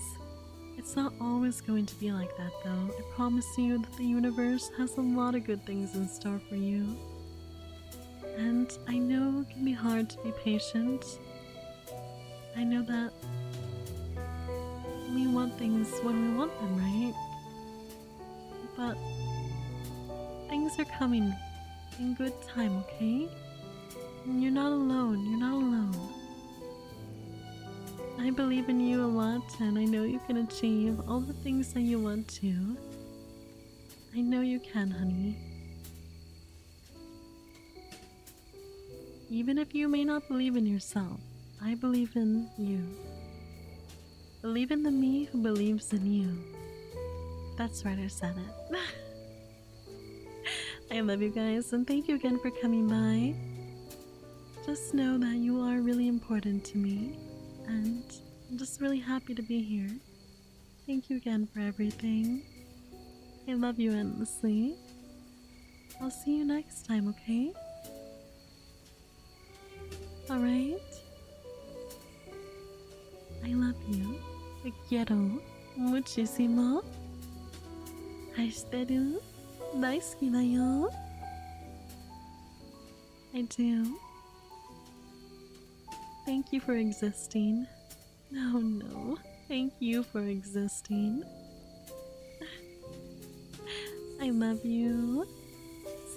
It's not always going to be like that, though. I promise you that the universe has a lot of good things in store for you. And I know it can be hard to be patient. I know that we want things when we want them, right? But things are coming in good time, okay? And you're not alone. You're not alone. I believe in you a lot, and I know you can achieve all the things that you want to. I know you can, honey. Even if you may not believe in yourself, I believe in you. Believe in the me who believes in you. That's right, I said it. I love you guys, and thank you again for coming by. Just know that you are really important to me, and I'm just really happy to be here. Thank you again for everything. I love you endlessly. I'll see you next time, okay? Alright? I love you. Te quiero muchísimo. Aishiteru. Daisuki da yo. I do. Thank you for existing. No. Thank you for existing. I love you.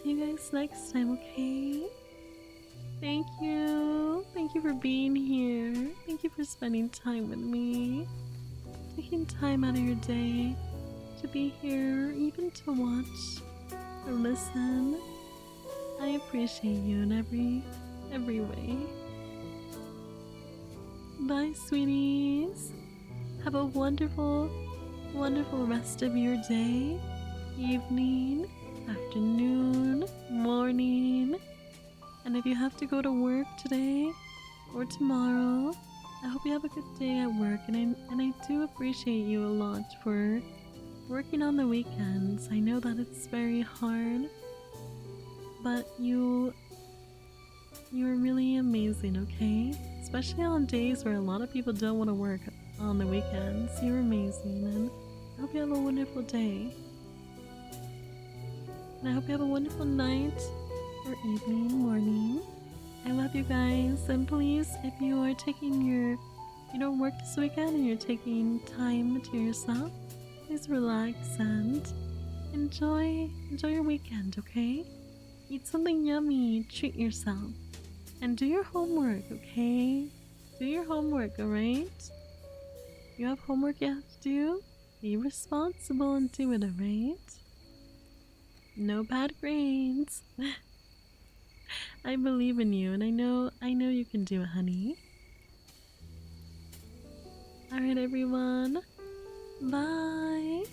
See you guys next time, okay? Thank you. Thank you for being here. Thank you for spending time with me. Taking time out of your day to be here, even to watch or listen. I appreciate you in every way. Bye, sweeties. Have a wonderful, wonderful rest of your day, evening, afternoon, morning. And if you have to go to work today or tomorrow, I hope you have a good day at work. And I do appreciate you a lot for working on the weekends. I know that it's very hard, but you're really amazing, okay? Especially on days where a lot of people don't want to work on the weekends. You're amazing, and I hope you have a wonderful day. And I hope you have a wonderful night or evening, morning. I love you guys, and please, if you are taking you don't work this weekend and you're taking time to yourself, please relax and enjoy your weekend, okay? Eat something yummy, treat yourself, and do your homework, okay? Do your homework, alright? You have homework you have to do? Be responsible and do it, alright? No bad grades. I believe in you, and I know you can do it, honey. Alright, everyone. Bye.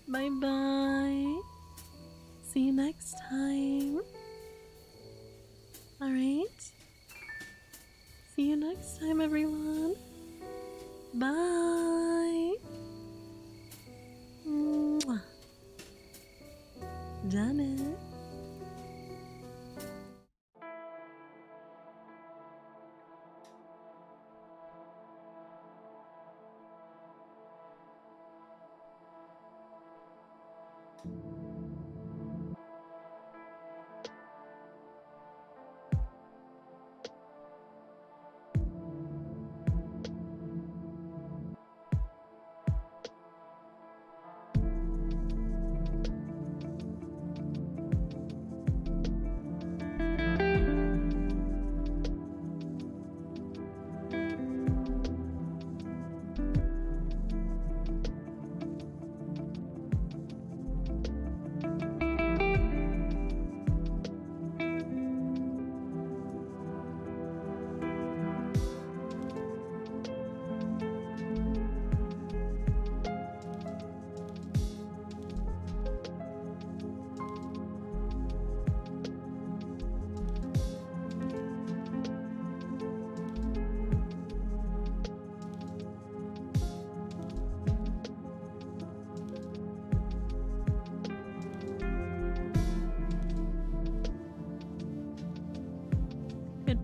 Bye-bye. See you next time. Alright? See you next time, everyone. Bye. Mwah. Done it.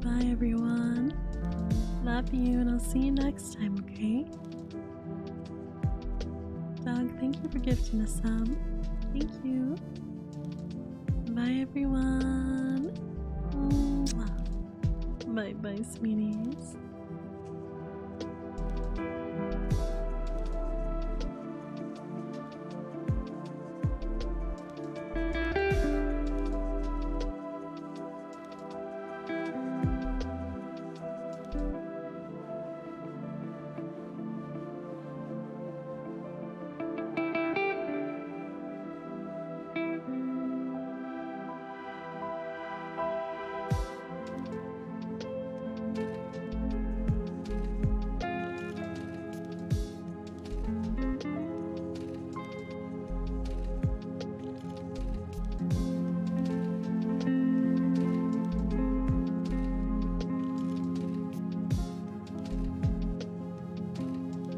Bye, everyone. Love you, and I'll see you next time, okay? Dog, thank you for gifting a sub. Thank you. Bye, everyone. Bye-bye, sweeties.